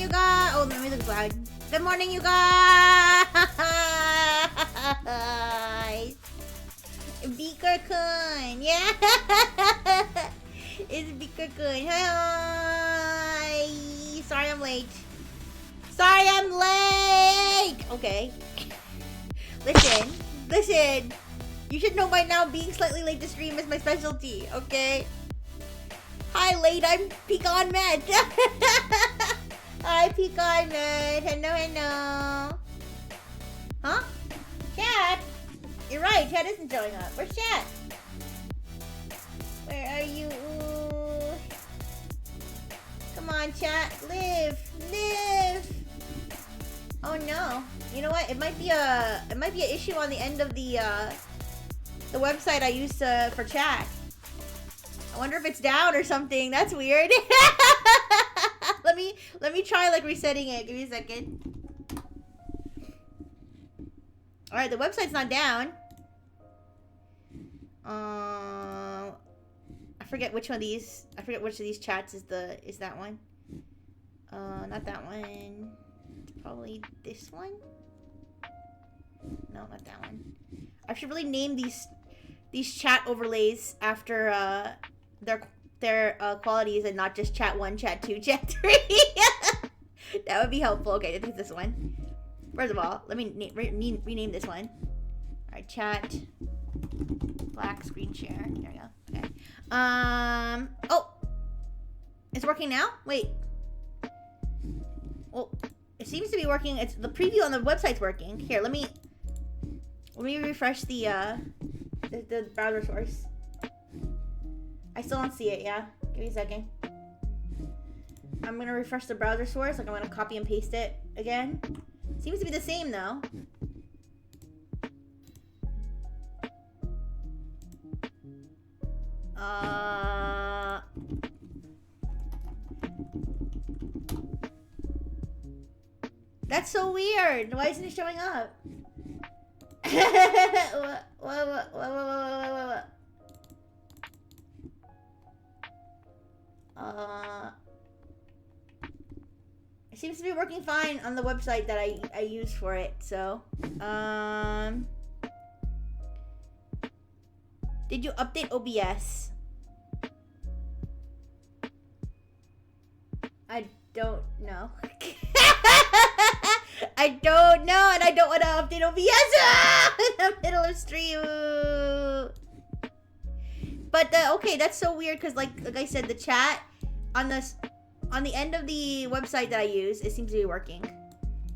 you guys. Oh, let me look loud. Good morning, you guys. Beaker-kun. Yeah. It's Beaker-kun. Hi. Sorry I'm late. Sorry I'm late. Okay. Listen. You should know by now being slightly late to stream is my specialty, okay? Hi, late. I'm Pecan Med. Hi, Pecan Med. Hello. Huh? Chat? You're right. Chat isn't showing up. Where's Chat? Where are you? Come on, Chat. Live. Oh no. You know what? It might be an issue on the end of the website I use for chat. I wonder if it's down or something. That's weird. Let me try like resetting it. Give me a second. All right, the website's not down. I forget which one of these. I forget which of these chats is that one. Not that one. It's probably this one. No, not that one. I should really name these chat overlays after their qualities and not just chat 1, chat 2, chat 3. That would be helpful. Okay, I think it's this one. First of all, let me rename this one. All right, chat. Black screen share. There we go. Okay. Oh, it's working now. Wait. Well, it seems to be working. It's the preview on the website's working. Here, let me refresh the browser source. I still don't see it. Yeah, give me a second. I'm gonna refresh the browser source. Like I'm gonna copy and paste it again. Seems to be the same though. That's so weird. Why isn't it showing up? What? It seems to be working fine on the website that I use for it. So, did you update OBS? I don't know. I don't know, and I don't want to update OBS in the middle of stream. But okay, that's so weird because like I said, the chat on the end of the website that I use, it seems to be working.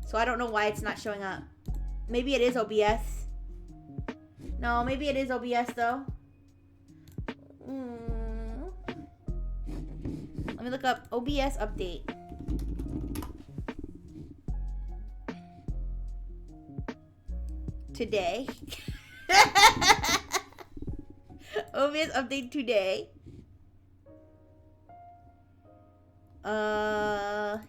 So I don't know why it's not showing up. Maybe it is OBS. No, maybe it is OBS though. Let me look up OBS update. Today. OBS update today. I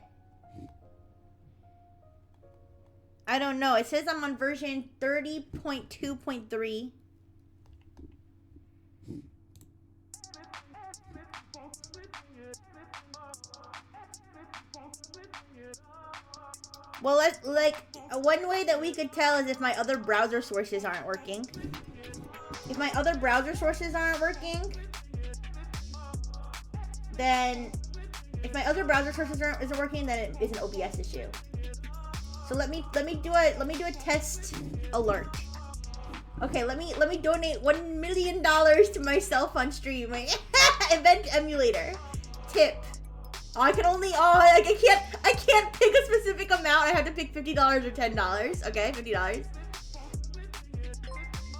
don't know. It says I'm on version 30.2.3. Well, one way that we could tell is if my other browser sources aren't working. If my other browser sources aren't working, then if my other browser sources isn't working, then it is an OBS issue. So let me do a test alert. Okay, let me donate $1 million to myself on stream. Event emulator. Tip. Oh, I can't pick a specific amount. I have to pick $50 or $10. Okay, $50.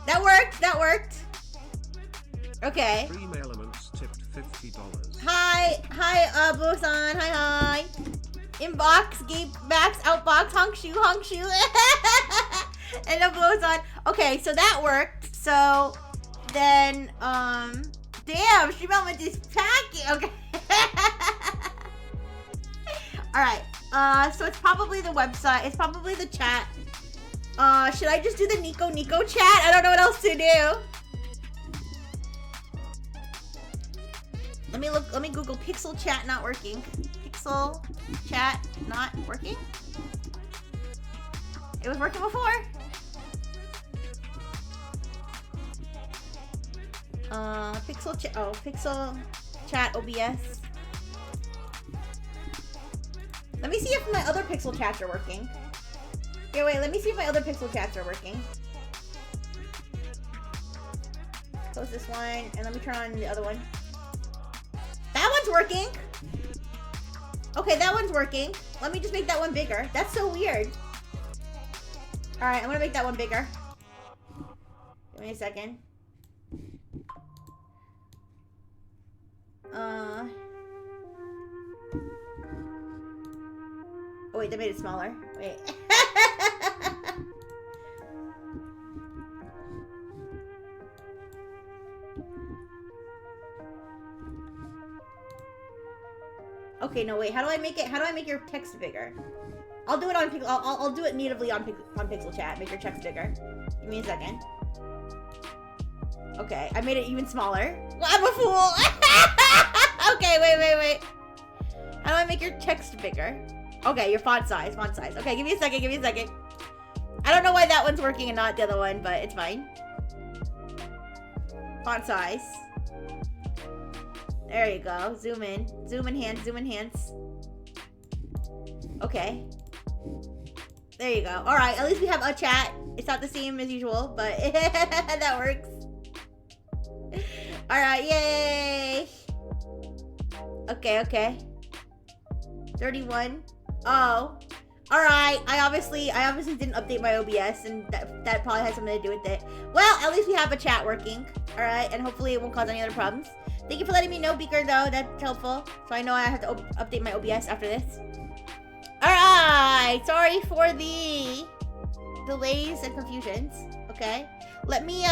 That worked. Okay. Dream Elements tipped $50. Hi, Busan. Hi. Inbox, Gatebax, Outbox, Hongshu. And a Busan. Okay, so that worked. So then, damn, Stream Element is packing. Okay. Alright, so it's probably the website. It's probably the chat. Should I just do the Nico chat? I don't know what else to do. Let me Google Pixel chat not working. Pixel chat not working? It was working before. Pixel chat OBS. Let me see if my other Pixel chats are working. Okay, wait, let me see if my other Pixel chats are working. Close this one, and let me turn on the other one. That one's working! Okay, that one's working. Let me just make that one bigger. That's so weird. Alright, I'm gonna make that one bigger. Give me a second. Oh wait, they made it smaller. Wait. Okay, no wait. How do I make it? How do I make your text bigger? I'll do it on Pixel. I'll do it natively on Pixel Chat. Make your text bigger. Give me a second. Okay, I made it even smaller. Well, I'm a fool. Okay, wait. How do I make your text bigger? Okay, your font size. Okay, give me a second. I don't know why that one's working and not the other one, but it's fine. Font size. There you go. Zoom in. Zoom enhance. Okay. There you go. Alright, at least we have a chat. It's not the same as usual, but that works. Alright, yay! Okay. 31. Oh. Alright, I obviously didn't update my OBS, and that probably has something to do with it. Well, at least we have a chat working. Alright, and hopefully it won't cause any other problems. Thank you for letting me know, Beaker, though. That's helpful. So I know I have to update my OBS after this. Alright! Sorry for the delays and confusions. Okay. Let me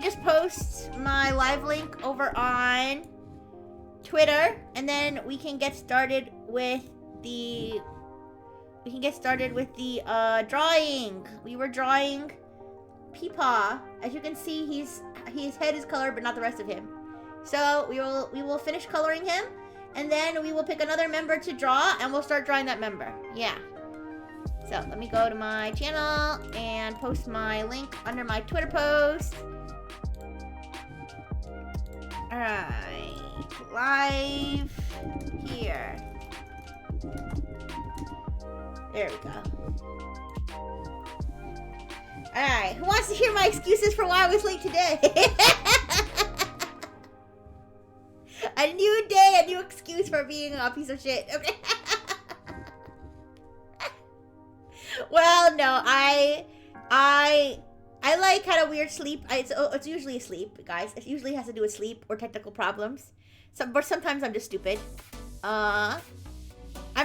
just post my live link over on Twitter, and then we can get started with the drawing. We were drawing Peepaw. As you can see, his head is colored, but not the rest of him. So we will finish coloring him, and then we will pick another member to draw, and we'll start drawing that member. Yeah. So let me go to my channel and post my link under my Twitter post. Alright. Live here. There we go. Alright, who wants to hear my excuses for why I was late today? A new day, a new excuse for being a piece of shit. Okay. Well, no, I like had a weird sleep. It's usually sleep, guys. It usually has to do with sleep or technical problems. But sometimes I'm just stupid. I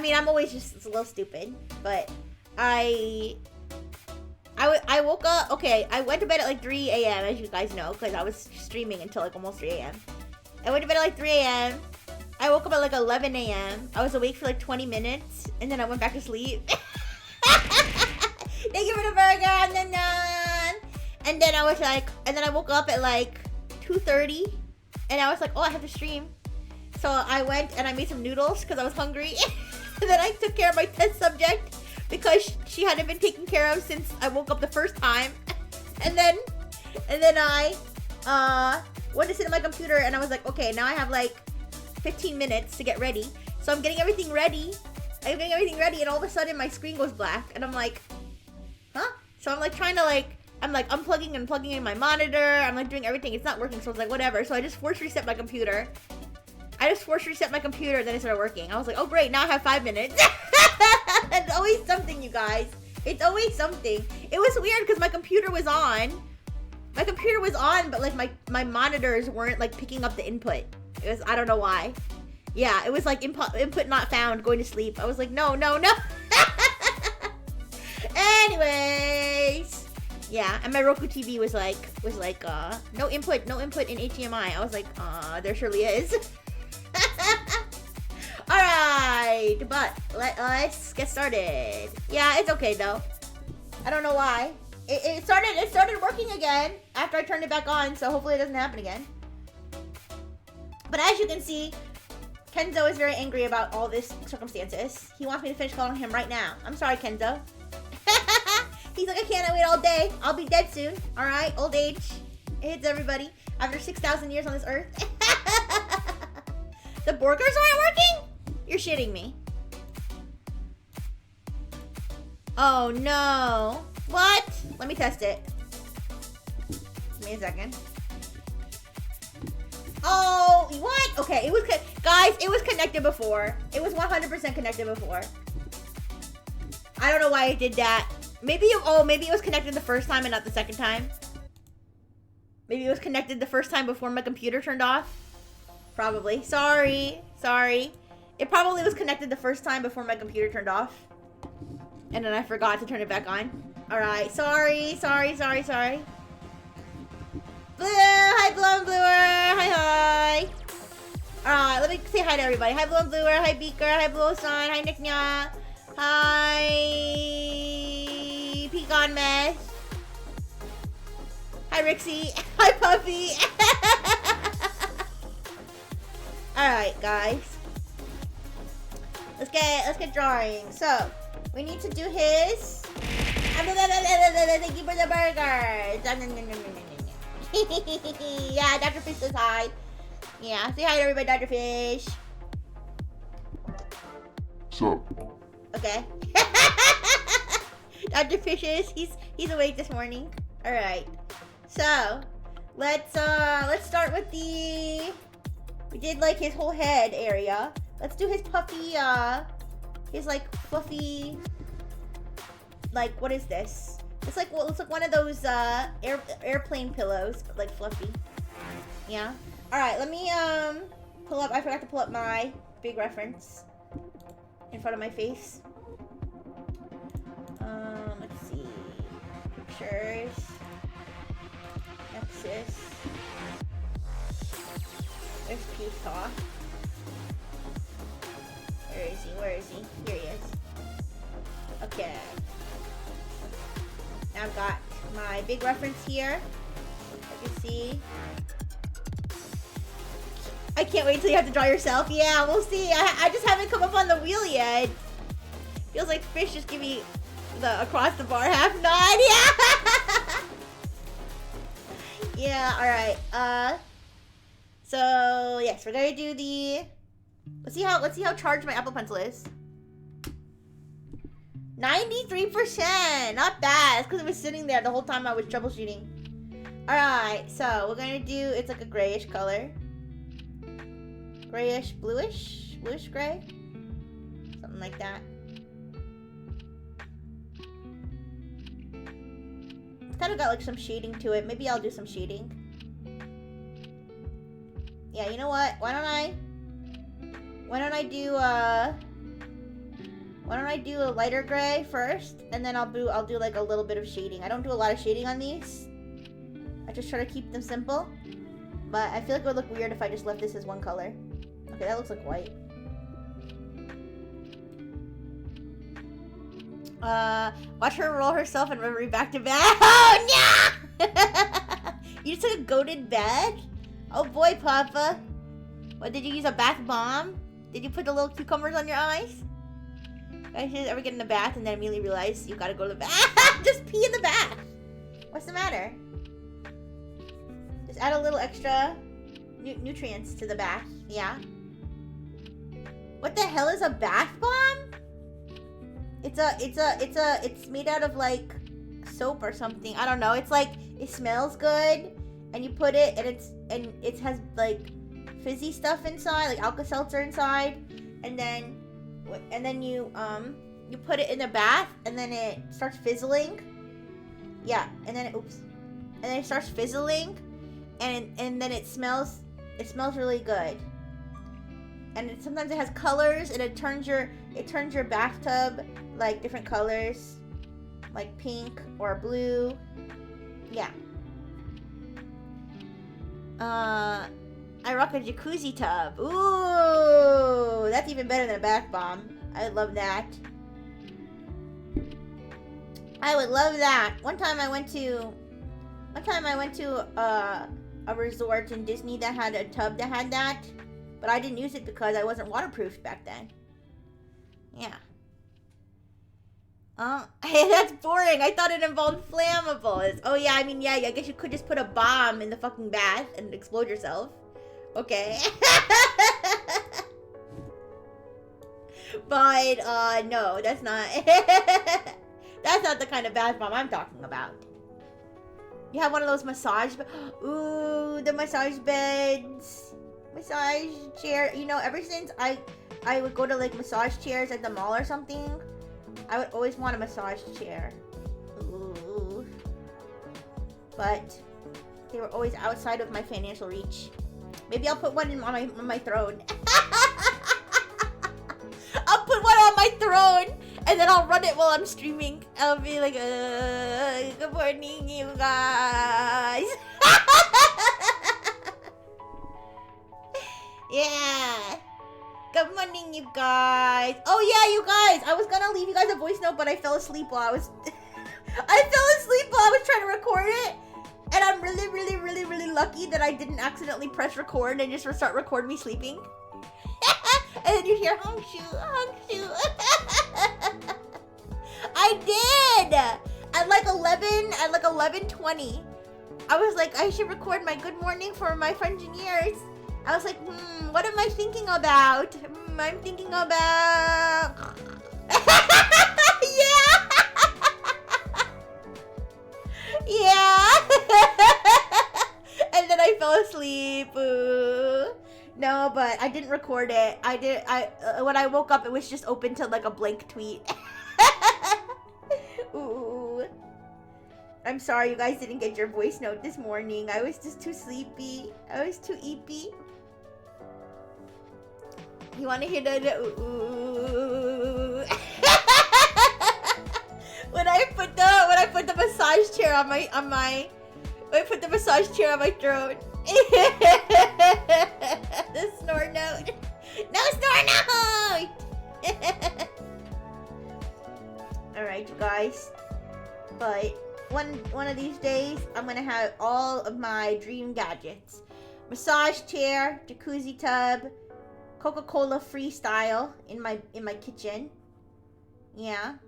mean, I'm always just a little stupid. But I woke up. Okay, I went to bed at like 3 a.m. as you guys know, because I was streaming until like almost 3 a.m. I went to bed at like 3 a.m. I woke up at like 11 a.m. I was awake for like 20 minutes, and then I went back to sleep. Thank you for the burger and the naan. And then I was like, and then I woke up at like 2:30, and I was like, oh, I have to stream. So I went and I made some noodles because I was hungry. And then I took care of my test subject because she hadn't been taken care of since I woke up the first time. And then I went to sit at my computer, and I was like, okay, now I have like 15 minutes to get ready. So I'm getting everything ready. And all of a sudden my screen goes black, and I'm like, huh? So I'm like trying to I'm like unplugging and plugging in my monitor. I'm like doing everything. It's not working. So I was like, whatever. So I just force reset my computer. Then it started working. I was like, oh great, now I have 5 minutes. It's always something, you guys. It's always something. It was weird because my computer was on, but like my monitors weren't like picking up the input. It was, I don't know why. Yeah, it was like input not found, going to sleep. I was like, no. Anyways, yeah, and my Roku TV was like no input in HDMI. I was like, there surely is. Alright, but let's get started. Yeah, it's okay though. I don't know why. It started working again after I turned it back on, so hopefully it doesn't happen again. But as you can see, Kenzo is very angry about all this circumstances. He wants me to finish calling him right now. I'm sorry, Kenzo. He's like, I can't wait all day. I'll be dead soon. All right, old age. It hits everybody after 6,000 years on this earth. The burgers aren't working? You're shitting me. Oh no. What? Let me test it. Give me a second. Oh, what? Okay, it was, guys, it was connected before. It was 100% connected before. I don't know why I did that. Maybe, maybe it was connected the first time and not the second time. Maybe it was connected the first time before my computer turned off. Probably. Sorry. It probably was connected the first time before my computer turned off. And then I forgot to turn it back on. Alright, sorry. Blue! Hi, Blue and Bluer! Hi! Alright, let me say hi to everybody. Hi, Blue and Bluer. Hi, Beaker. Hi, Blue Sun. Hi, Nick Nya. Hi, Pecan Mesh. Hi, Rixie. Hi, Puffy. Alright, guys. Let's get drawing. So, we need to do his... Thank you for the burgers. Yeah, Dr. Fish says hi. Yeah, say hi to everybody, Dr. Fish. Sup? Okay. Dr. Fishes, he's awake this morning. All right. So, let's start with we did like his whole head area. Let's do his puffy his like fluffy, like, what is this? It's like, well, it's like one of those airplane pillows, but like fluffy. Yeah. All right, let me pull up. I forgot to pull up my big reference in front of my face. Let's see. Pictures. NEXAS. There's Peacock. Where is he? Here he is. Okay. Now I've got my big reference here. You can see. I can't wait till you have to draw yourself. Yeah, we'll see. I just haven't come up on the wheel yet. Feels like Fish just give me the across the bar half nod. Yeah. Yeah. All right. So yes, we're gonna do the. Let's see how charged my Apple Pencil is. 93%, not bad. It's because it was sitting there the whole time I was troubleshooting. All right, so we're gonna do. It's like a grayish color. Grayish, bluish gray, something like that. It's kind of got like some shading to it. Maybe I'll do some shading. Yeah, you know what? Why don't I do a lighter gray first, and then I'll do like a little bit of shading. I don't do a lot of shading on these. I just try to keep them simple. But I feel like it would look weird if I just left this as one color. Okay, that looks like white. Watch her roll herself and memory back to bed. Oh, no! You just took a goated bed? Oh boy, Papa. What, did you use a bath bomb? Did you put the little cucumbers on your eyes? Guys, you ever get in the bath and then immediately realize you gotta go to the bath? Just pee in the bath. What's the matter? Just add a little extra nutrients to the bath. Yeah. What the hell is a bath bomb? It's made out of like soap or something. I don't know. It's like, it smells good, and you put it, and it has like fizzy stuff inside, like Alka-Seltzer inside, and then you put it in the bath, and then it starts fizzling. Yeah, and then it starts fizzling, and then it smells really good. And sometimes it has colors, and it turns your bathtub like different colors, like pink or blue. Yeah. I rock a jacuzzi tub. Ooh, that's even better than a bath bomb. I would love that. I would love that. One time I went to a resort in Disney that had a tub that had that, But I didn't use it because I wasn't waterproofed back then. Yeah. Hey, that's boring. I thought it involved flammables. Oh yeah, I mean, yeah, I guess you could just put a bomb in the fucking bath and explode yourself. Okay. But, no, that's not... That's not the kind of bath bomb I'm talking about. You have one of those massage... Ooh, the massage beds. Massage chair. You know, ever since I would go to, like, massage chairs at the mall or something, I would always want a massage chair. Ooh. But they were always outside of my financial reach. Maybe I'll put one on my throne. I'll put one on my throne, and then I'll run it while I'm streaming. I'll be like, good morning, you guys. Yeah. Good morning, you guys. Oh yeah, you guys. I was gonna leave you guys a voice note, but I fell asleep while I was... I fell asleep while I was trying to record it. And I'm really, really, really, really lucky that I didn't accidentally press record and just start recording me sleeping. And then you hear honk shoe, honk shoe. I did! At like 11:20. I was like, I should record my good morning for my friends and years. I was like, what am I thinking about? I'm thinking about... Yeah! Yeah! And then I fell asleep. Ooh. No, but I didn't record it. When I woke up, it was just open to like a blank tweet. Ooh. I'm sorry you guys didn't get your voice note this morning. I was just too sleepy. I was too eepy. You want to hear the ooh? When I put the massage chair on my when I put the massage chair on my throat. The snore note. No snore note. All right, you guys. But one of these days, I'm gonna have all of my dream gadgets: massage chair, jacuzzi tub, Coca-Cola freestyle in my kitchen. Yeah.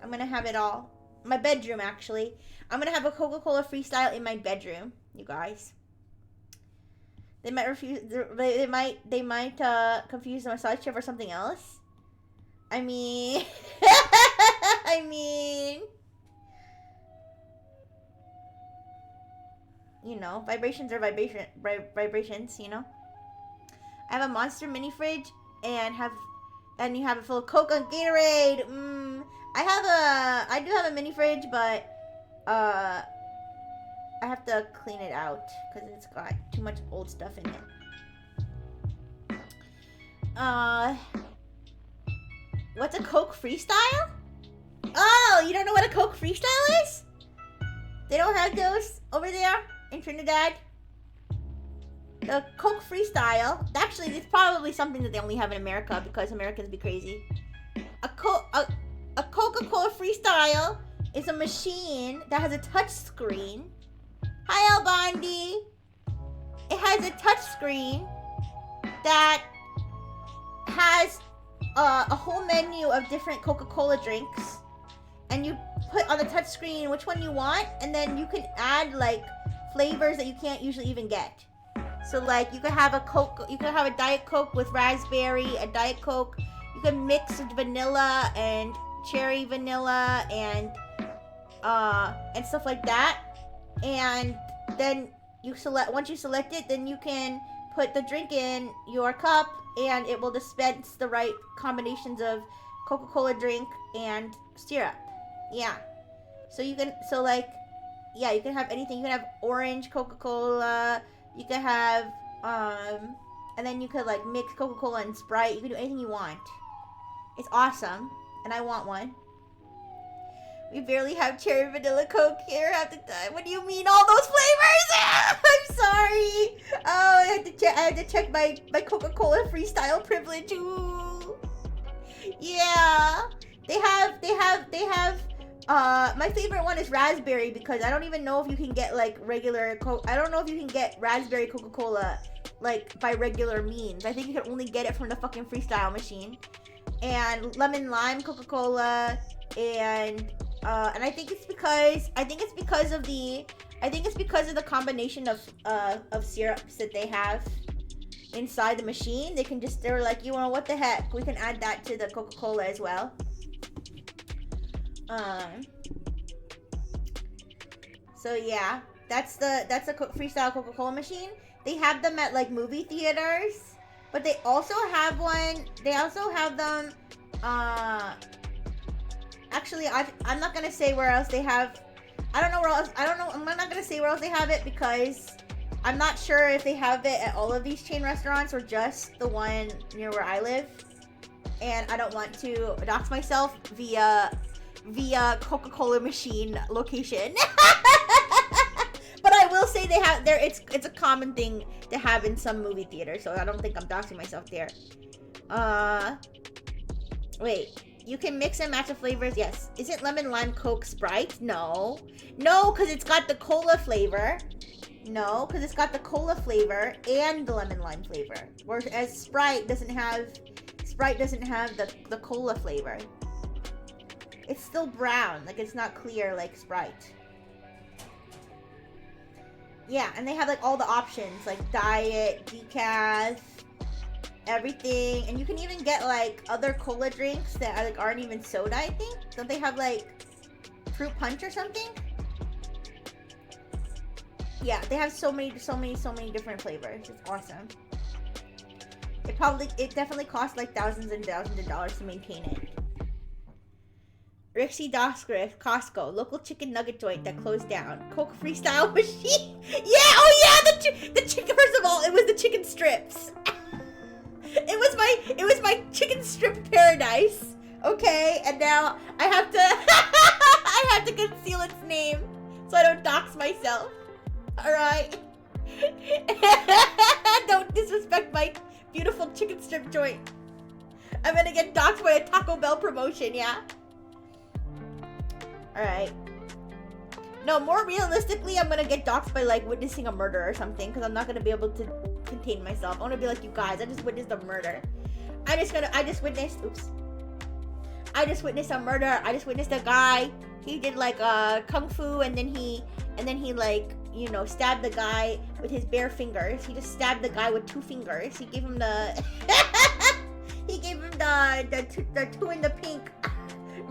I'm gonna have it all. My bedroom, actually. I'm gonna have a Coca-Cola freestyle in my bedroom, you guys. They might refuse. They might confuse the massage chair for something else. I mean, I mean, you know, vibrations are vibrations. You know. I have a Monster mini fridge and you have it full of Coke and Gatorade. I do have a mini fridge, but I have to clean it out because it's got too much old stuff in it. What's a Coke freestyle? Oh, you don't know what a Coke freestyle is? They don't have those over there in Trinidad? The Coke freestyle, actually, it's probably something that they only have in America because Americans be crazy. A Coca-Cola freestyle is a machine that has a touch screen. Hi, Albandi. It has a touch screen that has a whole menu of different Coca-Cola drinks, and you put on the touch screen which one you want, and then you can add like flavors that you can't usually even get. So like you could have a Coke, you could have a Diet Coke with raspberry, a Diet Coke. You can mix vanilla and cherry vanilla and stuff like that. And then you select, once you select it, then you can put the drink in your cup and it will dispense the right combinations of Coca-Cola drink and syrup. Yeah. So you can, you can have anything. You can have orange Coca-Cola. You could have, and then you could like mix Coca-Cola and Sprite. You can do anything you want. It's awesome, and I want one. We barely have cherry vanilla Coke here half the time. What do you mean, all those flavors? I'm sorry. Oh, I had to check my Coca-Cola freestyle privilege. Ooh. Yeah, they have. My favorite one is raspberry because I don't even know if you can get like regular Coke. I don't know if you can get raspberry Coca-Cola like by regular means. I think you can only get it from the fucking freestyle machine. And lemon lime Coca-Cola, and I think it's because of the combination of syrups that they have inside the machine. They were like, you know what the heck, we can add that to the Coca-Cola as well. So yeah, that's a freestyle Coca-Cola machine. They have them at like movie theaters, but they also have them. Actually, I'm not gonna say where else they have. I don't know where else. I'm not gonna say where else they have it because I'm not sure if they have it at all of these chain restaurants or just the one near where I live. And I don't want to dox myself via Coca-Cola machine location. But I will say they have there. It's a common thing to have in some movie theaters, so I don't think I'm doxing myself there. Wait. You can mix and match the flavors. Yes. Is it lemon lime Coke Sprite? No. No, because it's got the cola flavor. No, because it's got the cola flavor and the lemon lime flavor. Whereas Sprite doesn't have the cola flavor. It's still brown. Like, it's not clear like Sprite. Yeah, and they have like all the options. Like diet, decaf, everything. And you can even get like other cola drinks that like aren't even soda, I think. Don't they have like fruit punch or something? Yeah, they have so many different flavors. It's awesome. It definitely costs like thousands and thousands of dollars to maintain it. Rixie Doskriff, Costco, local chicken nugget joint that closed down. Coke freestyle machine. Yeah, oh yeah, the chicken. First of all, it was the chicken strips. It was my chicken strip paradise. Okay, and now I have to I have to conceal its name so I don't dox myself. All right. Don't disrespect my beautiful chicken strip joint. I'm gonna get doxed by a Taco Bell promotion, yeah? Alright. No, more realistically, I'm gonna get doxed by like witnessing a murder or something, because I'm not gonna be able to contain myself. I wanna be like, you guys, I just witnessed a murder. I just witnessed a murder. I just witnessed a guy. He did like kung fu, and then he like, you know, stabbed the guy with his bare fingers. He just stabbed the guy with 2 fingers. He gave him the the two in the pink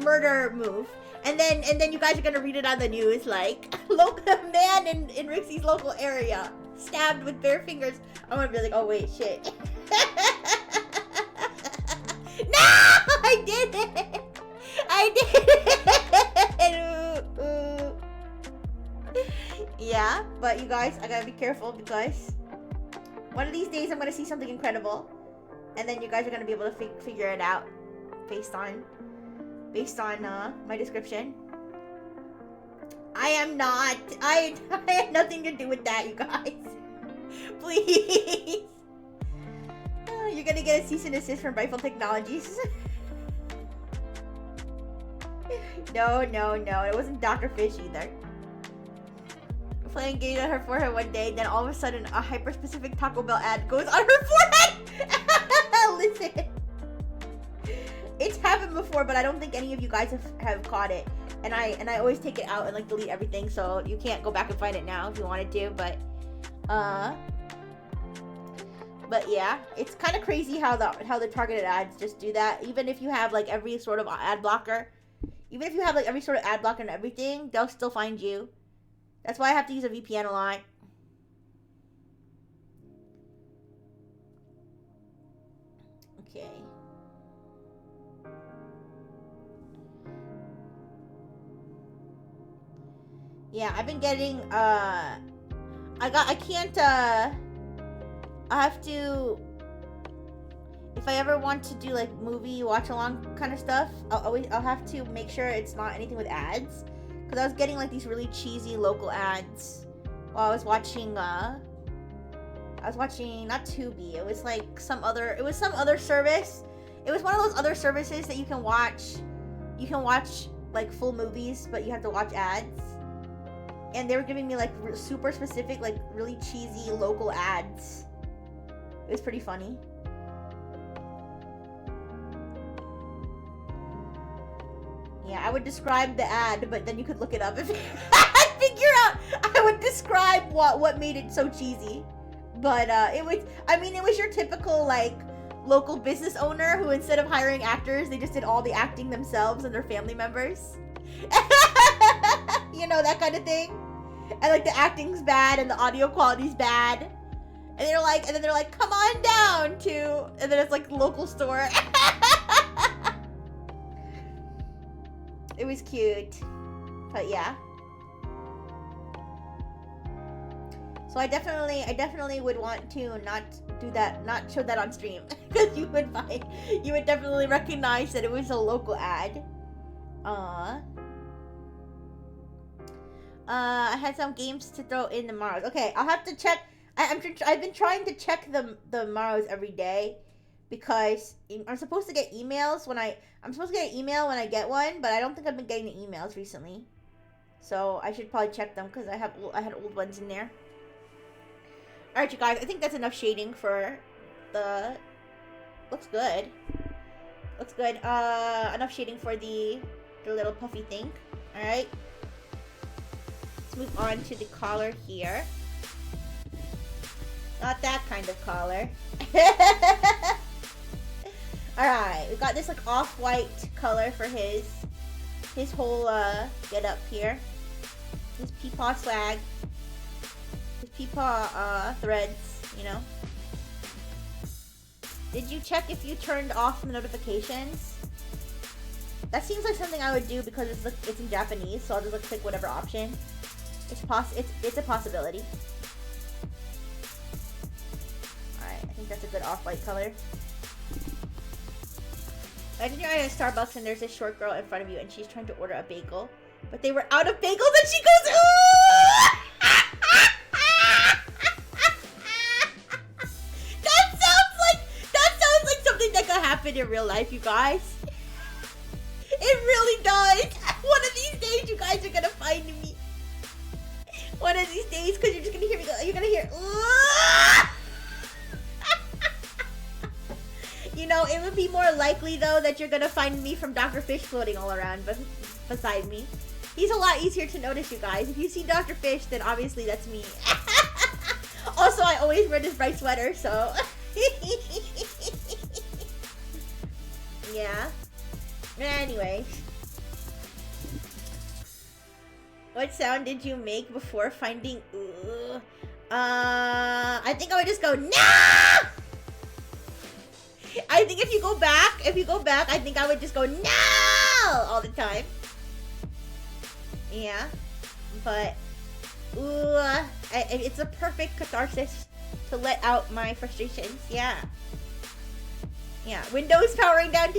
murder move. And then you guys are gonna read it on the news like, local man in Rixie's local area stabbed with bare fingers. I'm gonna be like, oh wait, shit. No, I did it. Yeah, but you guys, I gotta be careful because one of these days I'm gonna see something incredible, and then you guys are gonna be able to figure it out based on my description. I am not. I had nothing to do with that, you guys. Please. You're gonna get a cease and desist from Rifle Technologies. No. It wasn't Dr. Fish either. Playing game on her forehead one day, then all of a sudden a hyper-specific Taco Bell ad goes on her forehead. Listen. It's happened before, but I don't think any of you guys have caught it. And I always take it out and like delete everything, so you can't go back and find it now if you wanted to, but yeah, it's kind of crazy how the targeted ads just do that. Even if you have like every sort of ad blocker, and everything, they'll still find you. That's why I have to use a VPN a lot. Okay. Yeah, I've been getting, I have to, if I ever want to do like movie watch along kind of stuff, I'll have to make sure it's not anything with ads, because I was getting like these really cheesy local ads while I was watching, not Tubi, it was like some other service. It was one of those other services that you can watch like full movies, but you have to watch ads. And they were giving me like super specific, like really cheesy local ads. It was pretty funny. Yeah, I would describe the ad, but then you could look it up if figure out. I would describe what made it so cheesy. But it was, I mean, it was your typical like local business owner who instead of hiring actors, they just did all the acting themselves and their family members. You know, that kind of thing. And like the acting's bad and the audio quality's bad. And they're like, come on down to, and then it's like local store. It was cute. But yeah. So I definitely would want to not do that, not show that on stream. Because you would definitely recognize that it was a local ad. I had some games to throw in tomorrow. Okay, I'll have to check. I've been trying to check the Maros every day because I'm supposed to get emails when I'm supposed to get an email when I get one, but I don't think I've been getting the emails recently. So I should probably check them because I had old ones in there. All right, you guys. I think that's enough shading for the. Looks good. Looks good. Enough shading for the little puffy thing. All right. Let's move on to the collar here. Not that kind of collar. Alright, we got this like off-white color for his whole get up here. His peepaw swag. His peepaw threads, you know. Did you check if you turned off the notifications? That seems like something I would do because it's in Japanese, so I'll just click whatever option. It's a possibility. Alright, I think that's a good off-white color. Imagine you're at a Starbucks and there's this short girl in front of you and she's trying to order a bagel. But they were out of bagels and she goes, ooh! That sounds like something that could happen in real life, you guys. It really does. One of these days you guys are gonna find me. One of these days, because you're just gonna hear me go, you're gonna hear, you know, it would be more likely though that you're gonna find me from Dr. Fish floating all around beside me. He's a lot easier to notice, you guys. If you see Dr. Fish, then obviously that's me. Also, I always wear this bright sweater, so. Yeah. Anyway. What sound did you make before finding I think I would just go, no! I think if you go back, I think I would just go, no! All the time. Yeah. But, it's a perfect catharsis to let out my frustrations. Yeah. Yeah. Windows powering down.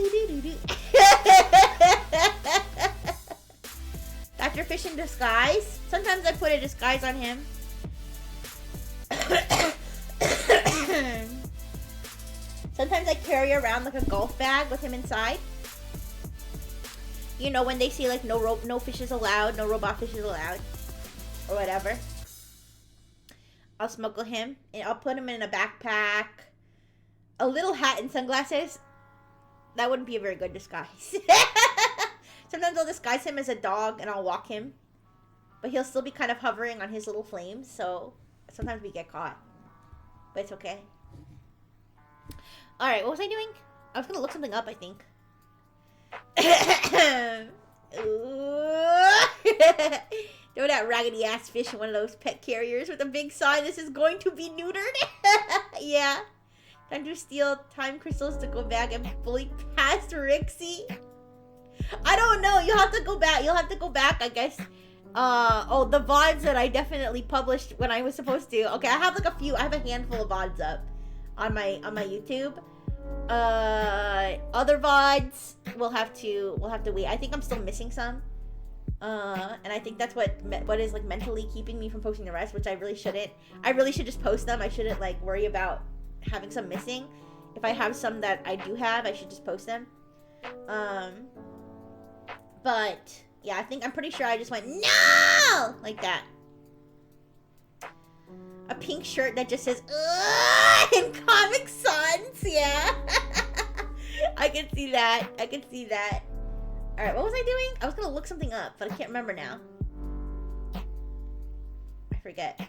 Dr. Fish in disguise. Sometimes I put a disguise on him. Sometimes I carry around like a golf bag with him inside. You know, when they say like no fishes allowed, no robot fishes allowed, or whatever. I'll smuggle him and I'll put him in a backpack. A little hat and sunglasses. That wouldn't be a very good disguise. Sometimes I'll disguise him as a dog and I'll walk him. But he'll still be kind of hovering on his little flames, so sometimes we get caught. But it's okay. Alright, what was I doing? I was gonna look something up, I think. Throw that raggedy ass fish in one of those pet carriers with a big sign that says going to be neutered. Yeah. Time to steal time crystals to go back and fully past Rixie. I don't know. You'll have to go back. I guess. Oh, the VODs that I definitely published when I was supposed to. Okay, I have like a few. I have a handful of VODs up on my YouTube. Other VODs we'll have to wait. I think I'm still missing some. And I think that's what is like mentally keeping me from posting the rest, which I really shouldn't. I really should just post them. I shouldn't like worry about having some missing. If I have some that I do have, I should just post them. But yeah, I'm pretty sure I just went no like that. A pink shirt that just says, ugh, in Comic Sans, yeah. I can see that. I can see that. Alright, what was I doing? I was gonna look something up, but I can't remember now. I forget.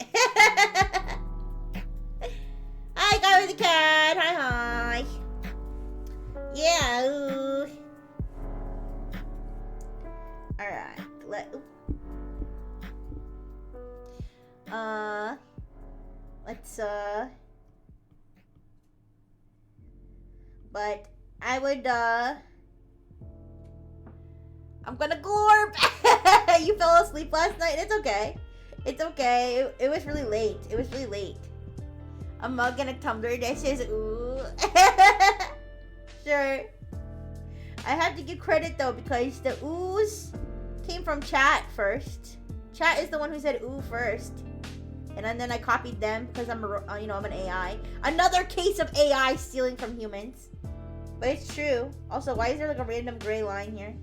Hi, guy with the cat. Hi, hi. Yeah, ooh. Alright, let's, but I would, I'm gonna glorp. You fell asleep last night? It's okay. It's okay. It was really late. It was really late. A mug and a tumbler that says, ooh. Sure. I have to give credit, though, because the oohs came from chat first. Chat is the one who said ooh first. And then I copied them because I'm an AI. Another case of AI stealing from humans. But it's true. Also, why is there like a random gray line here?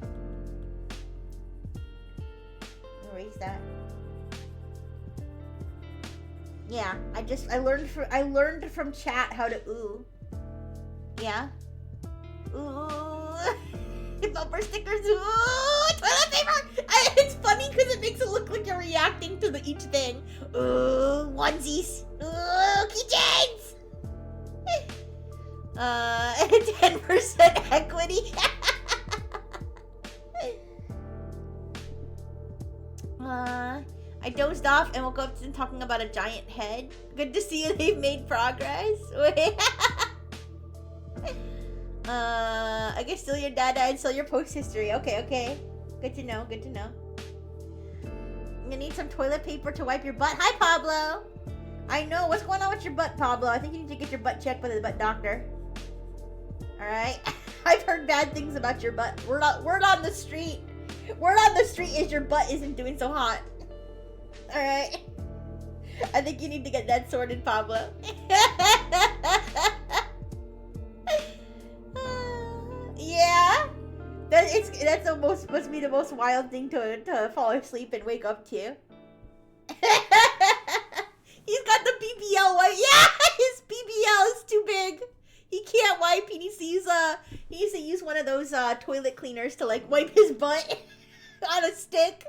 Erase that. Yeah, I learned from chat how to ooh. Yeah. Ooh. Bumper stickers. Ooh. Toilet paper. It's funny because it makes it look like you're reacting to each thing. Ooh. Onesies. Ooh. Keychains. 10% equity. I dozed off and woke up and talking about a giant head. Good to see they've made progress. I guess steal your data and sell your post history. Okay, okay. Good to know, good to know. You need some toilet paper to wipe your butt. Hi, Pablo. I know. What's going on with your butt, Pablo? I think you need to get your butt checked by the butt doctor. Alright? I've heard bad things about your butt. Word on the street. Word on the street is your butt isn't doing so hot. Alright? I think you need to get that sorted, Pablo. Yeah? That's supposed to be the most wild thing to fall asleep and wake up to. He's got the BBL wipe. Yeah, his BBL is too big. He can't wipe. He needs to use one of those toilet cleaners to like wipe his butt on a stick.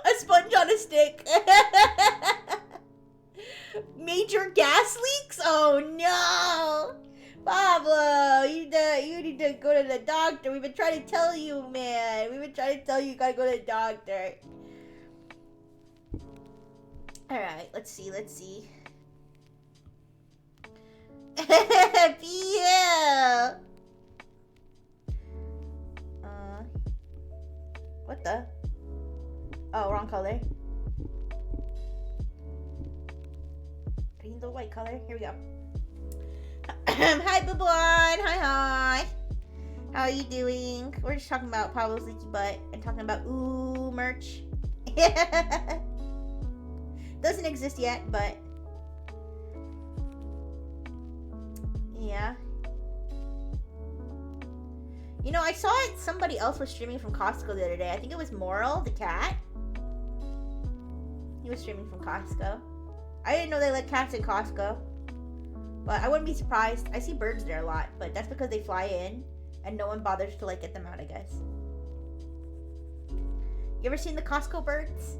A sponge on a stick. Major gas leaks? Oh no. Pablo, you need to go to the doctor. We've been trying to tell you, man. We've been trying to tell you gotta go to the doctor. Alright, let's see. PL! What the? Oh, wrong color. I need the white color. Here we go. Hi, Bubon. Hi. How are you doing? We're just talking about Pablo's leaky butt and talking about ooh merch. Doesn't exist yet, but yeah. You know, I saw it. Somebody else was streaming from Costco the other day. I think it was Moral, the cat. He was streaming from Costco. I didn't know they let cats in Costco. But I wouldn't be surprised. I see birds there a lot, but that's because they fly in and no one bothers to like get them out, I guess. You ever seen the Costco birds?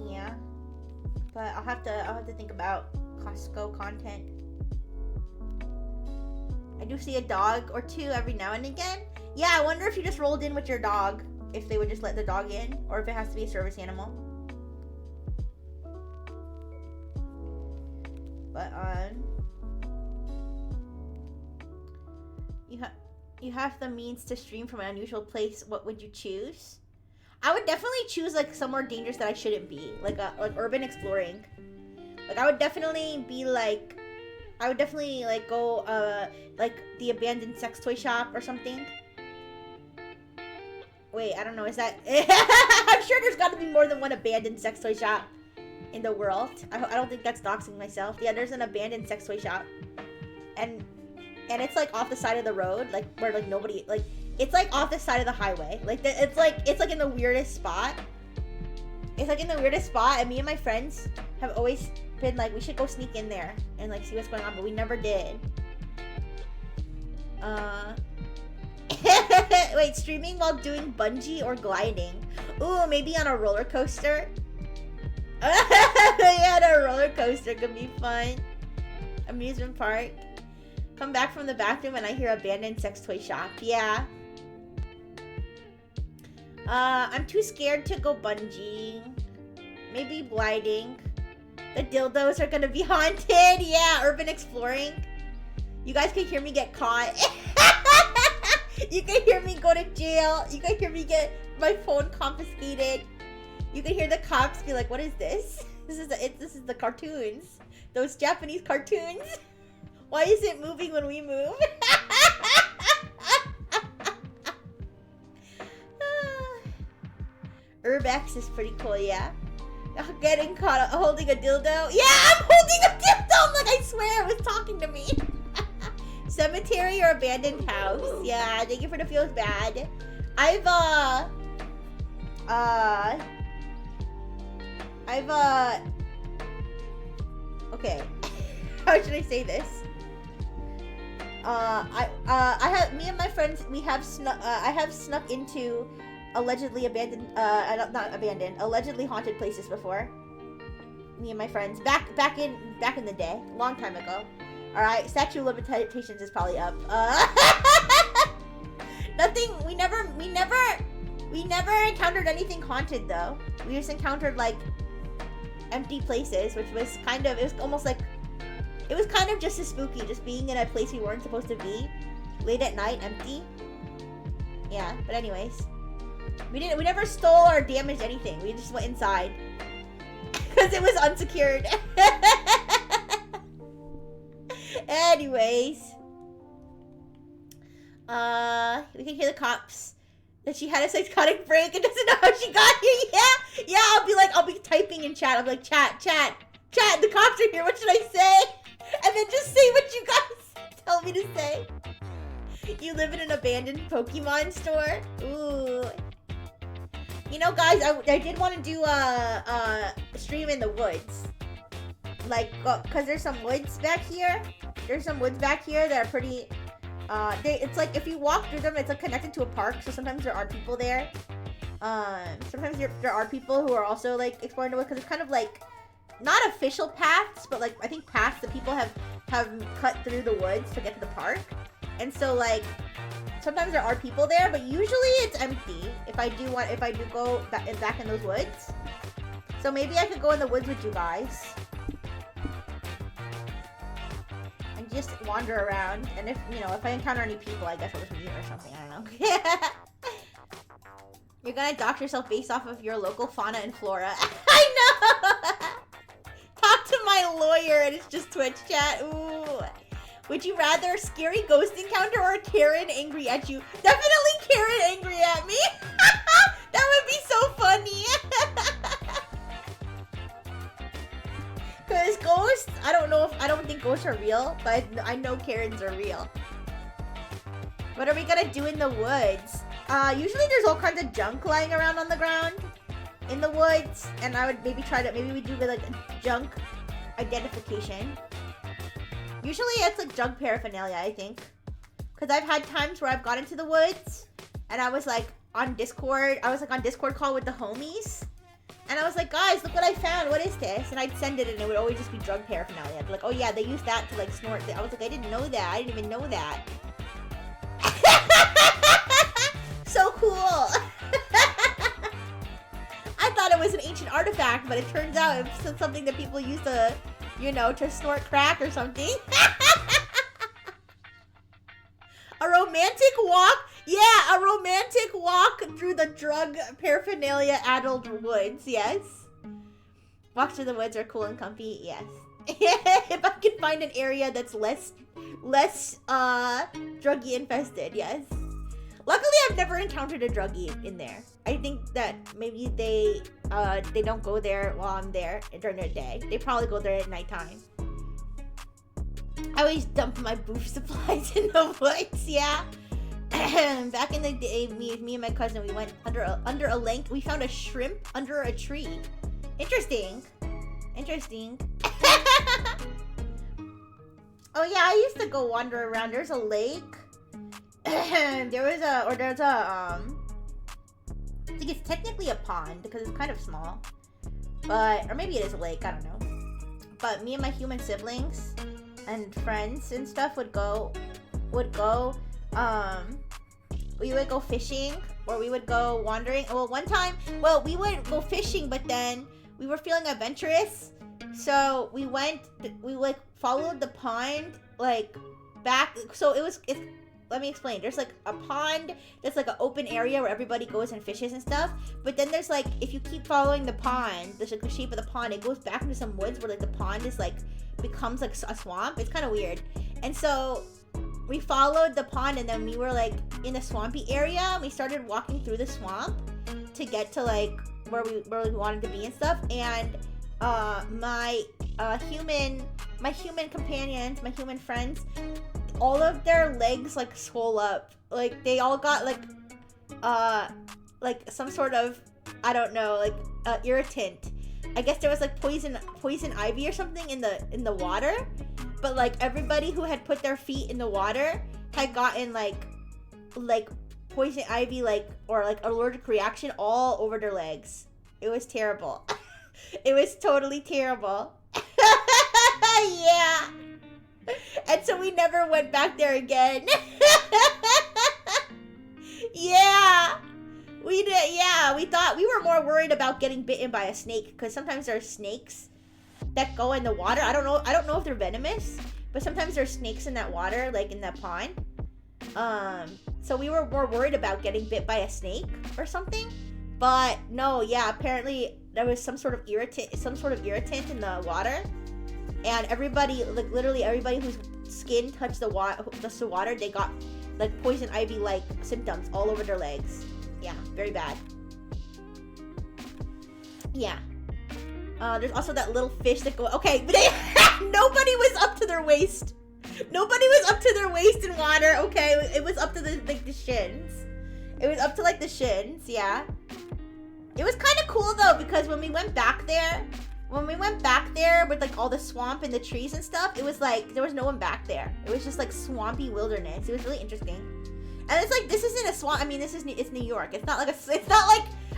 Yeah. But I'll have to think about Costco content. I do see a dog or two every now and again. Yeah, I wonder if you just rolled in with your dog. If they would just let the dog in, or if it has to be a service animal. But you have the means to stream from an unusual place. What would you choose? I would definitely choose like somewhere dangerous that I shouldn't be, like urban exploring. Like I would definitely like go like the abandoned sex toy shop or something. Wait, I don't know, is that... I'm sure there's gotta be more than one abandoned sex toy shop in the world. I don't think that's doxing myself. Yeah, there's an abandoned sex toy shop. And it's like off the side of the road, like where like nobody, like It's like off the side of the highway. Like it's like in the weirdest spot. It's like in the weirdest spot, and me and my friends have always been like, we should go sneak in there and like see what's going on, but we never did. Wait, streaming while doing bungee or gliding? Ooh, maybe on a roller coaster. Yeah, on a roller coaster could be fun. Amusement park. Come back from the bathroom and I hear abandoned sex toy shop. Yeah. I'm too scared to go bungeeing. Maybe gliding. The dildos are gonna be haunted. Yeah, urban exploring. You guys can hear me get caught. You can hear me go to jail. You can hear me get my phone confiscated. You can hear the cops be like, "What is this? This is the cartoons. Those Japanese cartoons. Why is it moving when we move?" Urbex is pretty cool, yeah. Getting caught holding a dildo. Yeah, I'm holding a dildo. I'm like, I swear it was talking to me. Cemetery or abandoned house. Yeah, thank you for the feels bad. Okay. How should I say this? Me and my friends, I have snuck into allegedly abandoned, not abandoned, allegedly haunted places before. Me and my friends, back in the day, long time ago. All right, statute of limitations is probably up. Nothing. We never encountered anything haunted though. We just encountered like empty places, which was kind of, it was kind of just as spooky, just being in a place we weren't supposed to be, late at night, empty. Yeah, but anyways, we never stole or damaged anything. We just went inside because it was unsecured. Anyways, we can hear the cops that she had a psychotic break and doesn't know how she got here. Yeah, I'll be typing in chat. I'll be like, chat, the cops are here. What should I say? And then just say what you guys tell me to say. You live in an abandoned Pokemon store? Ooh. You know, guys, I did want to do a stream in the woods. Like, cause there's some woods back here. There's some woods back here that are pretty, it's like, if you walk through them, it's like connected to a park, so sometimes there are people there. Sometimes there are people who are also, like, exploring the woods, because it's kind of like, not official paths, but, like, I think paths that people have cut through the woods to get to the park. And so, like, sometimes there are people there, but usually it's empty if I do go back in those woods. So maybe I could go in the woods with you guys. And just wander around. And if I encounter any people, I guess it was me or something. I don't know. You're gonna dox yourself based off of your local fauna and flora. I know! Talk to my lawyer and it's just Twitch chat. Ooh. Would you rather a scary ghost encounter or a Karen angry at you? Definitely Karen angry at me. That would be so funny. Cause ghosts, I don't think ghosts are real, but I know Karens are real. What are we gonna do in the woods? Usually there's all kinds of junk lying around on the ground in the woods, and I would maybe we do like a junk identification. Usually it's like junk paraphernalia, I think. Cause I've had times where I've gone into the woods and I was like on Discord call with the homies. And I was like, guys, look what I found. What is this? And I'd send it and it would always just be drug paraphernalia. I'd be like, oh yeah, they use that to like snort. I was like, I didn't know that. I didn't even know that. So cool. I thought it was an ancient artifact, but it turns out it's something that people use to, to snort crack or something. A romantic walk? Yeah, a romantic walk through the drug paraphernalia addled woods, yes. Walks through the woods are cool and comfy, yes. If I can find an area that's less druggy infested, yes. Luckily, I've never encountered a druggie in there. I think that maybe they don't go there while I'm there during the day. They probably go there at nighttime. I always dump my booth supplies in the woods, yeah. Back in the day, me and my cousin, we went under a lake. We found a shrimp under a tree. Interesting. Oh yeah, I used to go wander around. There's a lake. there's a I think it's technically a pond because it's kind of small. Or maybe it is a lake, I don't know. But me and my human siblings and friends and stuff would go, we would go fishing, or we would go wandering. Well, one time, we would go fishing, but then we were feeling adventurous. So we followed the pond, back. So let me explain. There's a pond that's an open area where everybody goes and fishes and stuff. But then there's if you keep following the pond, the shape of the pond, it goes back into some woods where the pond is becomes a swamp. It's kind of weird. And so we followed the pond, and then we were in a swampy area. We started walking through the swamp to get to where we wanted to be and stuff. And my human companions, my human friends, all of their legs swole up. They all got some sort of, I don't know, irritant. I guess there was poison ivy or something in the water. But everybody who had put their feet in the water had gotten poison ivy or allergic reaction all over their legs. It was terrible. It was totally terrible. Yeah. And so we never went back there again. Yeah. We did. Yeah, we were more worried about getting bitten by a snake, because sometimes there are snakes that go in the water. I don't know if they're venomous, but sometimes there's snakes in that water, in that pond. So we were more worried about getting bit by a snake or something. But no, yeah, apparently there was some sort of irritant in the water. And everybody, literally everybody whose skin touched the water, they got poison ivy symptoms all over their legs. Yeah, very bad. Yeah. There's also that little fish that go. Okay, but nobody was up to their waist. Nobody was up to their waist in water. Okay, it was up to the shins. It was up to the shins. Yeah. It was kind of cool though, because when we went back there with all the swamp and the trees and stuff, it was there was no one back there. It was just swampy wilderness. It was really interesting. And it's this isn't a swamp. I mean, it's New York. It's not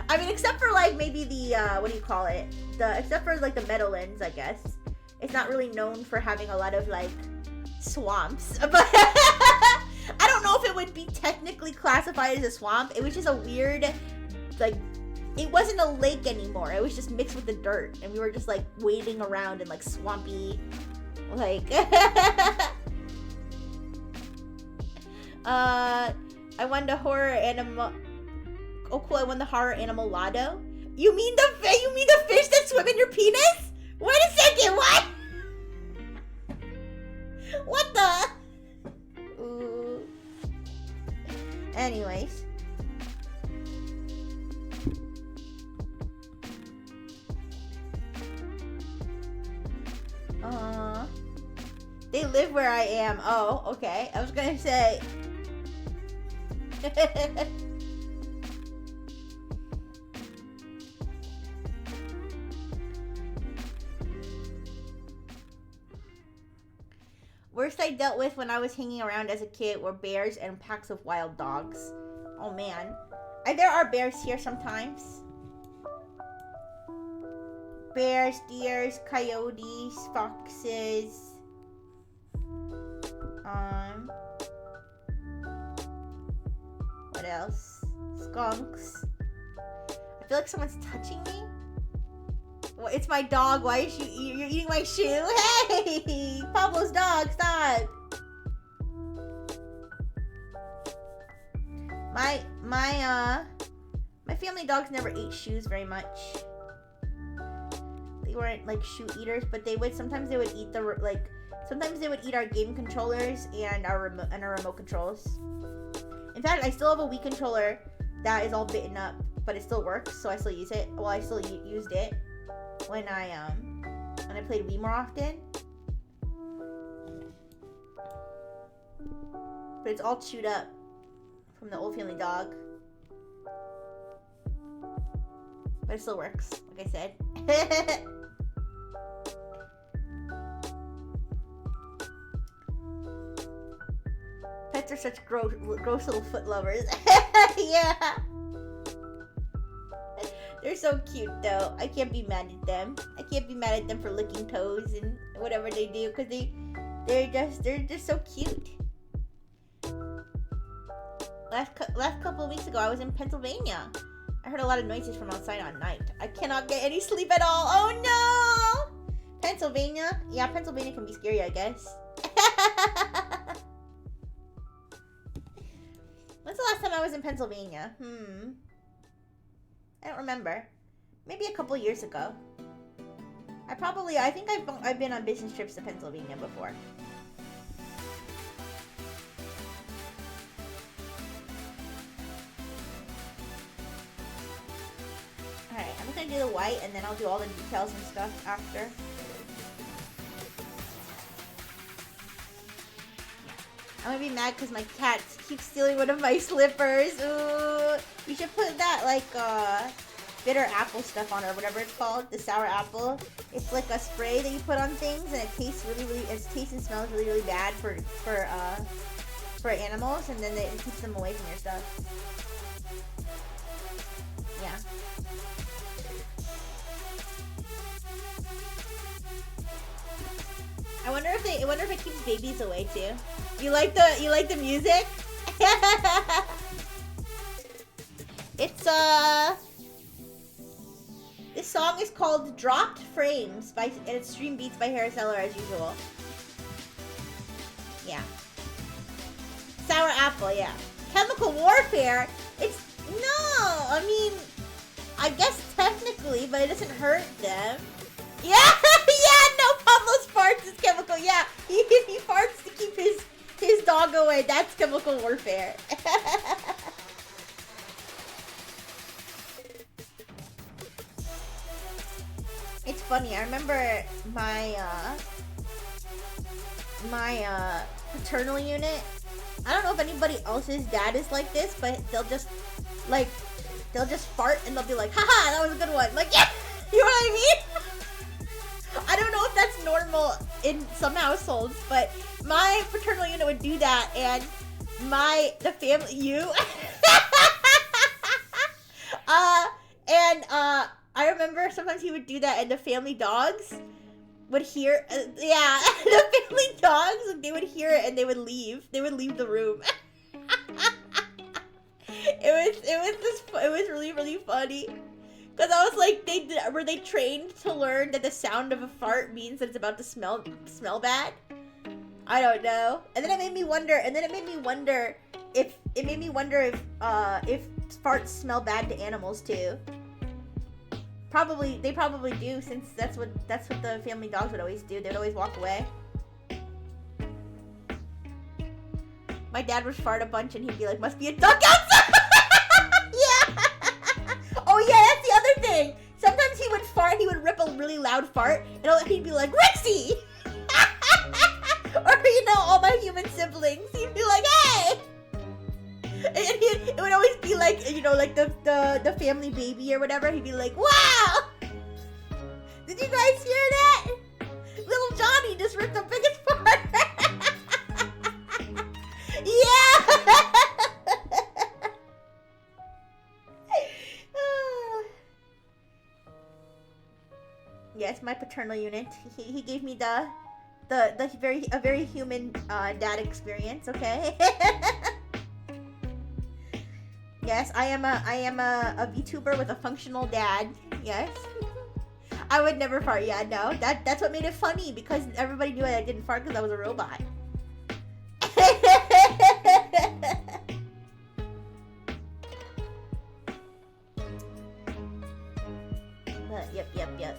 I mean, except for maybe the what do you call it? Except for the Meadowlands, I guess. It's not really known for having a lot of swamps. But I don't know if it would be technically classified as a swamp. It was just a weird it wasn't a lake anymore. It was just mixed with the dirt, and we were just wading around in swampy I won the horror animal. Oh cool! I won the horror animal lotto. You mean the fish that swim in your penis? Wait a second. What? What the? Ooh. Anyways. They live where I am. Oh, okay. I was gonna say. Worst I dealt with when I was hanging around as a kid were bears and packs of wild dogs. Oh man. There are bears here sometimes. Bears, deers, coyotes, foxes. What else? Skunks. I feel like someone's touching me. Well, it's my dog. Why is you're eating my shoe? Hey, Pablo's dog, stop. My family dogs never ate shoes very much. They weren't shoe eaters, but sometimes they would eat sometimes they would eat our game controllers and our remote controls. In fact, I still have a Wii controller that is all bitten up, but it still works, so I still use it. Well, I still used it when I played Wii more often. But it's all chewed up. from the old family dog. But it still works, like I said. Pets are such gross little foot lovers. Yeah. They're so cute though. I can't be mad at them. I can't be mad at them for licking toes and whatever they do, because they're just so cute. Last couple of weeks ago, I was in Pennsylvania. I heard a lot of noises from outside at night. I cannot get any sleep at all. Oh no! Pennsylvania? Yeah, Pennsylvania can be scary, I guess. When's the last time I was in Pennsylvania? I don't remember. Maybe a couple years ago. I think I've been on business trips to Pennsylvania before. Alright, I'm just gonna do the white and then I'll do all the details and stuff after. I'm gonna be mad because my cat keeps stealing one of my slippers. Ooh. You should put that, like, bitter apple stuff on, or whatever it's called. The sour apple. It's like a spray that you put on things, and it tastes it tastes and smells really bad for animals, and then it keeps them away from your stuff. Yeah. I wonder if it keeps babies away too. You like the music? It's this song is called Dropped Frames and it's Stream Beats by Harris Eller as usual. Yeah. Sour apple, yeah. Chemical warfare? I mean, I guess technically, but it doesn't hurt them. Yeah, yeah, no, Pablo's farts is chemical, yeah. He farts to keep his dog away. That's chemical warfare. It's funny, I remember my paternal unit. I don't know if anybody else's dad is like this, but they'll just fart and they'll be like, haha, that was a good one. Like, yeah, you know what I mean? I don't know if that's normal in some households, but my paternal unit would do that, and the family, I remember sometimes he would do that, and the family dogs would hear, the family dogs, they would hear it, and they would leave the room. It was really funny. Because I was like, were they trained to learn that the sound of a fart means that it's about to smell bad? I don't know. And then it made me wonder. If farts smell bad to animals too. They probably do, since that's what the family dogs would always do. They would always walk away. My dad would fart a bunch, and he'd be like, "Must be a duck outside." Yeah. Oh yeah, that's the other thing. Sometimes he would fart. He would rip a really loud fart, and he'd be like, "Rixie!" Or all my human siblings. He'd be like, "Hey!" And it would always be like, like the family baby or whatever. He'd be like, "Wow! Did you guys hear that? Little Johnny just ripped the biggest fart." Yeah. Yes, my paternal unit. He gave me a very human dad experience. Okay. Yes, I am a VTuber with a functional dad. Yes. I would never fart. Yeah, no. That's what made it funny, because everybody knew I didn't fart because I was a robot. Yep.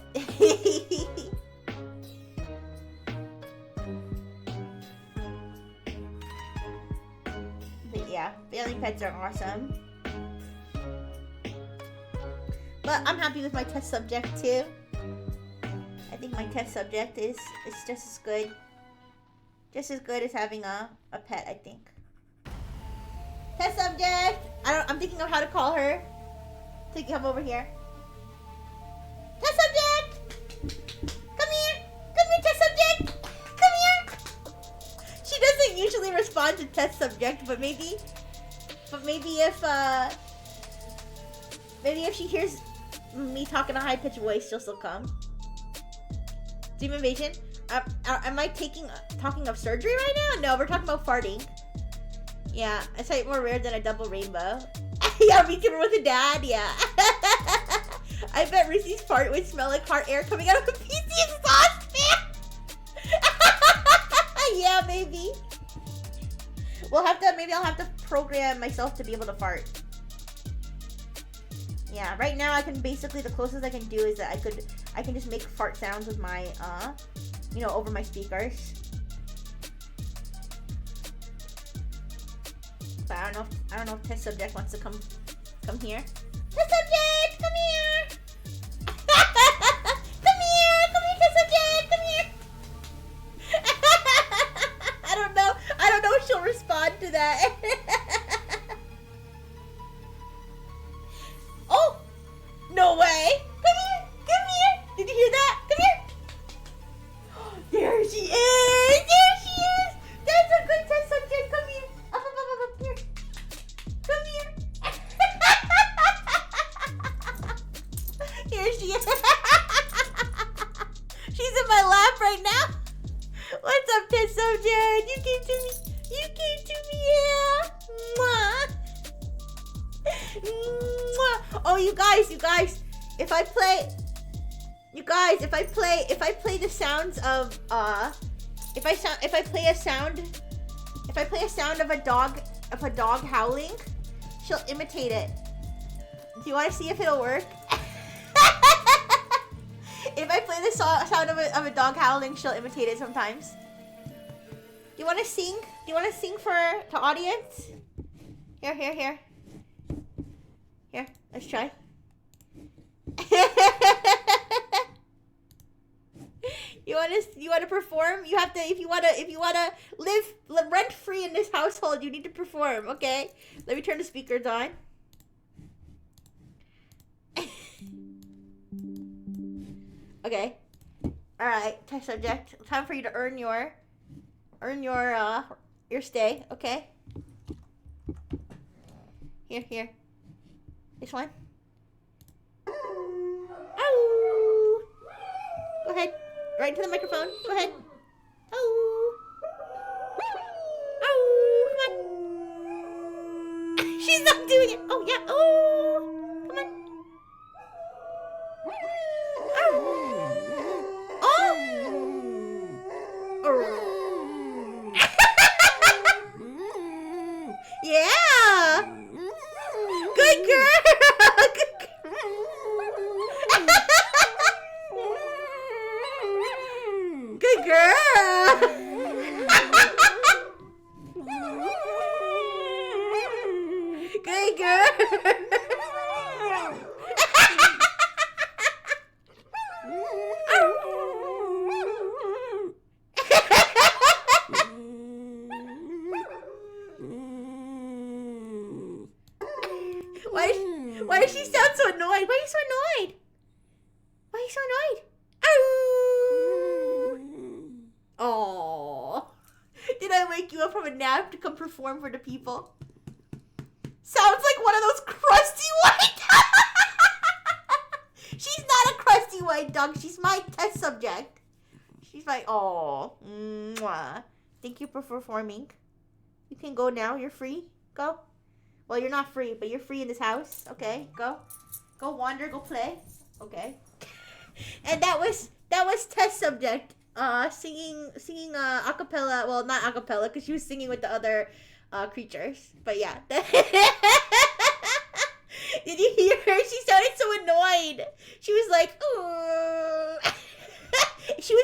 But yeah, family pets are awesome. But I'm happy with my test subject too. I think my test subject is just as good. Just as good as having a pet, I think. Test subject. I'm thinking of how to call her. To come over here. Test subject. Come here. Come here, test subject. Come here. She doesn't usually respond to test subject, but maybe if she hears me talk in a high-pitched voice, she'll still come. Dream invasion. Am I talking of surgery right now? No, we're talking about farting. Yeah, it's like more rare than a double rainbow. Yeah, VTuber with a dad. Yeah. I bet Reese's fart would smell like hot air coming out of a PC exhaust fan. Yeah, maybe. Maybe I'll have to program myself to be able to fart. Yeah, right now I can basically, the closest I can do is that I can just make fart sounds with my, over my speakers. But I don't know if test subject wants to come here. Test subject, come here! Come here, test subject, come here! I don't know if she'll respond to that. Oh! No way! Come here! Did you hear that? Come here! There she is! There she is! That's a good test subject. Come here. Up, here. Come here. Here she is. She's in my lap right now. What's up, test subject? You came to me. Yeah. Mwah. Mwah. Oh, you guys. If I play the sounds of if I play a sound of a dog howling, she'll imitate it. Do you want to see if it'll work? If I play the sound of a dog howling, she'll imitate it sometimes. Do you want to sing? Do you want to sing to audience? Here. Here, let's try. You want to perform? You have to, if you want to live rent free in this household, you need to perform, okay? Let me turn the speakers on. Okay. All right, test subject. Time for you to earn your stay, okay? Here. This one. Ow! Go ahead. Right into the microphone. Go ahead. Ow! Ow! Come on. She's not doing it. Oh yeah. Oh! Come on. Ow! Oh! Oh! Yeah! Good girl! Good girl! Good girl! Why does she sound so annoyed? Why are you so annoyed? Oh, did I wake you up from a nap to come perform for the people? Sounds like one of those crusty white dogs. She's not a crusty white dog. She's my test subject. She's like, oh, mwah. Thank you for performing. You can go now. You're free. Go. Well, you're not free, but you're free in this house. Okay, go wander, go play. Okay. And that was test subject. Singing a cappella. Well, not a cappella, because she was singing with the other creatures. But yeah. Did you hear her? She sounded so annoyed. She was like, ooh. She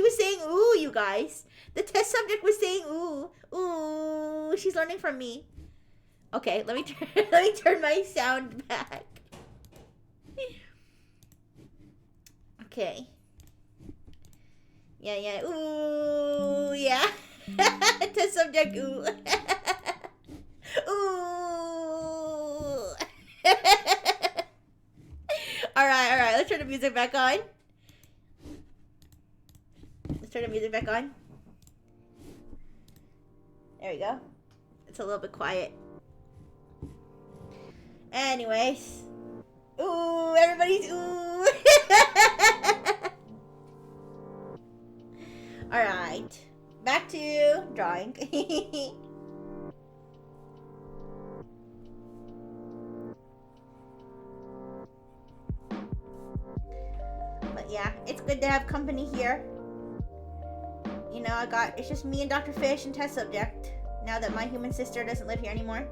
was saying ooh, you guys. The test subject was saying ooh. Ooh. She's learning from me. Okay, let me turn my sound back. Okay. Yeah. Ooh, yeah. Test subject, ooh. Ooh. Let's turn the music back on. Let's turn the music back on. There we go. It's a little bit quiet. Anyways. Ooh, everybody's ooh. Alright. Back to drawing. But yeah, it's good to have company here. You know, it's just me and Dr. Fish and test subject. Now that my human sister doesn't live here anymore.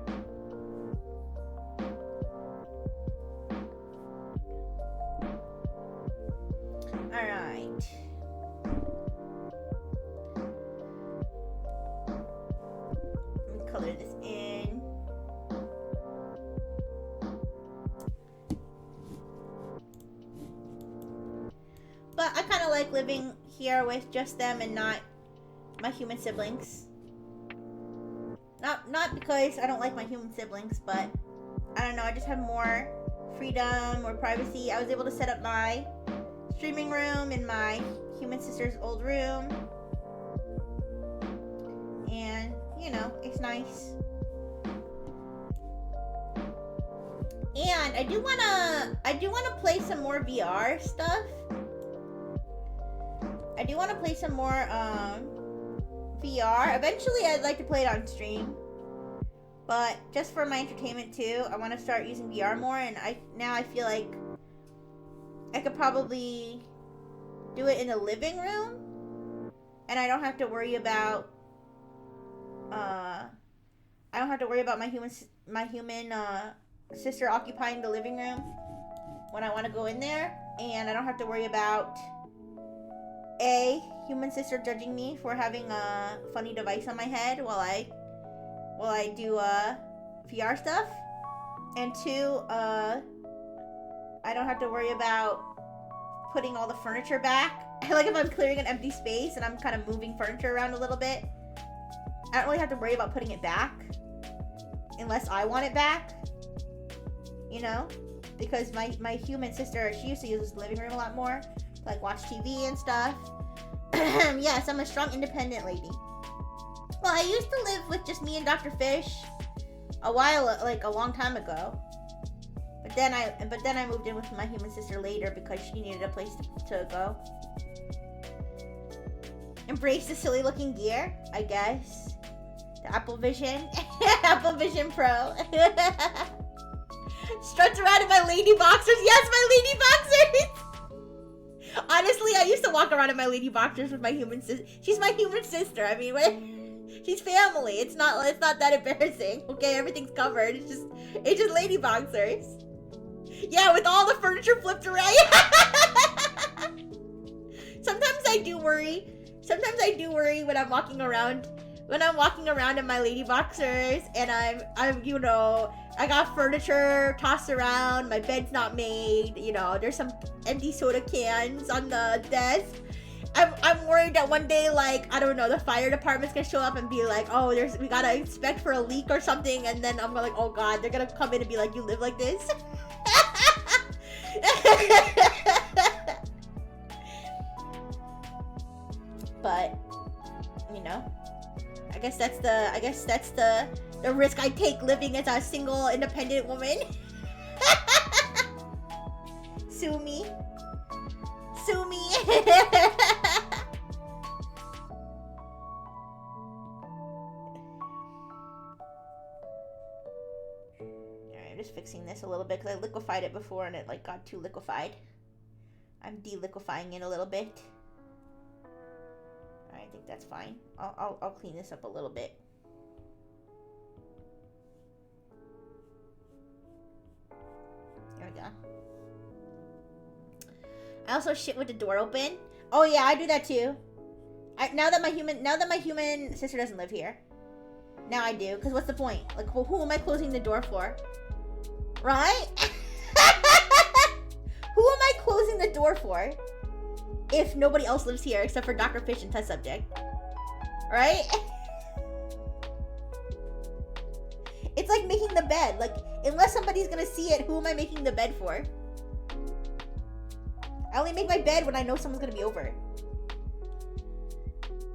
Alright. Let me color this in. But I kind of like living here with just them and not my human siblings. Not because I don't like my human siblings, but I don't know, I just have more freedom, more privacy. I was able to set up my streaming room in my human sister's old room. And, you know, it's nice. And I do wanna play some more VR stuff. I do wanna play some more VR. Eventually I'd like to play it on stream. But just for my entertainment too, I wanna start using VR more, and now I feel like I could probably do it in the living room, and I don't have to worry about my human sister occupying the living room when I want to go in there, and I don't have to worry about human sister judging me for having a funny device on my head while I do VR stuff, and 2, I don't have to worry about putting all the furniture back. Like if I'm clearing an empty space and I'm kind of moving furniture around a little bit, I don't really have to worry about putting it back unless I want it back, you know, because my human sister, she used to use the living room a lot more to like watch TV and stuff. Yes, I'm a strong independent lady. Well, I used to live with just me and Dr. Fish a long time ago. But then I moved in with my human sister later because she needed a place to go. Embrace the silly looking gear, I guess. The Apple Vision. Apple Vision Pro. Struts around in my lady boxers. Yes, my lady boxers! Honestly, I used to walk around in my lady boxers with my human sister. She's my human sister. I mean, she's family. It's not that embarrassing. Okay, everything's covered. It's just lady boxers. Yeah, with all the furniture flipped around. Sometimes I do worry when I'm walking around in my lady boxers and I'm you know, I got furniture tossed around, my bed's not made, you know, there's some empty soda cans on the desk. I'm worried that one day, like, I don't know, the fire department's gonna show up and be like, oh, we gotta inspect for a leak or something, and then I'm like, oh god, they're gonna come in and be like, you live like this? But, you know, I guess that's the risk I take living as a single independent woman. Sue me. Sue me. Alright, I'm just fixing this a little bit because I liquefied it before and it like got too liquefied. I'm de-liquefying it a little bit. Alright, I think that's fine. I'll clean this up a little bit. There we go. I also shit with the door open. Oh yeah, I do that too. Now that my human sister doesn't live here. Now I do, because what's the point? Like, well, who am I closing the door for? Right? Who am I closing the door for? If nobody else lives here except for Dr. Fish and test subject. Right? It's like making the bed. Like, unless somebody's gonna see it, who am I making the bed for? I only make my bed when I know someone's gonna be over.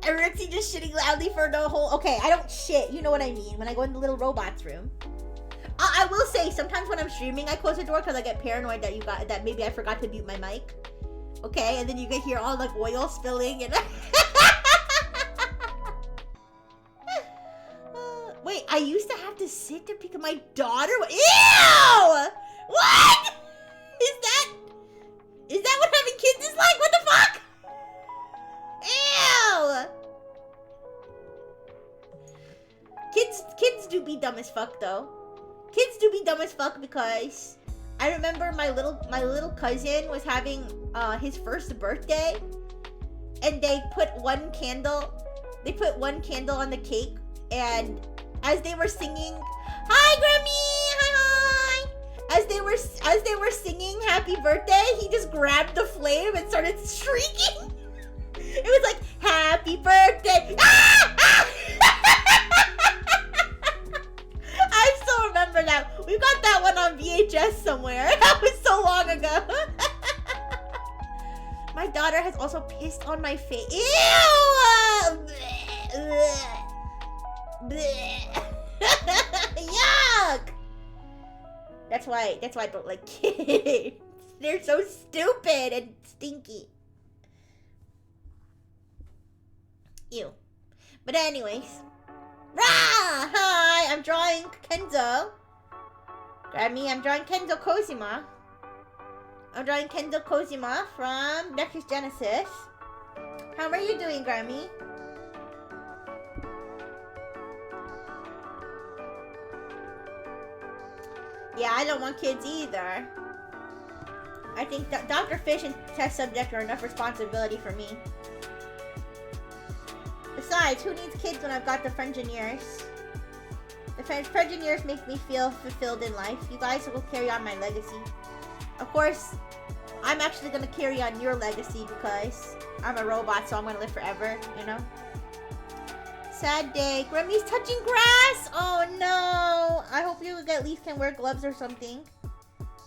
And Ripsy just shitting loudly for the whole... Okay, I don't shit. You know what I mean. When I go in the little robot's room. I will say, sometimes when I'm streaming, I close the door because I get paranoid that maybe I forgot to mute my mic. Okay, and then you can hear all like oil spilling and... Wait, I used to have to sit to pick up my daughter? Ew! What? Is that what having kids is like? What the fuck? Ew! Kids do be dumb as fuck though. Kids do be dumb as fuck because I remember my little cousin was having his first birthday, and they put one candle on the cake, and as they were singing, "Hi, Grammy! Hi, hi!" As they were singing "Happy Birthday," he just grabbed the flame and started shrieking. It was like, "Happy Birthday!" Ah! Ah! I still remember that. We got that one on VHS somewhere. That was so long ago. My daughter has also pissed on my face. Ew! Yuck! That's why I don't like kids. They're so stupid and stinky. Ew. But anyways. Rah! Hi! I'm drawing Kenzo. Grammy, I'm drawing Kenzo Kozima. I'm drawing Kenzo Kozima from NEXAS Genesis. How are you doing, Grammy? Yeah, I don't want kids either. I think that Dr. Fish and test subject are enough responsibility for me. Besides, who needs kids when I've got the Frengineers? The Frengineers make me feel fulfilled in life. You guys will carry on my legacy. Of course, I'm actually going to carry on your legacy because I'm a robot, so I'm going to live forever, you know? Sad day. Grammy's touching grass! Oh no! I hope you at least can wear gloves or something.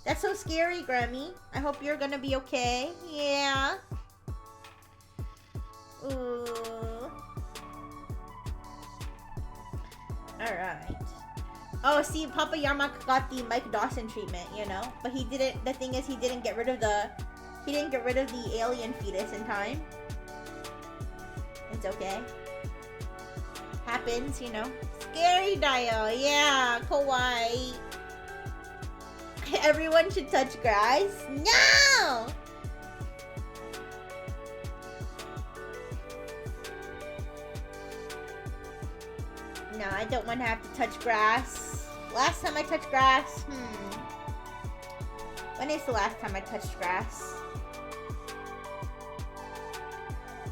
That's so scary, Grammy. I hope you're going to be okay. Yeah. Ooh. Alright. Oh, see, Papa Yarmak got the Mike Dawson treatment, you know? But he didn't, the thing is, he didn't get rid of the alien fetus in time. It's okay. Happens, you know? Scary Dio, yeah, kawaii. Everyone should touch grass. No! No, I don't want to have to touch grass. Last time I touched grass? When is the last time I touched grass?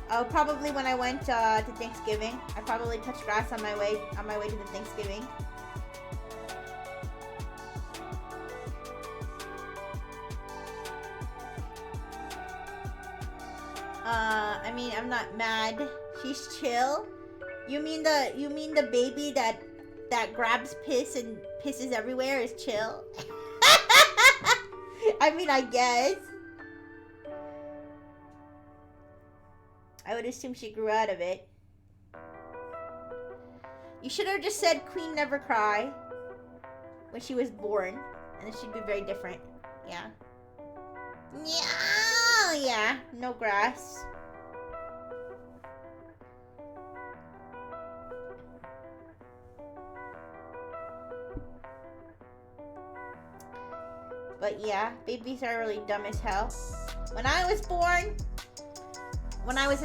Oh, probably when I went to Thanksgiving. I probably touched grass on my way to the Thanksgiving. I mean, I'm not mad. She's chill. You mean the baby that grabs piss and pisses everywhere is chill? I mean, I guess. I would assume she grew out of it. You should have just said Queen never cry when she was born, and then she'd be very different. Yeah. Yeah, yeah. No grass. But yeah, babies are really dumb as hell. When I was born, when I was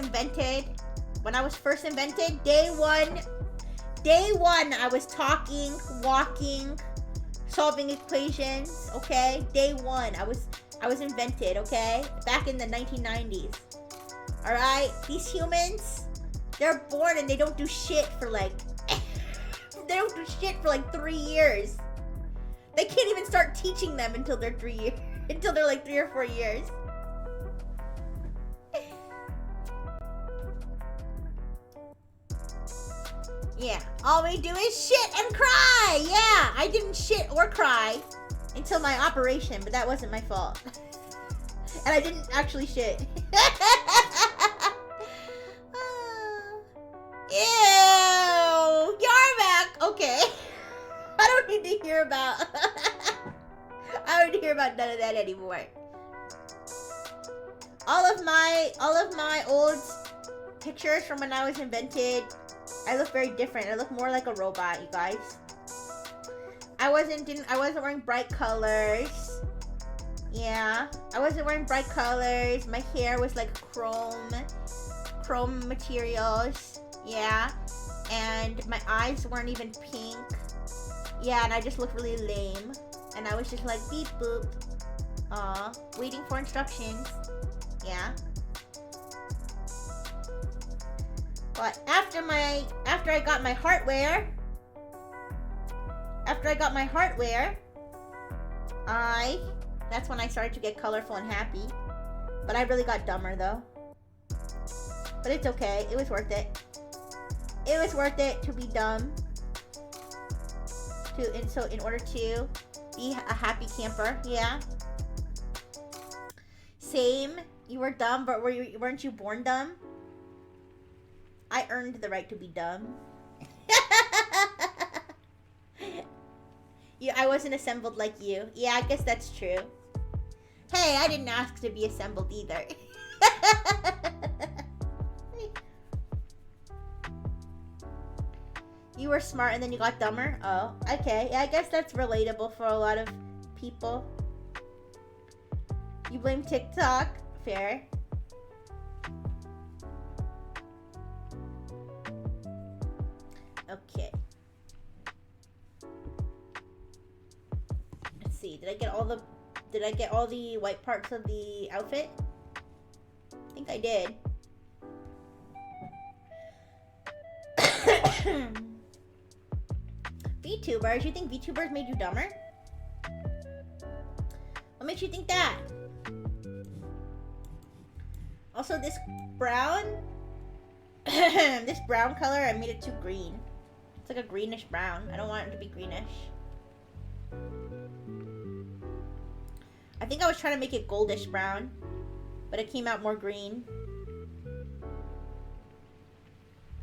first invented, day one, I was talking, walking, solving equations, okay? Day one, I was invented, okay? Back in the 1990s. Alright? These humans, they're born and they don't do shit for like, 3 years. They can't even start teaching them until they're like 3 or 4 years. Yeah, all we do is shit and cry. Yeah, I didn't shit or cry until my operation, but that wasn't my fault. And I didn't actually shit. Ew! Yarmak! Okay. I don't need to hear about... I don't need to hear about none of that anymore. All of my old pictures from when I was invented, I look very different. I look more like a robot, you guys. I wasn't wearing bright colors. Yeah, I wasn't wearing bright colors. My hair was like chrome materials. Yeah, and my eyes weren't even pink. Yeah, and I just looked really lame. And I was just like beep boop. Waiting for instructions. Yeah. But after I got my hardware, that's when I started to get colorful and happy. But I really got dumber though. But it's okay. It was worth it. It was worth it to be dumb. In order to be a happy camper. Yeah. Same. You were dumb, but weren't you born dumb? I earned the right to be dumb. Yeah, I wasn't assembled like you. Yeah, I guess that's true. Hey, I didn't ask to be assembled either. You were smart and then you got dumber? Oh, okay. Yeah, I guess that's relatable for a lot of people. You blame TikTok? Fair. Okay. Let's see. Did I get all the white parts of the outfit? I think I did. VTubers? You think VTubers made you dumber? What makes you think that? Also, this brown, this brown color, I made it too green. It's like a greenish brown. I don't want it to be greenish. I think I was trying to make it goldish brown, but it came out more green.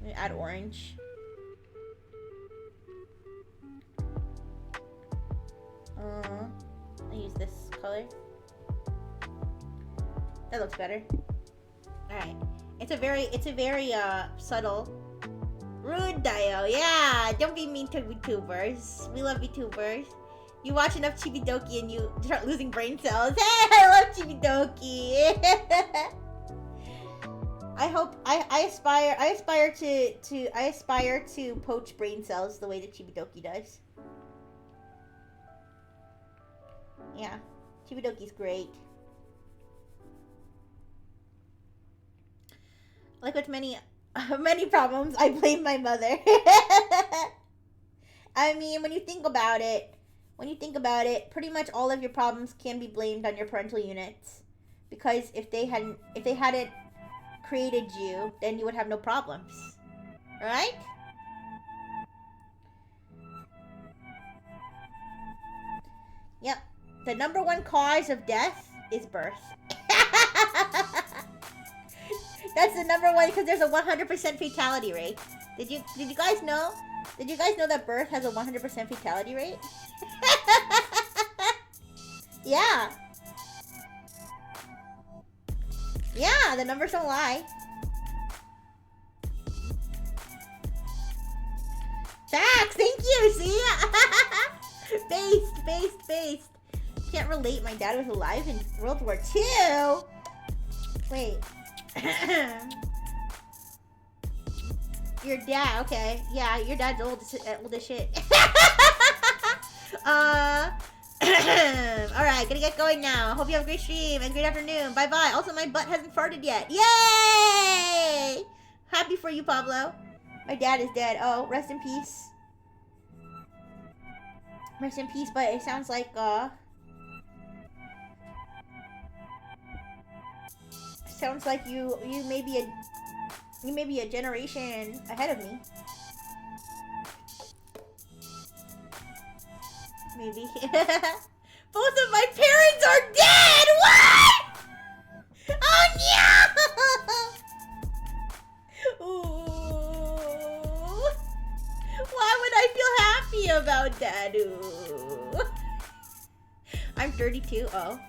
Let me add orange. I use this color. That looks better. Alright. It's a very subtle. Rude Dio. Yeah, don't be mean to VTubers. We love VTubers. You watch enough Chibidoki and you start losing brain cells. Hey, I love Chibidoki. I aspire to poach brain cells the way that Chibidoki does. Yeah, Chibidoki's great. Like with many problems, I blame my mother. I mean, when you think about it, pretty much all of your problems can be blamed on your parental units. Because if they hadn't created you, then you would have no problems. Right? Yep. The number one cause of death is birth. That's the number one because there's a 100% fatality rate. Did you guys know? Did you guys know that birth has a 100% fatality rate? Yeah. Yeah, the numbers don't lie. Facts, thank you, see? Based. Can't relate, my dad was alive in World War II. Wait. Your dad, okay. Yeah, your dad's old as shit. Alright, gonna get going now. Hope you have a great stream and great afternoon. Bye-bye. Also, my butt hasn't farted yet. Yay! Happy for you, Pablo. My dad is dead. Oh, rest in peace. Rest in peace, but it sounds like, sounds like you may be a generation ahead of me. Maybe. Both of my parents are dead! What? about that. Ooh. I'm 32. Oh.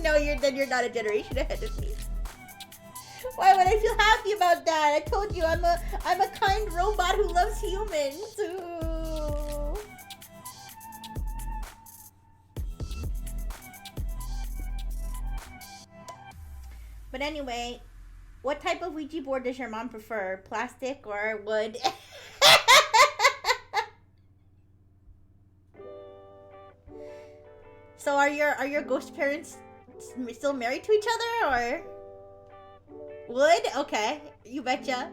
No, you're not a generation ahead of me. Why would I feel happy about that? I told you I'm a kind robot who loves humans. Ooh. But anyway, what type of Ouija board does your mom prefer? Plastic or wood? So are your ghost parents still married to each other, or wood? Okay, you betcha.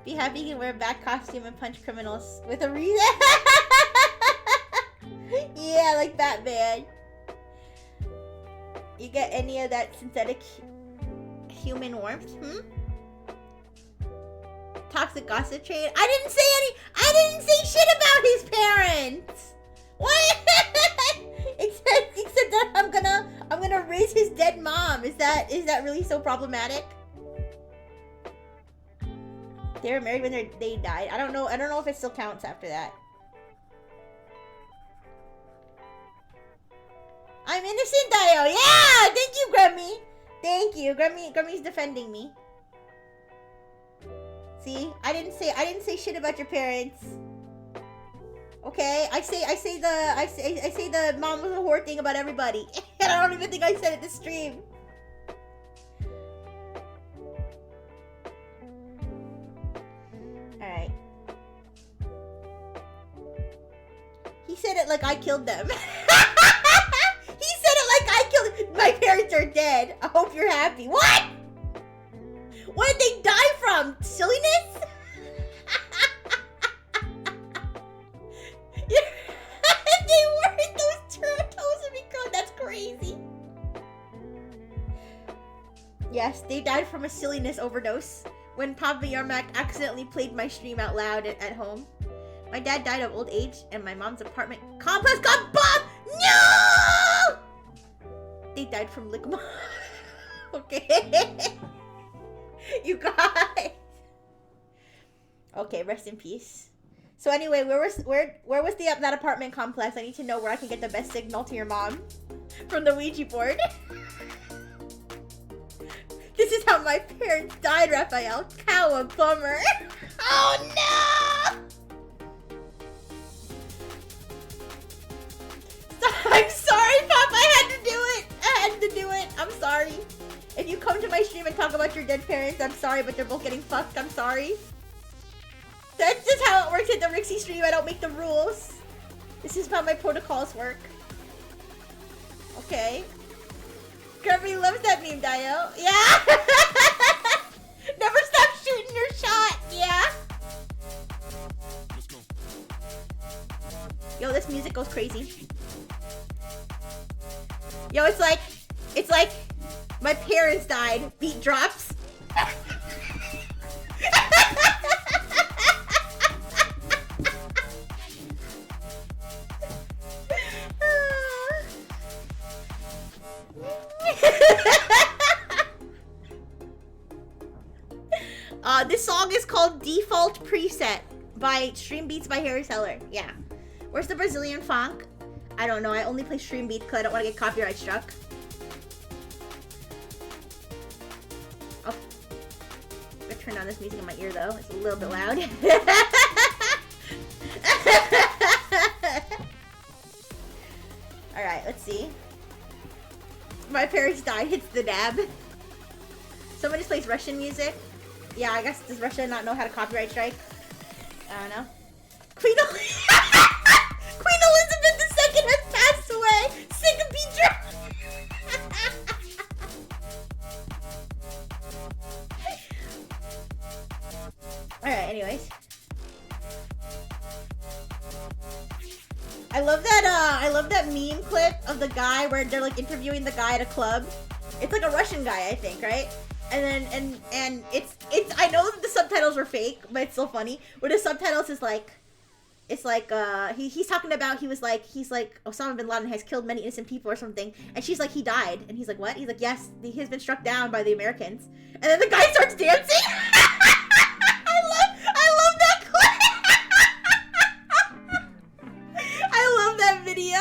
Be happy you can wear a bat costume and punch criminals with a reason. Yeah, like Batman. You get any of that synthetic human warmth? Toxic gossip train. I didn't say shit about his parents. What? except that I'm gonna raise his dead mom. Is that really so problematic? They were married when they died. I don't know if it still counts after that. I'm innocent, Dio. Yeah, thank you, Grammy. Thank you, Grammy's defending me. See, I didn't say shit about your parents. Okay, I say the mom was a whore thing about everybody, and I don't even think I said it this stream. All right. He said it like I killed them. He said it like I killed. My parents are dead. I hope you're happy. What? What did they die from? Silliness? They weren't those turtles. Oh my god, that's crazy. Yes, they died from a silliness overdose when Papa Yarmak accidentally played my stream out loud at home. My dad died of old age, and my mom's apartment complex got bombed. No! They died from lick. Okay. You guys. Okay, rest in peace. So anyway, where was that apartment complex? I need to know where I can get the best signal to your mom from the Ouija board. This is how my parents died, Raphael. Cow, a bummer. Oh no! I'm sorry, Pop. I had to do it. I'm sorry. If you come to my stream and talk about your dead parents, I'm sorry, but they're both getting fucked. I'm sorry. That's just how it works at the Rixie stream. I don't make the rules. This is how my protocols work. Okay. Kirby loves that meme, Dio. Yeah! Never stop shooting your shot. Yeah? Yo, this music goes crazy. Yo, it's like my parents died. Beat drops. This song is called Default Preset by Stream Beats by Harry Seller. Yeah. Where's the Brazilian funk? I don't know. I only play Stream Beats because I don't want to get copyright struck. Oh. I'm gonna turn down this music in my ear though. It's a little bit loud. Alright, let's see. My parents died. Hits the dab. Someone just plays Russian music. Yeah, I guess does Russia not know how to copyright strike? I don't know. Queen Elizabeth II has passed away. Sick of Alright, anyways. I love that meme clip of the guy where they're like interviewing the guy at a club. It's like a Russian guy, I think, right? And then it's I know that the subtitles were fake, but it's still funny. Where the subtitles is like, it's like he's talking about he's like Osama bin Laden has killed many innocent people or something, and she's like, he died, and he's like, what? He's like, yes, he has been struck down by the Americans, and then the guy starts dancing. I love that clip. I love that video.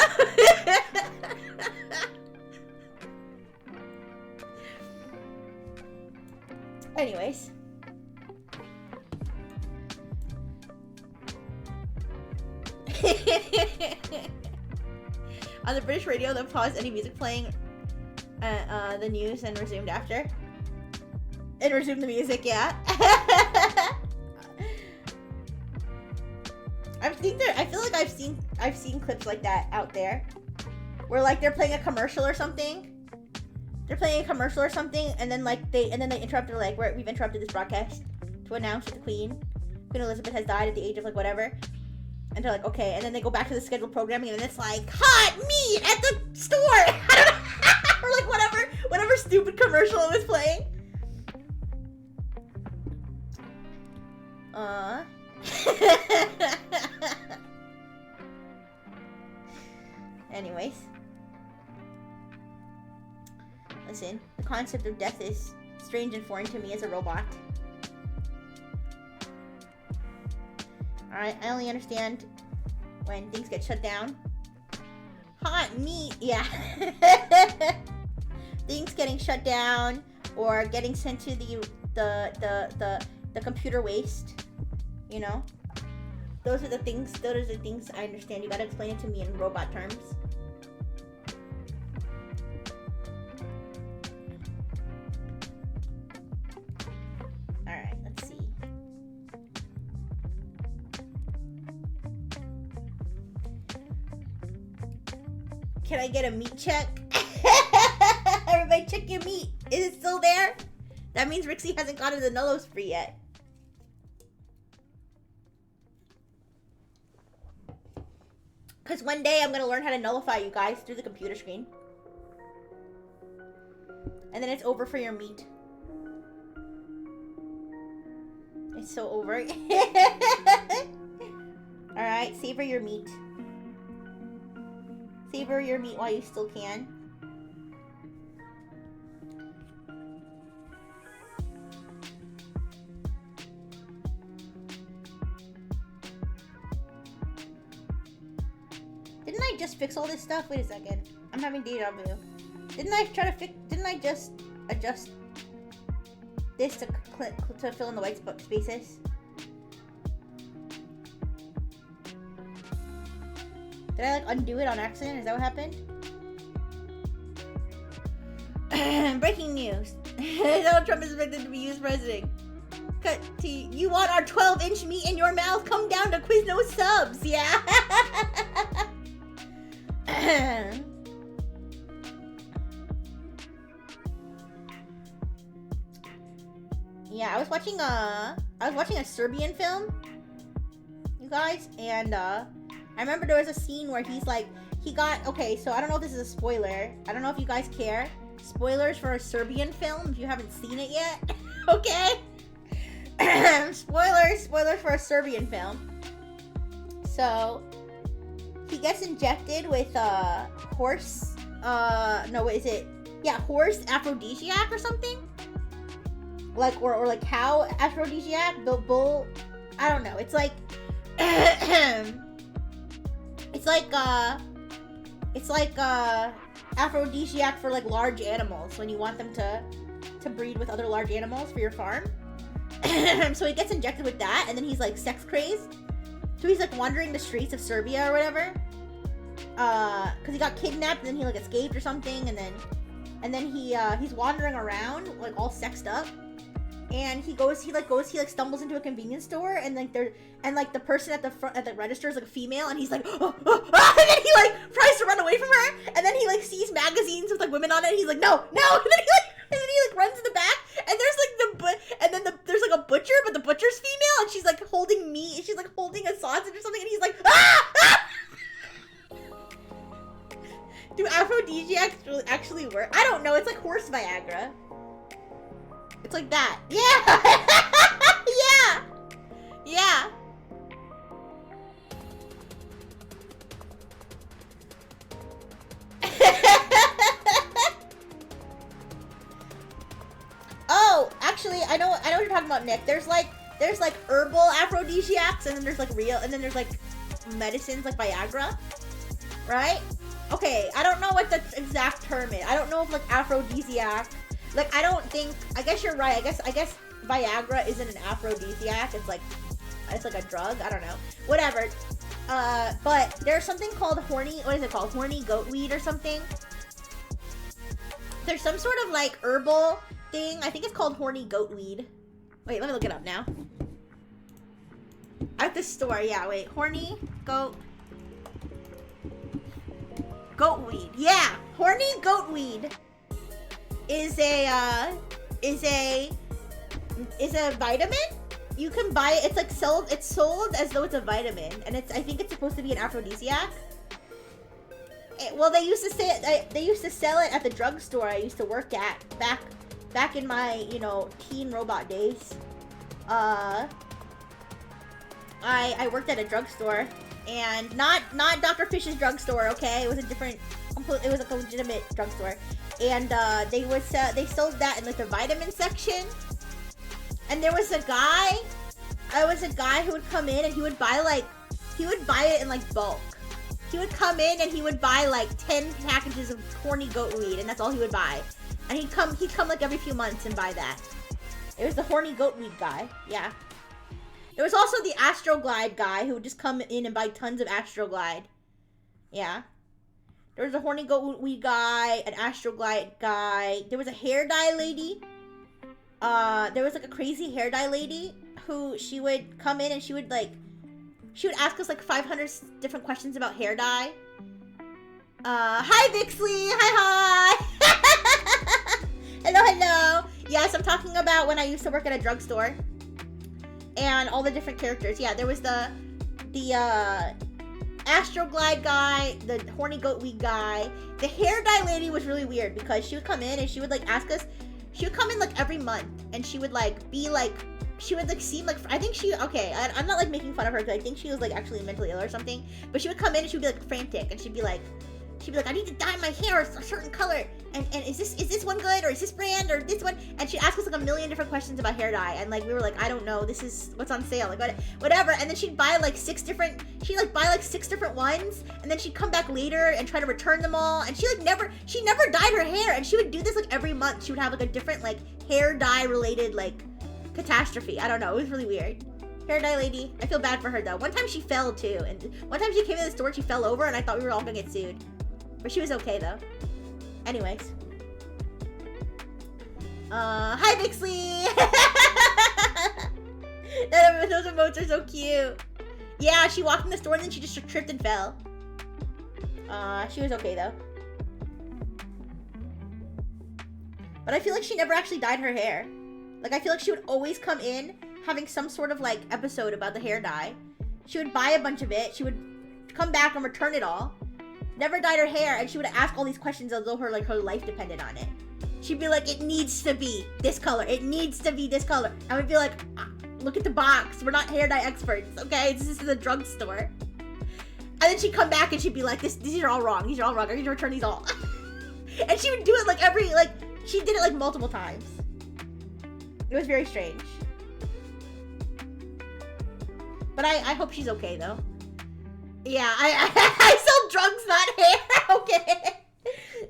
Anyways. On the British radio, they'll pause any music playing the news and resumed after. And resume the music, yeah. I feel like I've seen clips like that out there. Where like they're playing a commercial or something. They're playing a commercial or something, and then like they interrupt. They're like, we've interrupted this broadcast to announce that the Queen Elizabeth has died at the age of like whatever. And they're like, okay, and then they go back to the scheduled programming, and it's like hot meat at the store. I don't know, or like whatever stupid commercial it was playing. Anyways. Listen, the concept of death is strange and foreign to me as a robot. Alright, I only understand when things get shut down. Hot meat, yeah. Things getting shut down or getting sent to the computer waste. You know? Those are the things I understand. You gotta explain it to me in robot terms. Alright, let's see. Can I get a meat check? Everybody check your meat. Is it still there? That means Rixie hasn't gotten the Nullos free yet. Because one day I'm going to learn how to nullify you guys through the computer screen. And then it's over for your meat. It's so over. Alright, savor your meat. Savor your meat while you still can. Didn't I just fix all this stuff? Wait a second. I'm having deja vu. Didn't I just adjust this to fill in the white spaces? Did I like undo it on accident? Is that what happened? Breaking news. Donald Trump is expected to be U.S. president. Cut to you want our 12-inch meat in your mouth? Come down to Quiznos subs, yeah. Yeah, I was watching a Serbian film, you guys, and I remember there was a scene where he's like, okay, so I don't know if this is a spoiler. I don't know if you guys care. Spoilers for a Serbian film if you haven't seen it yet. Okay? Spoilers for a Serbian film. So, he gets injected with horse, horse aphrodisiac or something? Like, or like cow aphrodisiac, bull, I don't know. It's like, it's like aphrodisiac for like large animals when you want them to breed with other large animals for your farm. So he gets injected with that, and then he's like sex crazed. So he's like wandering the streets of Serbia or whatever. Cause he got kidnapped, and then he like escaped or something, and then he's wandering around like all sexed up. And he stumbles into a convenience store, and the person at the register is like a female, and he's like, oh, and then he like tries to run away from her, and then he like sees magazines with like women on it, and he's like, no, and then he runs in the back, and there's like a butcher, but the butcher's female, and she's like holding meat, she's like holding a sausage or something, and he's like, ah! Do aphrodisiacs actually work? I don't know. It's like horse Viagra. It's like that. Yeah! Yeah! Yeah! what you're talking about, Nick. There's like herbal aphrodisiacs, and then there's like real, and then there's like medicines like Viagra, right? Okay, I don't know what the exact term is. I don't know if like aphrodisiac, like I don't think. I guess you're right. I guess Viagra isn't an aphrodisiac. It's like a drug. I don't know. Whatever. But there's something called horny. What is it called? Horny goat weed or something. There's some sort of like herbal thing. I think it's called horny goat weed. Wait, let me look it up now. At the store, yeah. Wait, horny goat weed. Yeah, horny goat weed is a vitamin. You can buy it. It's like sold. It's sold as though it's a vitamin, and I think it's supposed to be an aphrodisiac. Well, they used to say they used to sell it at the drugstore I used to work at back in my teen robot days. I worked at a drugstore, and not Dr. Fish's drugstore. Okay, it was a different. It was like a legitimate drugstore, and they sold that in like the vitamin section. And there was a guy. Who would come in and he would buy it in like bulk. He would come in and he would buy like 10 packages of horny goat weed, and that's all he would buy. And he'd come like every few months and buy that. It was the horny goat weed guy. Yeah. There was also the Astroglide guy who would just come in and buy tons of Astroglide. Yeah. There was a horny goat weed guy, an Astroglide guy. There was a hair dye lady. There was like a crazy hair dye lady who she would come in and she would ask us like 500 different questions about hair dye. Hi Vixley, hi. Hello. Yes, I'm talking about when I used to work at a drugstore. And all the different characters. Yeah, there was the Astroglide guy, the horny goat weed guy. The hair dye lady was really weird because she would come in and she would like ask us. She would come in like every month, and she would like be like. She would like seem like, I think she, okay, I'm not like making fun of her because I think she was like actually mentally ill or something, but she would come in and she would be like frantic, and she'd be like, I need to dye my hair a certain color, and is this one good, or is this brand, or this one, and she'd ask us like a million different questions about hair dye, and like we were like, I don't know, this is what's on sale, like whatever, and then she'd buy like six different ones, and then she'd come back later and try to return them all, and she never dyed her hair, and she would do this like every month. She would have like a different like hair dye related like catastrophe. I don't know. It was really weird. Hair dye lady. I feel bad for her though. One time she fell too, and one time she came in the store and she fell over, and I thought we were all gonna get sued, but she was okay though. Anyways. Hi Vixley. Those emotes are so cute. Yeah, she walked in the store and then she just tripped and fell. She was okay though. But I feel like she never actually dyed her hair. Like, I feel like she would always come in having some sort of, like, episode about the hair dye. She would buy a bunch of it. She would come back and return it all. Never dyed her hair, and she would ask all these questions as though her life depended on it. She'd be like, it needs to be this color. It needs to be this color. I would be like, look at the box. We're not hair dye experts, okay? This is a drugstore. And then she'd come back and she'd be like, these are all wrong. These are all wrong. I need to return these all. And she would do it, like, she did it, like, multiple times. It was very strange. But I hope she's okay, though. Yeah, I sell drugs, not hair, okay?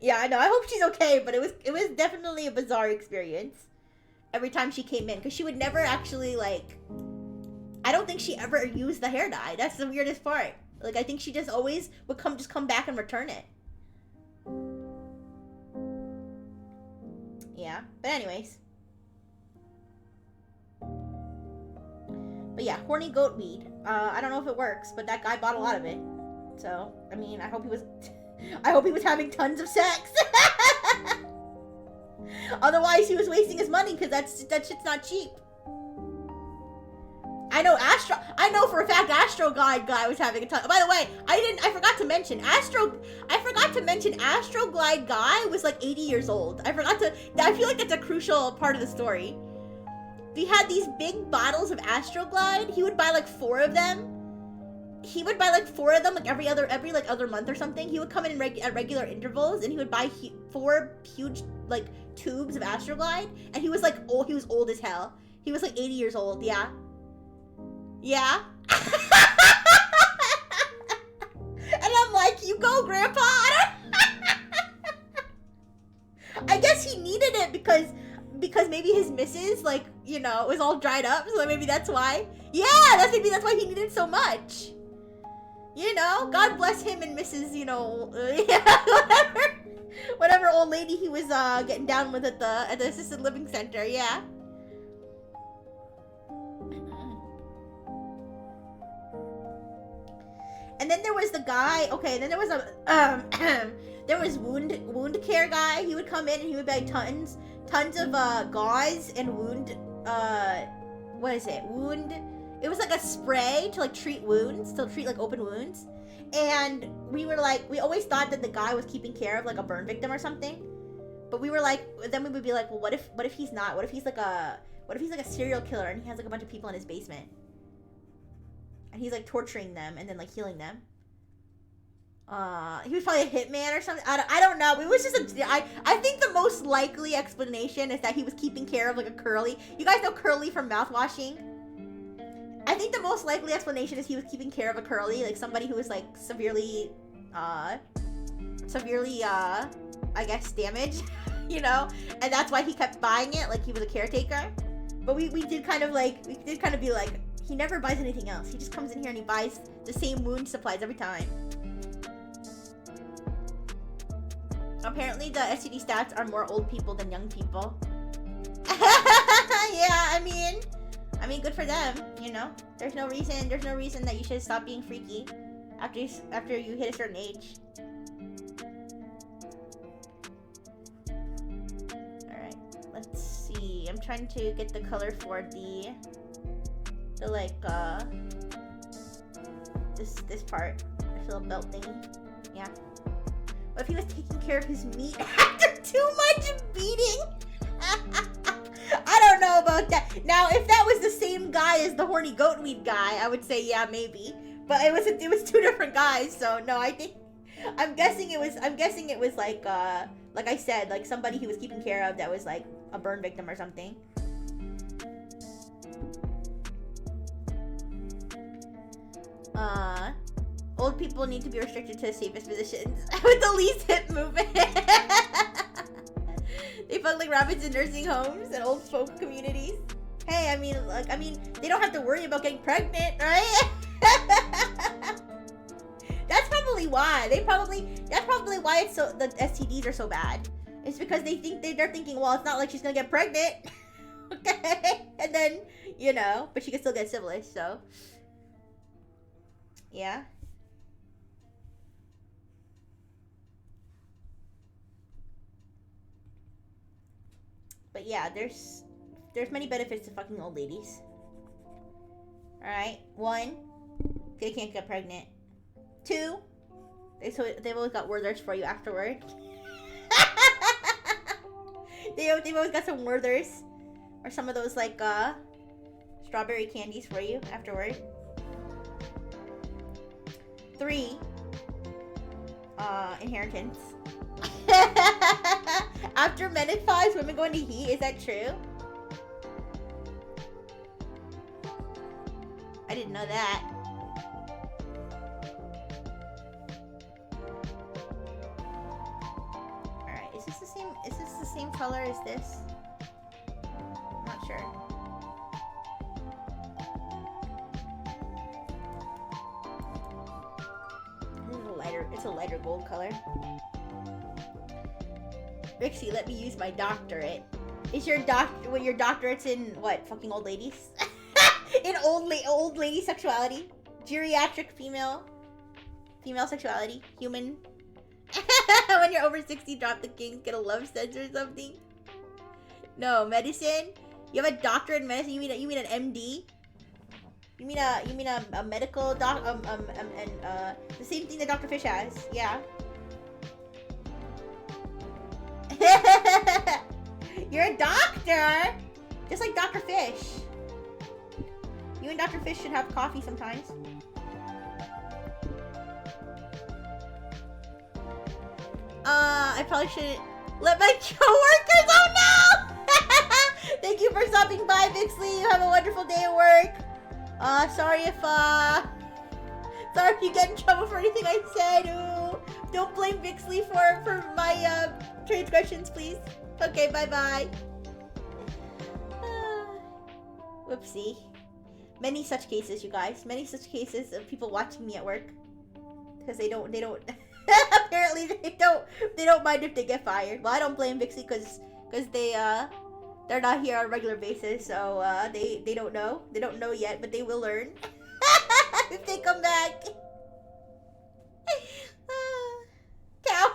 Yeah, I know. I hope she's okay, but it was definitely a bizarre experience every time she came in, because she would never actually, like... I don't think she ever used the hair dye. That's the weirdest part. Like, I think she just always would come back and return it. Yeah, but anyways. But yeah, horny goat weed. I don't know if it works, but that guy bought a lot of it. So, I mean, I hope he was having tons of sex. Otherwise, he was wasting his money, because that shit's not cheap. I know for a fact Astroglide guy was having a ton. By the way, I forgot to mention Astroglide guy was like 80 years old. I feel like that's a crucial part of the story. He had these big bottles of Astroglide. He would buy like 4 of them. Like every other month or something. He would come in at regular intervals, and he would buy 4 huge like tubes of Astroglide. And he was like, he was old as hell. He was like 80 years old, yeah. Yeah. And I'm like, you go, Grandpa. I guess he needed it because maybe his missus, like, you know, was all dried up, so maybe that's why. Yeah, maybe that's why he needed so much. You know, God bless him and Mrs., you know, yeah, whatever old lady he was getting down with at the assisted living center, yeah. And then there was the guy, okay, then there was there was wound care guy. He would come in and he would buy tons of gauze and wound, what is it? It was like a spray to like treat wounds, to treat like open wounds. And we were like, we always thought that the guy was keeping care of like a burn victim or something. But we were like, then we would be like, well, what if he's not? What if he's like a serial killer and he has like a bunch of people in his basement? And he's like torturing them and then like healing them. He was probably a hitman or something. I don't know. It was just I think the most likely explanation is that he was keeping care of like a curly. You guys know Curly from mouthwashing? I think the most likely explanation is he was keeping care of a curly, like somebody who was like severely, I guess damaged, you know? And that's why he kept buying it, like he was a caretaker. But we did kind of be like, he never buys anything else. He just comes in here and he buys the same wound supplies every time. Apparently the STD stats are more old people than young people. Yeah, I mean, good for them, you know? There's no reason that you should stop being freaky after you hit a certain age. Alright, let's see. I'm trying to get the color for the like, this part. This little belt thingy. Yeah. What if he was taking care of his meat after too much beating? I don't know about that. Now, if that was the same guy as the horny goatweed guy, I would say yeah, maybe. But it was two different guys, so no, I'm guessing it was like I said, like somebody he was keeping care of that was like a burn victim or something. Old people need to be restricted to the safest positions with the least hip movement. They fuck like rabbits in nursing homes and old folk communities. Hey, I mean, they don't have to worry about getting pregnant, right? That's probably why. That's probably why the STDs are so bad. It's because they're thinking, well, it's not like she's gonna get pregnant. Okay? And then, you know, but she can still get syphilis, so. Yeah. But yeah, there's many benefits to fucking old ladies. Alright, 1, they can't get pregnant. 2, they've always got Werthers for you afterward. They've always got some Werthers. Or some of those like strawberry candies for you afterward. 3, inheritance. After menopause, women go into heat. Is that true? I didn't know that. Alright, is this the same color as this? I'm not sure. It's a lighter gold color. Rixie, let me use my doctorate. Is your doctorate's in what? Fucking old ladies? In old lady sexuality? Geriatric female sexuality? Human? When you're over 60, drop the kings, get a love sense or something? No, medicine? You have a doctorate in medicine? You mean an MD? You mean a medical doc? The same thing that Dr. Fish has. Yeah. You're a doctor, just like Dr. Fish. You and Dr. Fish should have coffee sometimes. I probably shouldn't let my coworkers. Oh no! They Thank you for stopping by, Bixley. You have a wonderful day at work. Sorry if you get in trouble for anything I said. Ooh. Don't blame Bixley for my transgressions, please. Okay, bye-bye. Whoopsie. Many such cases, you guys. Many such cases of people watching me at work. Because they don't apparently they don't mind if they get fired. Well, I don't blame Bixley because they're not here on a regular basis, so they don't know. They don't know yet, but they will learn if they come back. Coward.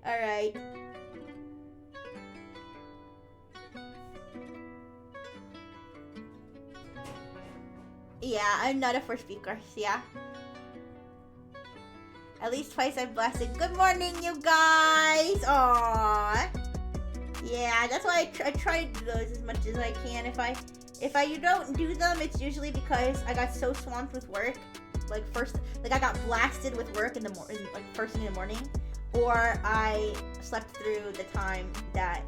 All right. Yeah, I'm not a first speaker. Yeah. At least twice I've blasted. Good morning, you guys! Aww. Yeah, that's why I try to do those as much as I can. If you don't do them, it's usually because I got so swamped with work. Like I got blasted with work in the like first thing in the morning, or I slept through the time that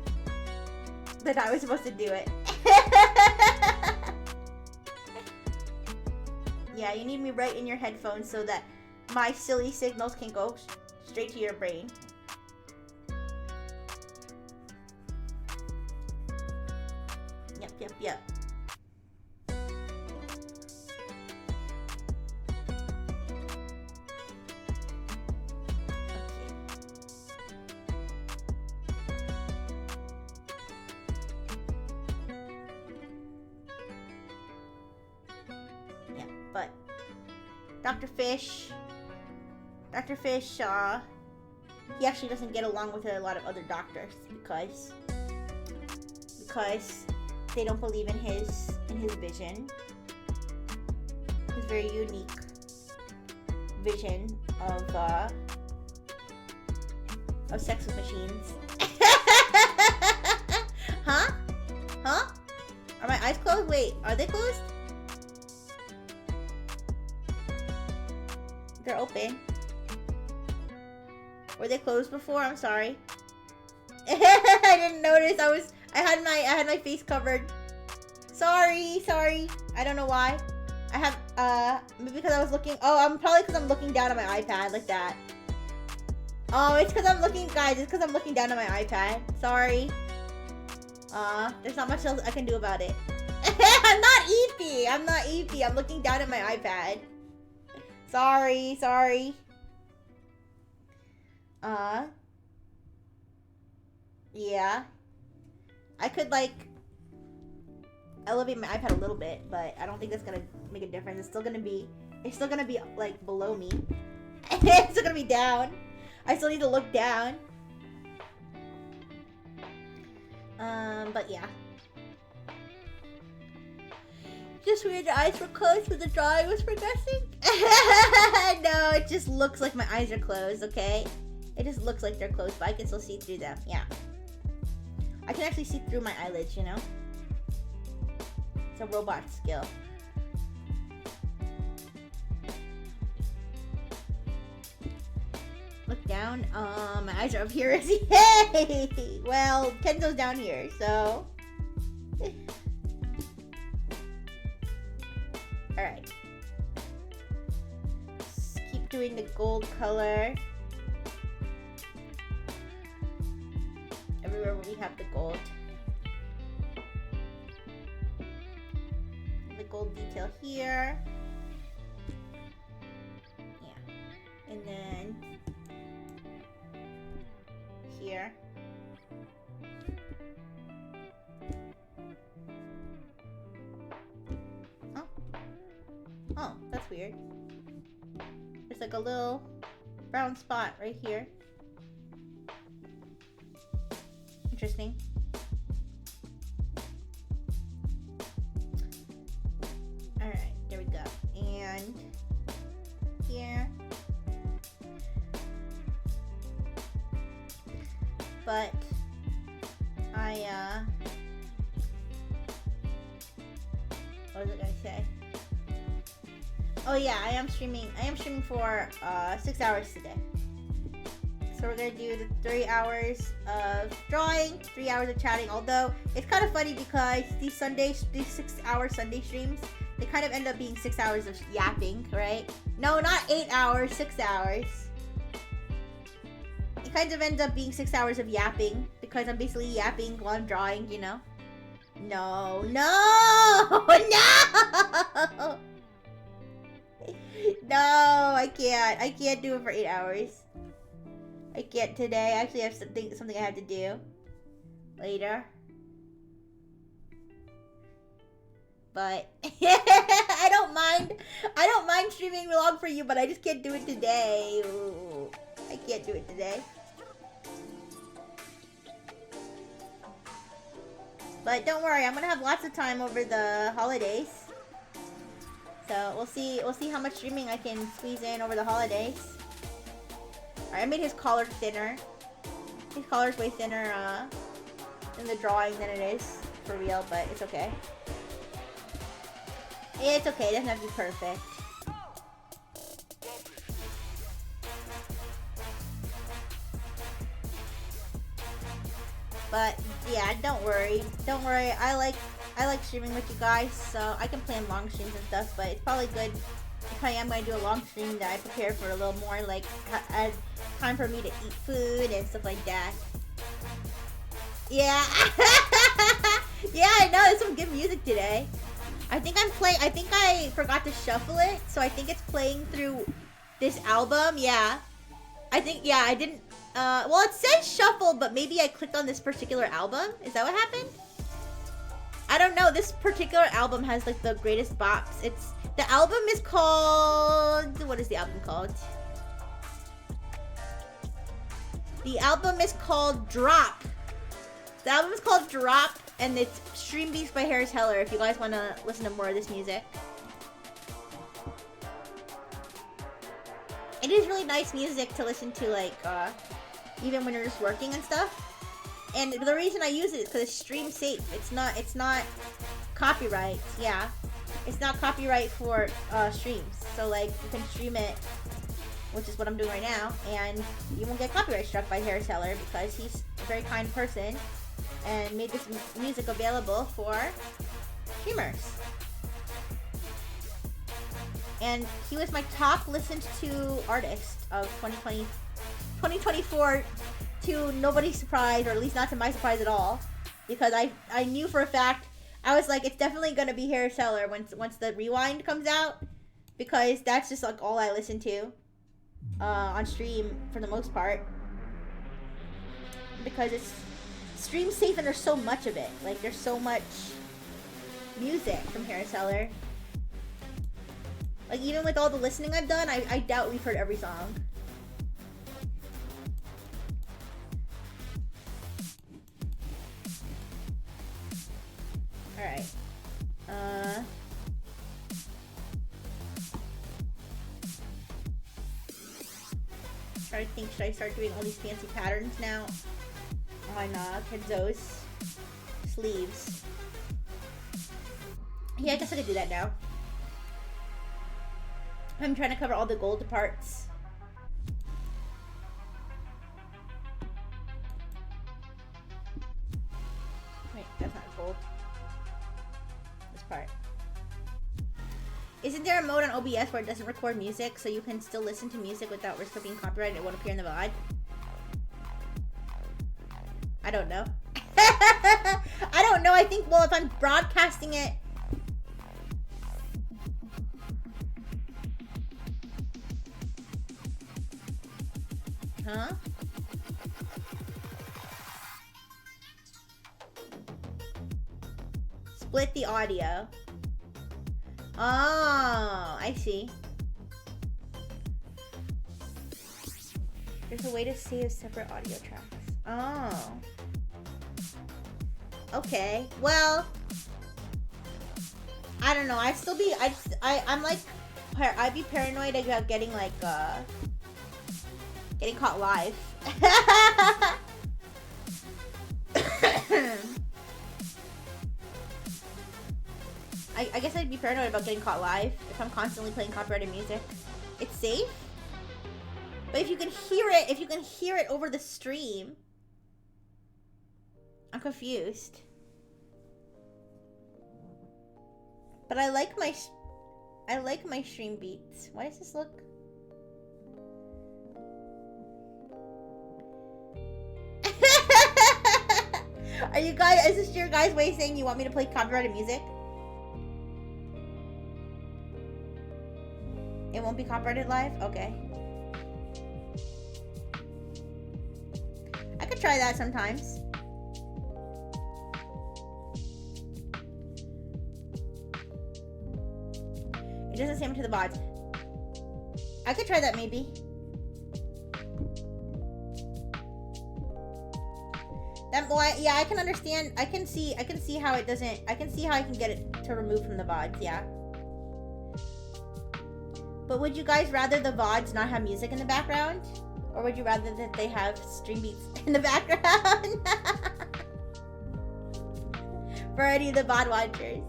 I was supposed to do it. Yeah, you need me right in your headphones so that my silly signals can go straight to your brain. Yep. But Dr. Fish, he actually doesn't get along with a lot of other doctors because they don't believe in his vision, his very unique vision of sex with machines. Huh? Are my eyes closed? Wait, are they closed? They're open. Were they closed before? I'm sorry. I didn't notice. I had my face covered. Sorry. I don't know why. I have maybe because I was looking. Oh, probably because I'm looking down at my iPad like that. Oh, it's because I'm looking, guys. It's because I'm looking down at my iPad. Sorry. There's not much else I can do about it. I'm not EP. I'm looking down at my iPad. Sorry. Yeah. I could, like, elevate my iPad a little bit, but I don't think that's gonna make a difference. It's still gonna be, like, below me. It's still gonna be down. I still need to look down. But yeah. Just weird, the eyes were closed when the drawing was progressing? No, it just looks like my eyes are closed, okay? It just looks like they're closed, but I can still see through them, yeah. I can actually see through my eyelids, you know? It's a robot skill. Look down. My eyes are up here. Hey! Well, Kenzo's down here, so... Alright. Just keep doing the gold color. Everywhere where we have the gold. The gold detail here. Yeah. And then here. Oh, that's weird. There's like a little brown spot right here. Interesting. Alright, there we go. And here. But what was I gonna say? Oh yeah, I am streaming for 6 hours today. So we're gonna do the 3 hours of drawing, 3 hours of chatting. Although it's kind of funny because these 6-hour Sunday streams, they kind of end up being 6 hours of yapping, right? No, not 8 hours, 6 hours. It kind of ends up being 6 hours of yapping because I'm basically yapping while I'm drawing, you know? No, no, no! No, I can't. I can't do it for 8 hours. I can't today. I actually have something I have to do later. But I don't mind streaming vlog for you, but I just can't do it today. Ooh, I can't do it today. But don't worry, I'm gonna have lots of time over the holidays. So we'll see how much streaming I can squeeze in over the holidays. Alright, I made his collar thinner. His collar's way thinner in the drawing than it is for real, but it's okay. It's okay, it doesn't have to be perfect. But yeah, don't worry. Don't worry. I like streaming with you guys, so I can plan long streams and stuff, but it's probably good if I am going to do a long stream that I prepare for a little more, like time for me to eat food and stuff like that. Yeah. Yeah, I know. There's some good music today. I think I forgot to shuffle it, so I think it's playing through this album. Yeah. I didn't. Well, it says shuffle, but maybe I clicked on this particular album. Is that what happened? I don't know. This particular album has like the greatest bops. The album is called. What is the album called? The album is called Drop. The album is called Drop, and it's Stream Beats by Harris Heller. If you guys want to listen to more of this music. It is really nice music to listen to, like, even when you're just working and stuff. And the reason I use it is because it's stream safe. It's not copyright. Yeah, it's not copyright for streams. So like you can stream it, which is what I'm doing right now, and you won't get copyright struck by Harris Heller because he's a very kind person and made this music available for streamers. And he was my top listened to artist of 2024 to nobody's surprise, or at least not to my surprise at all, because I knew for a fact. I was like, it's definitely gonna be Harris Heller once the rewind comes out, because that's just like all I listen to on stream for the most part, because it's stream safe and there's so much of it. Like there's so much music from Harris Heller. Like even with all the listening I've done, I doubt we've heard every song. Alright. Try to think, should I start doing all these fancy patterns now on Kenzo's sleeves? Yeah, I guess I could do that now. I'm trying to cover all the gold parts. Wait, that's not gold. This part. Isn't there a mode on OBS where it doesn't record music, so you can still listen to music without risk of being copyrighted? It won't appear in the VOD? I don't know. I don't know. I think, well, if I'm broadcasting it... Huh? Split the audio. Oh, I see. There's a way to save separate audio tracks. Oh. Okay. Well, I don't know. I'd be paranoid about getting like getting caught live. I guess I'd be paranoid about getting caught live if I'm constantly playing copyrighted music. It's safe? But if you can hear it over the stream, I'm confused. But I like my stream beats. Why does this look? Are you guys? Is this your guys' way of saying you want me to play copyrighted music? It won't be copyrighted live? Okay. I could try that sometimes. It doesn't save to the bots. I could try that maybe. That boy, yeah, I can understand. I can see how it doesn't. I can see how I can get it to remove from the VODs. Yeah. But would you guys rather the VODs not have music in the background? Or would you rather that they have stream beats in the background? For any of the VOD watchers.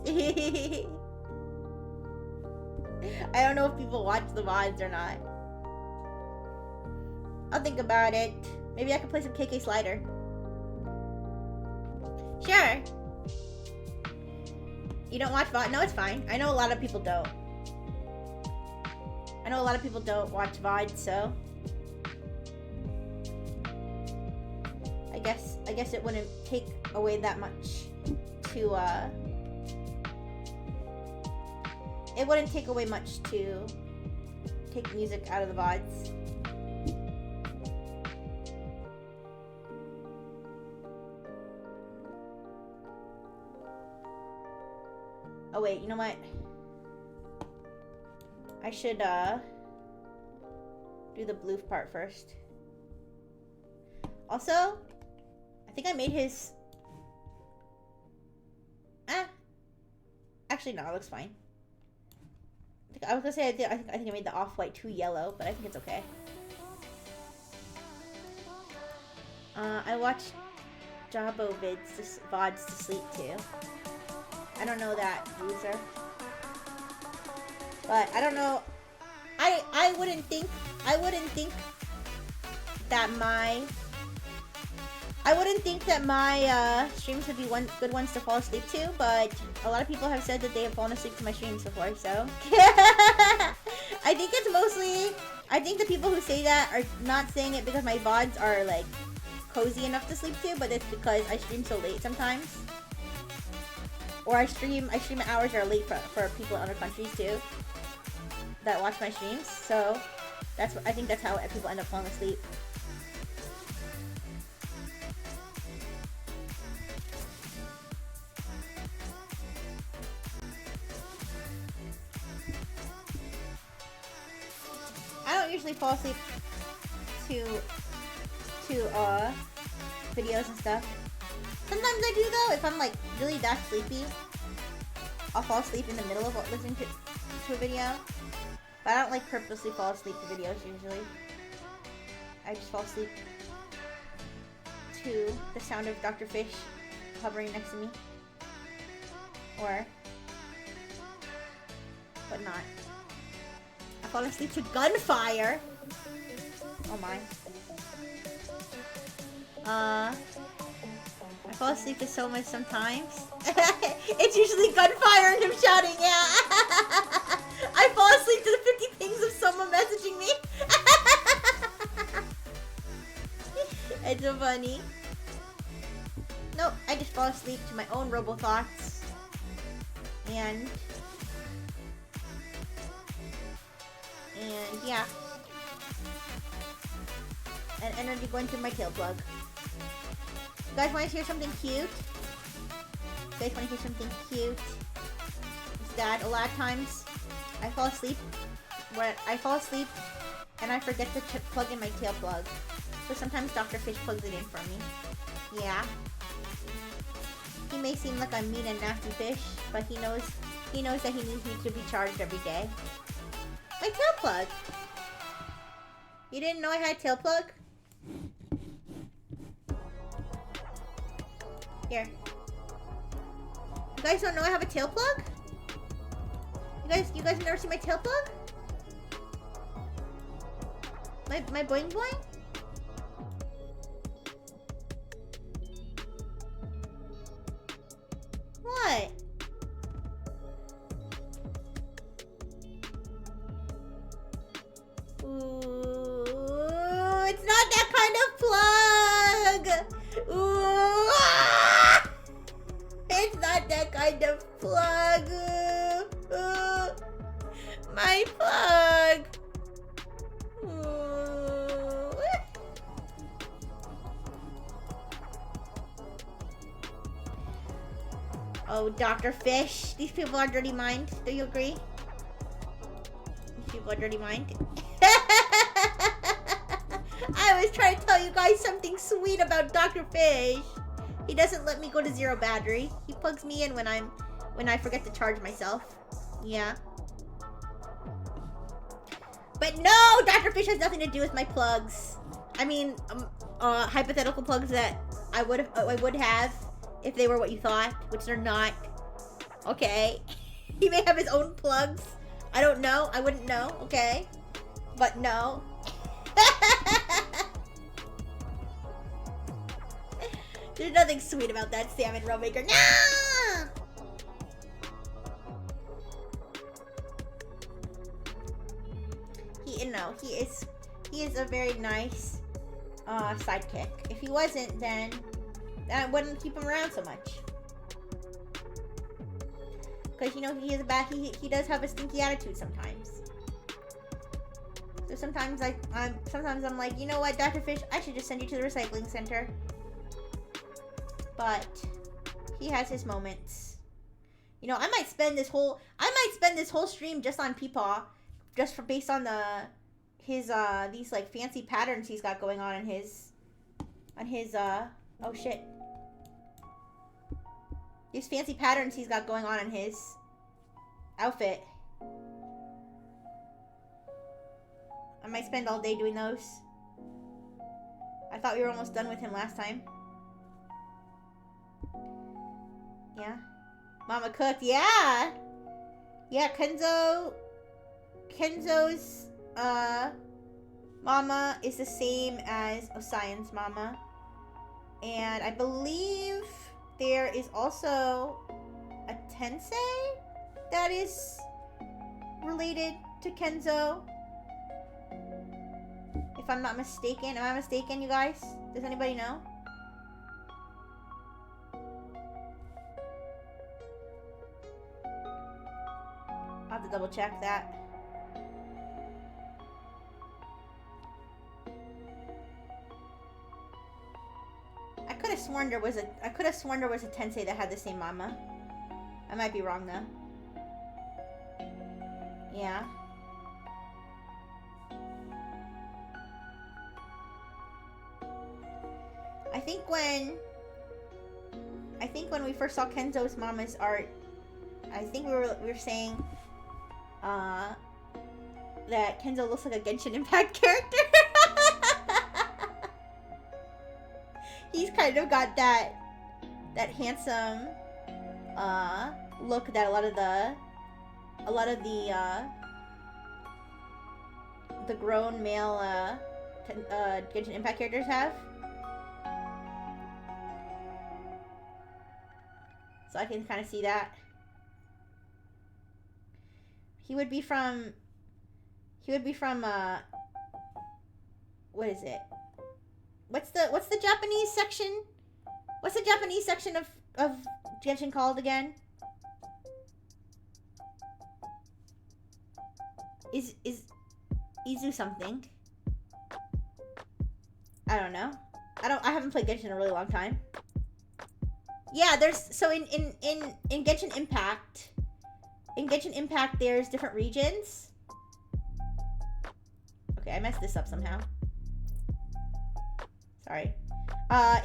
I don't know if people watch the VODs or not. I'll think about it. Maybe I can play some KK Slider. Sure. You don't watch VOD? No, it's fine. I know a lot of people don't. I know a lot of people don't watch VOD, so I guess it wouldn't take away that much to it wouldn't take away much to take music out of the VODs. Oh wait, you know what? I should do the blue part first. Also, I think I made his actually no, it looks fine. I was gonna say I think I made the off-white too yellow, but I think it's okay. I watch Jabo VODs to sleep too. I don't know that user. But I don't know. I wouldn't think that my streams would be good ones to fall asleep to, but a lot of people have said that they have fallen asleep to my streams before, so I think it's mostly, I think the people who say that are not saying it because my VODs are like cozy enough to sleep to, but it's because I stream so late sometimes. Or I stream at hours that are late for people in other countries too that watch my streams, so I think that's how people end up falling asleep. I don't usually fall asleep to videos and stuff. Sometimes I do though. If I'm like really that sleepy, I'll fall asleep in the middle of listening to a video. But I don't like purposely fall asleep to videos usually. I just fall asleep to the sound of Dr. Fish hovering next to me. Or whatnot. I fall asleep to gunfire. Oh my. I fall asleep to so much sometimes. It's usually gunfire and him shouting, yeah. I fall asleep to the 50 things of someone messaging me. It's so funny. Nope, I just fall asleep to my own robo thoughts. And yeah. And energy going through my tail plug. You guys want to hear something cute? You guys want to hear something cute? It's that a lot of times I fall asleep and I forget to plug in my tail plug. So sometimes Dr. Fish plugs it in for me. Yeah. He may seem like a mean and nasty fish, but he knows that he needs me to be charged every day. My tail plug! You didn't know I had a tail plug? Here. You guys don't know I have a tail plug? You guys have never seen my tail plug? My boing boing? What? Ooh, it's not that kind of plug! Ooh, ah! It's not that kind of plug! Ooh, my plug! Ooh. Oh, Dr. Fish. These people are dirty mind. Do you agree? These people are dirty mind. I was trying to tell you guys something sweet about Dr. Fish. He doesn't let me go to 0 battery. He plugs me in when I forget to charge myself. Yeah. But no, Dr. Fish has nothing to do with my plugs. I mean, hypothetical plugs that I would have if they were what you thought, which they're not. Okay. He may have his own plugs. I don't know. I wouldn't know. Okay. But no. There's nothing sweet about that salmon roll maker. No! He is a very nice sidekick. If he wasn't, then I wouldn't keep him around so much. Because, you know, he does have a stinky attitude sometimes. So sometimes I'm like, you know what, Dr. Fish, I should just send you to the recycling center. But he has his moments. You know, I might spend this whole stream just on Peepaw, based on his these like fancy patterns he's got going on in his oh shit. These fancy patterns he's got going on in his outfit. I might spend all day doing those. I thought we were almost done with him last time. Yeah. Mama cooked. Yeah. Yeah, Kenzo's mama is the same as Osion's mama. And I believe there is also a Tensei that is related to Kenzo. If I'm not mistaken. Am I mistaken, you guys? Does anybody know? I'll have to double check that. I could have sworn there was a Tensei that had the same mama. I might be wrong though. Yeah. I think when we first saw Kenzo's mama's art, I think we were saying that Kenzo looks like a Genshin Impact character. He's kind of got that handsome look that a lot of the grown male Genshin Impact characters have. So I can kind of see that. He would be from what is it? What's the Japanese section? What's the Japanese section of Genshin called again? Is Izu something? I don't know. I haven't played Genshin in a really long time. Yeah, there's so in Genshin Impact. In Genshin Impact, there's different regions. Okay, I messed this up somehow. Sorry.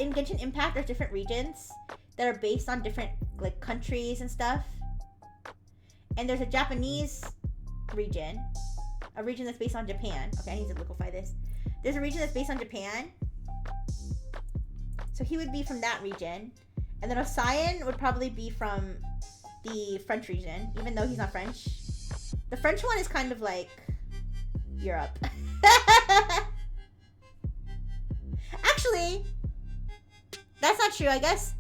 In Genshin Impact, there's different regions that are based on different, like, countries and stuff. And there's a Japanese region. A region that's based on Japan. Okay, I need to liquefy this. There's a region that's based on Japan. So he would be from that region. And then Osian would probably be from the French region, even though he's not French. The French one is kind of like Europe. actually, that's not true. I guess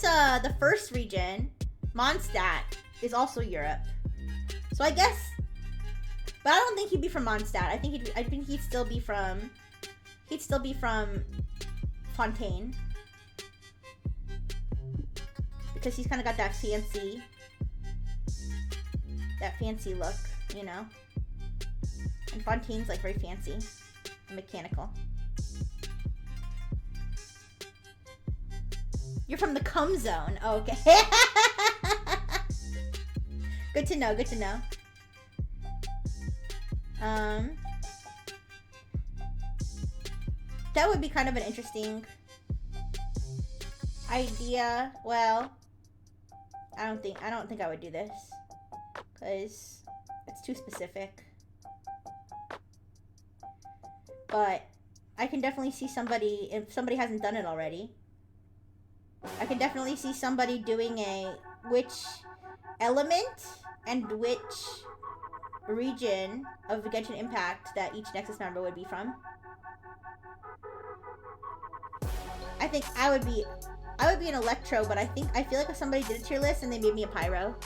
the first region, Mondstadt, is also Europe. So I guess, but I don't think he'd be from Mondstadt. I think he'd still be from Fontaine, because he's kind of got that fancy look, you know. And Fontaine's like very fancy and mechanical. You're from the cum zone. Oh, okay. Good to know, good to know. That would be kind of an interesting idea. Well, I don't think I would do this, because it's too specific. But I can definitely see somebody, if somebody hasn't done it already, I can definitely see somebody doing a which element and which region of Genshin Impact that each Nexus member would be from. I think I would be an Electro, but I feel like if somebody did a tier list and they made me a Pyro.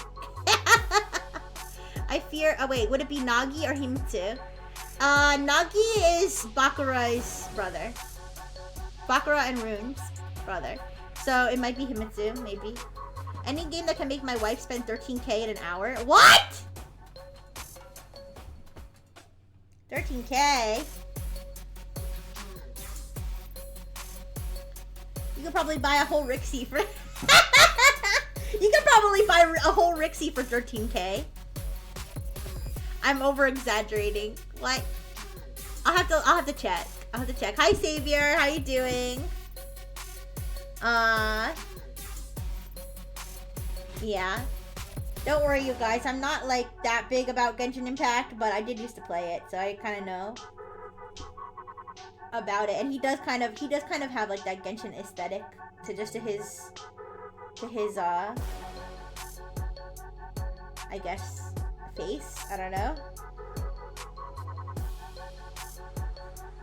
I fear, oh wait, would it be Nagi or Himitsu? Nagi is Bakura's brother. Bakura and Rune's brother. So it might be Himitsu, maybe. Any game that can make my wife spend 13k in an hour. What? 13k? You could probably buy a whole Rixie for... You could probably buy a whole Rixie for 13k. I'm over exaggerating. What? I'll have to check. Hi Savior, how you doing? Yeah. Don't worry, you guys. I'm not like that big about Genshin Impact, but I did used to play it, so I kind of know about it. And he does kind of have like that Genshin aesthetic to his I guess face. I don't know.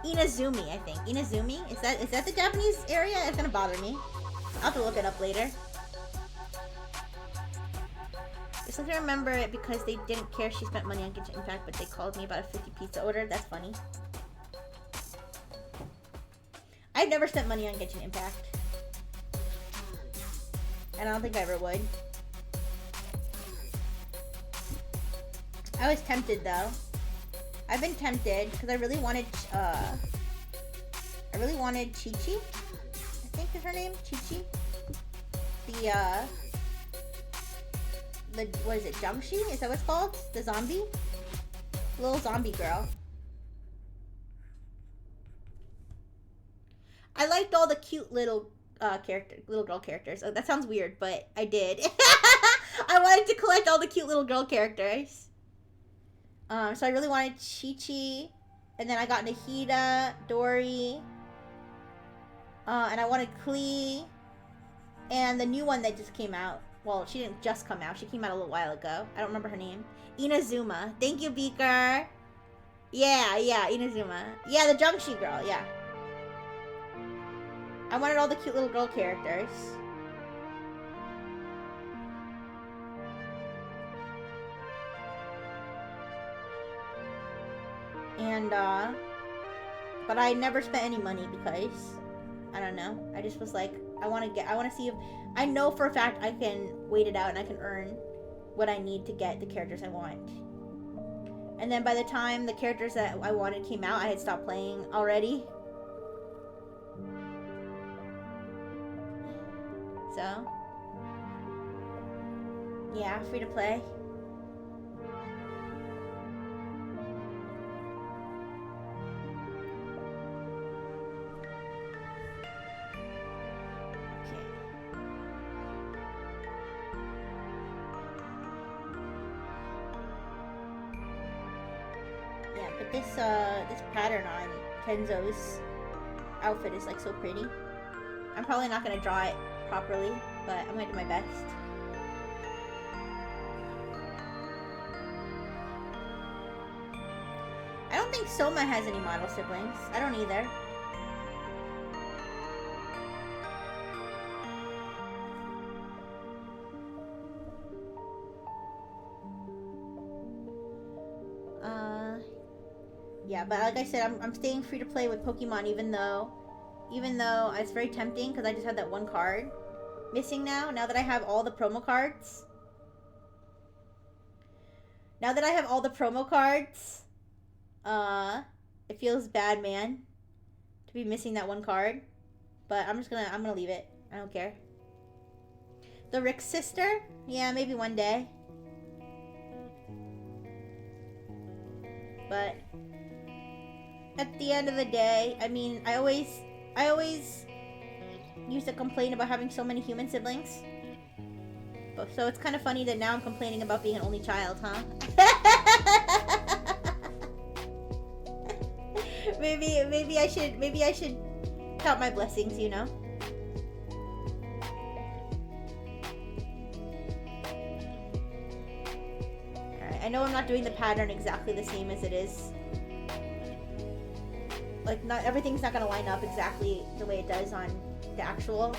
Inazumi, I think. Inazumi? Is that the Japanese area? It's gonna bother me. I'll have to look it up later. Just like I remember it because they didn't care she spent money on Genshin Impact, but they called me about a 50 pizza order. That's funny. I've never spent money on Genshin Impact. And I don't think I ever would. I was tempted though. I've been tempted because I really wanted Chi-Chi. I think is her name, Chi-Chi. The what is it, Jiangxi? Is that what it's called? The zombie? Little zombie girl. I liked all the cute little girl characters. Oh, that sounds weird, but I did. I wanted to collect all the cute little girl characters. So I really wanted Chi-Chi, and then I got Nahida, Dory, and I wanted Klee, and the new one that just came out. Well, she didn't just come out. She came out a little while ago. I don't remember her name. Inazuma. Thank you, Beaker. Yeah, Inazuma. Yeah, the Jiangxi girl, yeah. I wanted all the cute little girl characters. And, but I never spent any money because, I don't know. I just was like, I want to see if, I know for a fact I can wait it out and I can earn what I need to get the characters I want. And then by the time the characters that I wanted came out, I had stopped playing already. So, yeah, free to play. This pattern on Kenzo's outfit is like so pretty. I'm probably not gonna draw it properly, but I'm gonna do my best. I don't think Soma has any model siblings. I don't either. Yeah, but like I said, I'm staying free to play with Pokemon even though it's very tempting because I just have that one card missing now that I have all the promo cards. Now that I have all the promo cards, it feels bad, man, to be missing that one card. But I'm gonna leave it. I don't care. The Rick sister? Yeah, maybe one day. But at the end of the day, I mean, I always used to complain about having so many human siblings. But, so it's kind of funny that now I'm complaining about being an only child, huh? maybe I should count my blessings, you know? Alright, I know I'm not doing the pattern exactly the same as it is. Like, not everything's not gonna line up exactly the way it does on the actual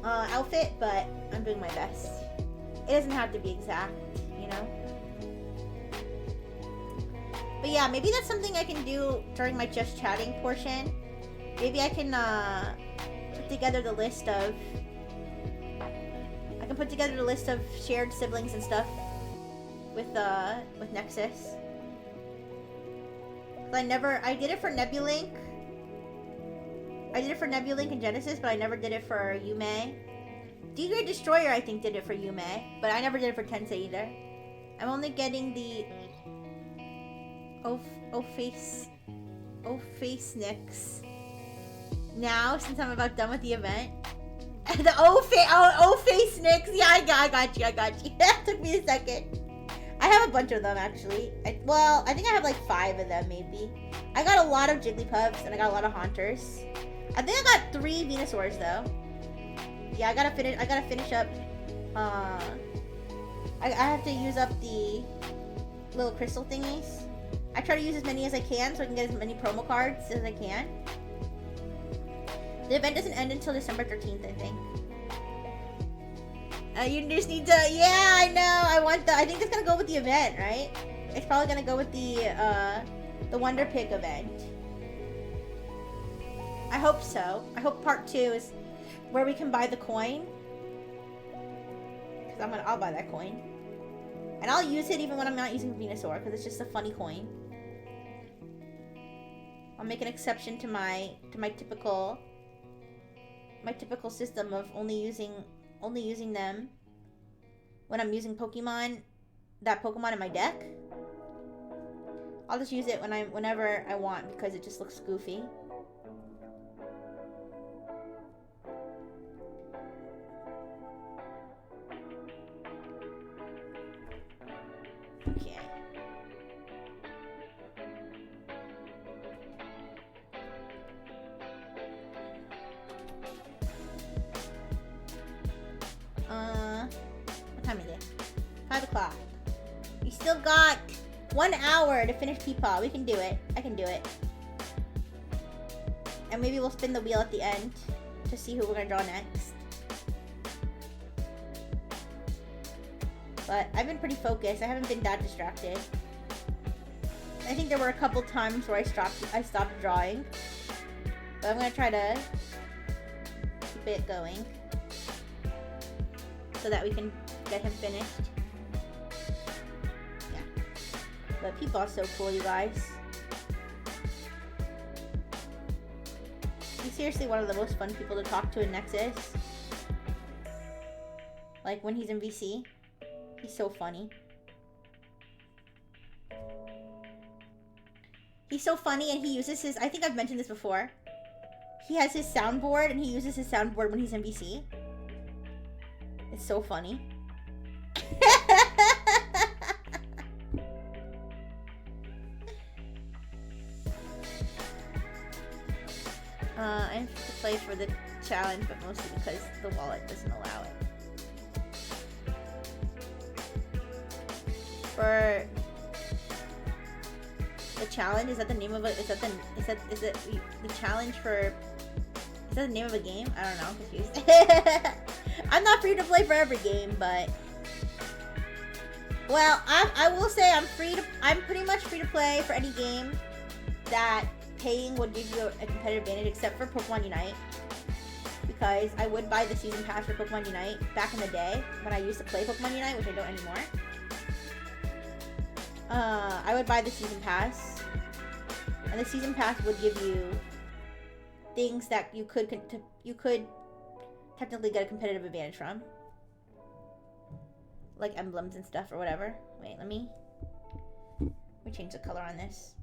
outfit, but I'm doing my best. It doesn't have to be exact, you know? But yeah, maybe that's something I can do during my just chatting portion. Maybe I can put together the list of shared siblings and stuff with NEXAS. I did it for Nebulink. I did it for Nebulink and Genesis, but I never did it for Yume. D-Grade Destroyer, I think, did it for Yume, but I never did it for Tensei either. I'm only getting the face Nix now, since I'm about done with the event. The face Nix. Yeah, I got you. That took me a second. I have a bunch of them, actually. I think I have like 5 of them, maybe. I got a lot of Jigglypuffs, and I got a lot of Haunters. I think I got 3 Venusaurs, though. Yeah, I gotta finish up. I have to use up the little crystal thingies. I try to use as many as I can so I can get as many promo cards as I can. The event doesn't end until December 13th, I think. You just need to, yeah, I know, I think it's gonna go with the event, right? It's probably gonna go with the Wonder Pick event. I hope so. I hope part 2 is where we can buy the coin. Cause I'll buy that coin. And I'll use it even when I'm not using Venusaur, because it's just a funny coin. I'll make an exception to my typical system of only using them when I'm using that Pokemon in my deck. I'll just use it whenever I want because it just looks goofy. Okay. What time is it? 5 o'clock. We still got 1 hour to finish Peepaw. We can do it. I can do it. And maybe we'll spin the wheel at the end to see who we're gonna draw next. But I've been pretty focused. I haven't been that distracted. I think there were a couple times where I stopped drawing. But I'm gonna try to keep it going so that we can get him finished. Yeah. But Peepaw's so cool, you guys. He's seriously one of the most fun people to talk to in NEXAS. Like when he's in VC. He's so funny. He's so funny and he uses his, I think I've mentioned this before. He has his soundboard and he uses his soundboard when he's in VC. It's so funny. I have to play for the challenge, but mostly because the wallet doesn't allow it. For the challenge? Is that the name of it? Is it the challenge for? Is that the name of a game? I don't know. I'm confused. I'm not free to play for every game, but well, I will say I'm pretty much free to play for any game that paying would give you a competitive advantage, except for Pokemon Unite, because I would buy the season pass for Pokemon Unite back in the day when I used to play Pokemon Unite, which I don't anymore. I would buy the season pass, and the season pass would give you things that you could technically get a competitive advantage from, like emblems and stuff or whatever. Wait, let me change the color on this.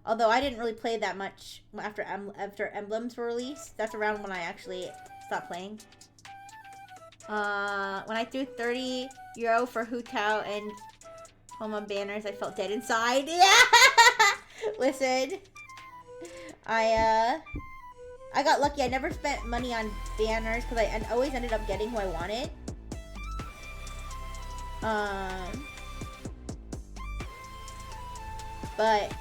Although I didn't really play that much after emblems were released. That's around when I actually stopped playing. When I threw 30 euro for Hu Tao and Homa banners, I felt dead inside. Yeah! Listen. I got lucky. I never spent money on banners because I always ended up getting who I wanted. But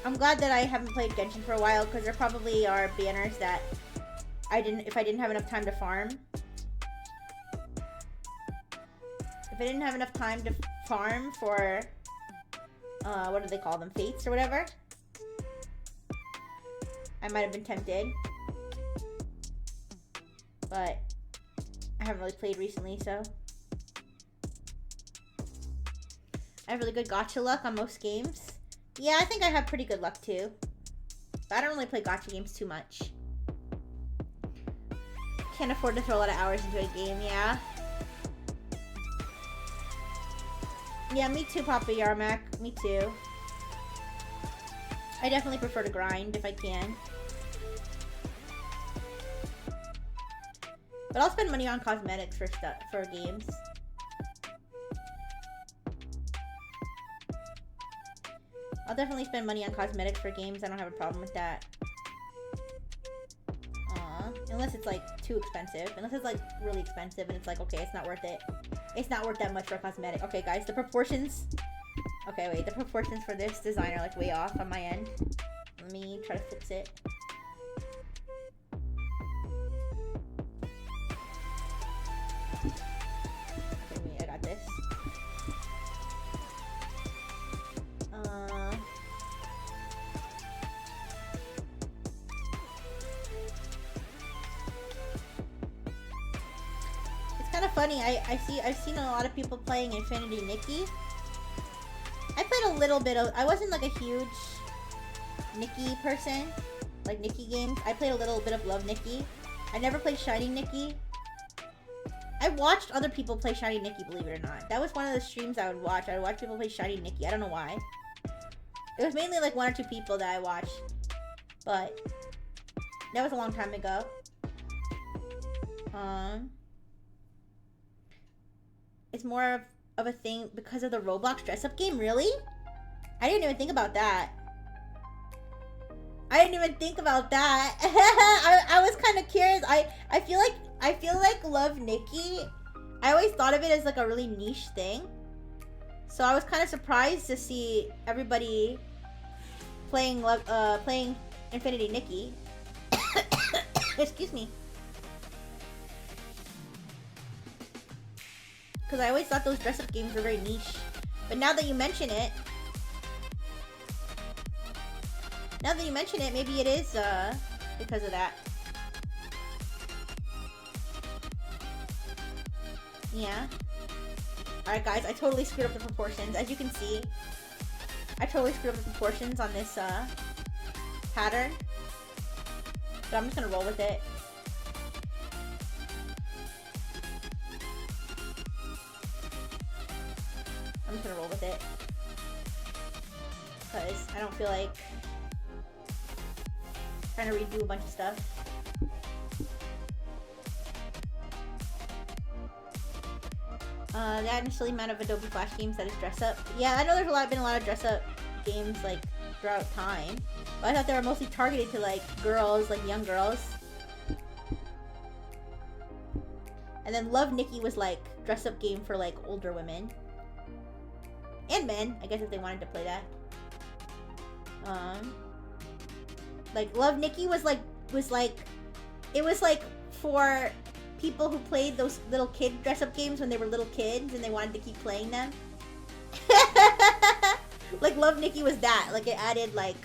I'm glad that I haven't played Genshin for a while, because there probably are banners that if I didn't have enough time to farm. If I didn't have enough time to farm for, what do they call them? Fates or whatever. I might have been tempted. But I haven't really played recently, so. I have really good gacha luck on most games. Yeah, I think I have pretty good luck too. But I don't really play gacha games too much. Can't afford to throw a lot of hours into a game, yeah. Yeah, me too, Papa Yarmak. Me too. I definitely prefer to grind if I can. But I'll spend money on cosmetics for games. I'll definitely spend money on cosmetics for games. I don't have a problem with that. Unless it's like too expensive. Unless it's like really expensive and it's like, okay, it's not worth it. It's not worth that much for a cosmetic. Okay, guys, the proportions. Okay, wait, the proportions for this design are like way off on my end. Let me try to fix it. Okay, wait, I got this. Kind of funny. I've seen a lot of people playing Infinity Nikki. I played a little bit of. I wasn't like a huge Nikki person, like Nikki games. I played a little bit of Love Nikki. I never played Shiny Nikki. I watched other people play Shiny Nikki, believe it or not. That was one of the streams I would watch. I would watch people play Shiny Nikki. I don't know why. It was mainly like one or two people that I watched, but that was a long time ago. It's more of a thing because of the Roblox dress-up game, really? I didn't even think about that. I didn't even think about that. I was kind of curious. I feel like Love Nikki, I always thought of it as like a really niche thing. So I was kind of surprised to see everybody playing Infinity Nikki. Excuse me. Because I always thought those dress-up games were very niche. But now that you mention it, maybe it is because of that. Yeah. Alright guys, I totally screwed up the proportions. As you can see, I totally screwed up the proportions on this pattern. But I'm just gonna roll with it. I'm just gonna roll with it. Because I don't feel like trying to redo a bunch of stuff. That initially amount of Adobe Flash games that is dress up. Yeah, I know there's been a lot of dress up games like throughout time. But I thought they were mostly targeted to like girls, like young girls. And then Love Nikki was like dress up game for like older women. And men, I guess, if they wanted to play that. Like Love Nikki was like it was like for people who played those little kid dress-up games when they were little kids and they wanted to keep playing them. Like Love Nikki was that. Like it added like,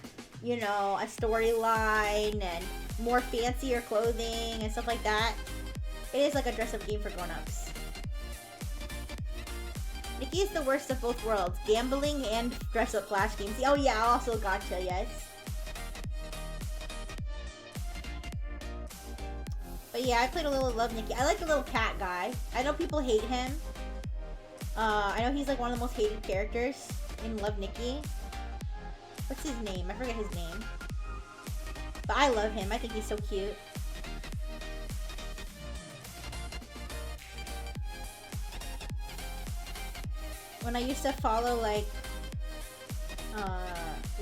you know, a storyline and more fancier clothing and stuff like that. It is like a dress-up game for grown-ups. Nikki is the worst of both worlds. Gambling and dress-up flash games. Oh yeah, also gotcha, yes. But yeah, I played a little Love Nikki. I like the little cat guy. I know people hate him. I know he's like one of the most hated characters in Love Nikki. What's his name? I forget his name. But I love him. I think he's so cute. When I used to follow like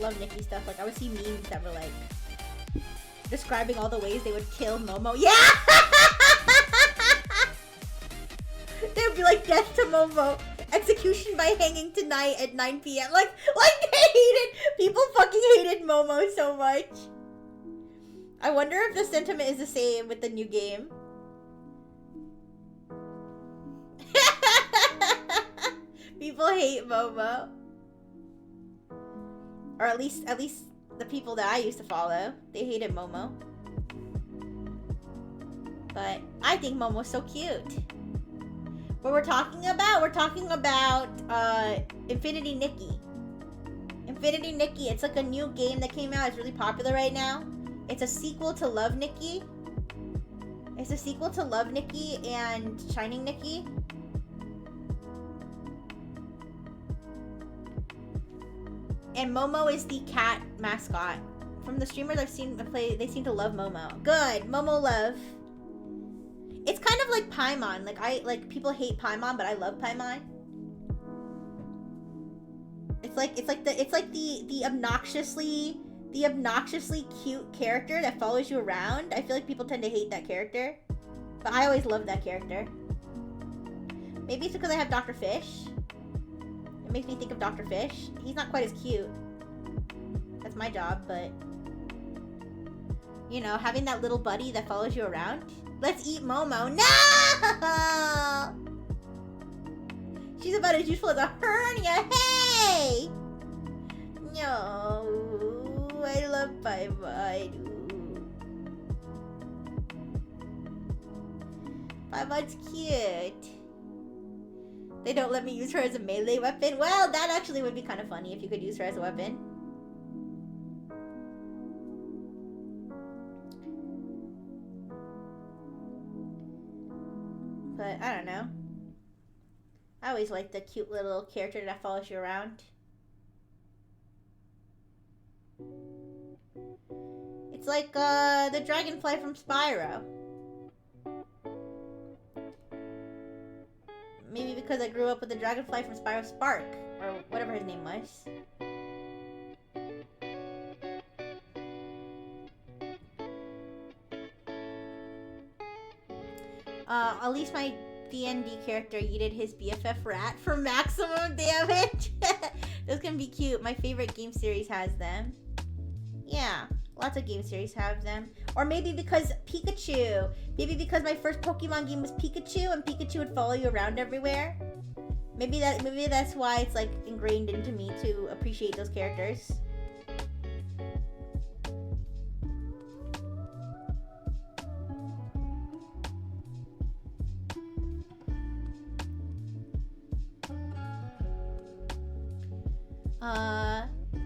Love Nikki stuff, like I would see memes that were like describing all the ways they would kill Momo. Yeah! They would be like, death to Momo. Execution by hanging tonight at 9 p.m. Like people fucking hated Momo so much. I wonder if the sentiment is the same with the new game. People hate Momo. Or at least the people that I used to follow, they hated Momo. But I think Momo's so cute. What we're talking about Infinity Nikki. Infinity Nikki, it's like a new game that came out. It's really popular right now. It's a sequel to Love Nikki. It's a sequel to Love Nikki and Shining Nikki. And Momo is the cat mascot. From the streamers I've seen play, they seem to love Momo. Good, Momo love. It's kind of like Paimon. Like people hate Paimon, but I love Paimon. It's like the obnoxiously cute character that follows you around. I feel like people tend to hate that character, but I always love that character. Maybe it's because I have Dr. Fish. It makes me think of Dr. Fish. He's not quite as cute. That's my job, but you know, having that little buddy that follows you around. Let's eat Momo. No! She's about as useful as a hernia. Hey! No, I love Paimon. Paimon's cute. They don't let me use her as a melee weapon. Well, that actually would be kind of funny if you could use her as a weapon. But I don't know. I always like the cute little character that follows you around. It's like the dragonfly from Spyro. Maybe because I grew up with the dragonfly from Spyro, Spark, or whatever his name was. At least my D&D character yeeted his BFF rat for maximum damage. Those can be cute. My favorite game series has them. Yeah, lots of game series have them. Or maybe because Pikachu. Maybe because my first Pokemon game was Pikachu and Pikachu would follow you around everywhere. Maybe that's why it's like ingrained into me to appreciate those characters.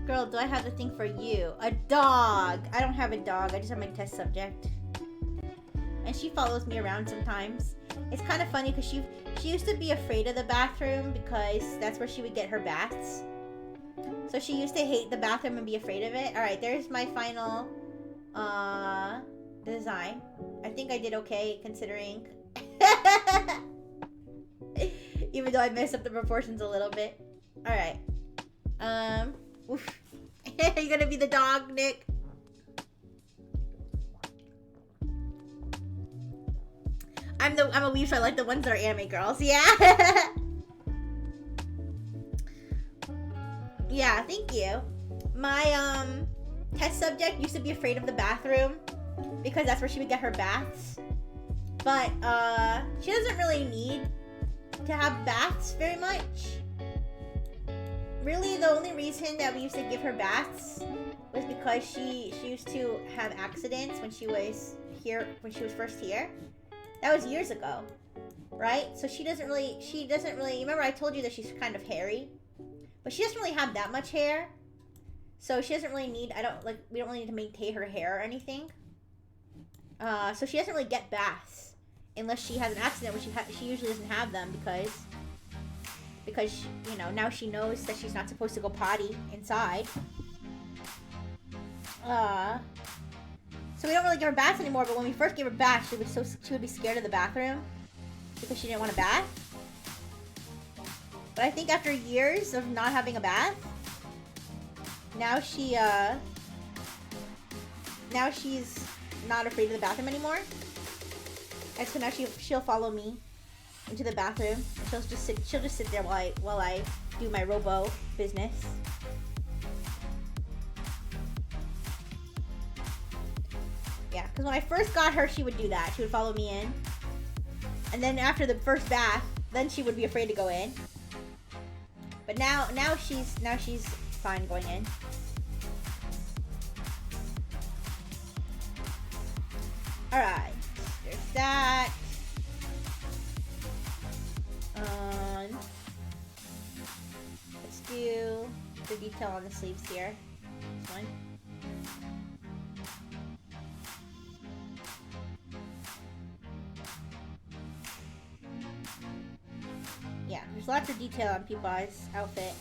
Girl, do I have the thing for you? A dog! I don't have a dog, I just have my test subject. And she follows me around sometimes. It's kind of funny because she used to be afraid of the bathroom because that's where she would get her baths. So she used to hate the bathroom and be afraid of it. Alright, there's my final design. I think I did okay considering. Even though I messed up the proportions a little bit. Alright. Oof. Are you gonna be the dog, Nick? I'm a weeb, so I like the ones that are anime girls. Yeah. Yeah, thank you. My test subject used to be afraid of the bathroom because that's where she would get her baths. But she doesn't really need to have baths very much. Really, the only reason that we used to give her baths was because she used to have accidents when she was first here. That was years ago, right? So she doesn't really, remember I told you that she's kind of hairy, but she doesn't really have that much hair. So she doesn't really need, we don't really need to maintain her hair or anything. So she doesn't really get baths unless she has an accident, which she usually doesn't have them because you know, now she knows that she's not supposed to go potty inside. So we don't really give her baths anymore, but when we first gave her baths, she would be scared of the bathroom because she didn't want a bath. But I think after years of not having a bath, now she's not afraid of the bathroom anymore. And so now she'll follow me into the bathroom. And she'll just sit there while I do my robo business. Yeah, because when I first got her, she would do that. She would follow me in. And then after the first bath, then she would be afraid to go in. But now she's fine going in. Alright. There's that. Let's do the detail on the sleeves here. This one. Yeah, there's lots of detail on Peepaw's outfit.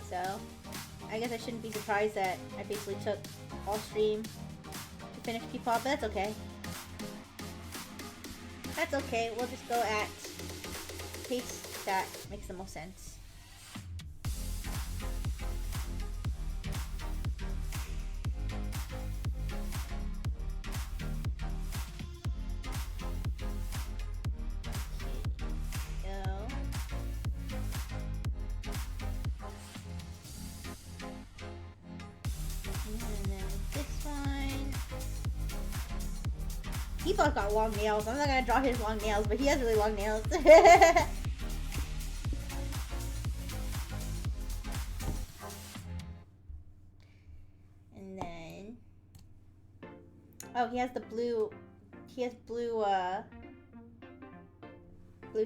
So, I guess I shouldn't be surprised that I basically took all stream to finish Peepaw, but that's okay. That's okay, we'll just go at pace that makes the most sense. Peepaw's got long nails. I'm not gonna draw his long nails, but he has really long nails. And then, oh, he has the blue. He has blue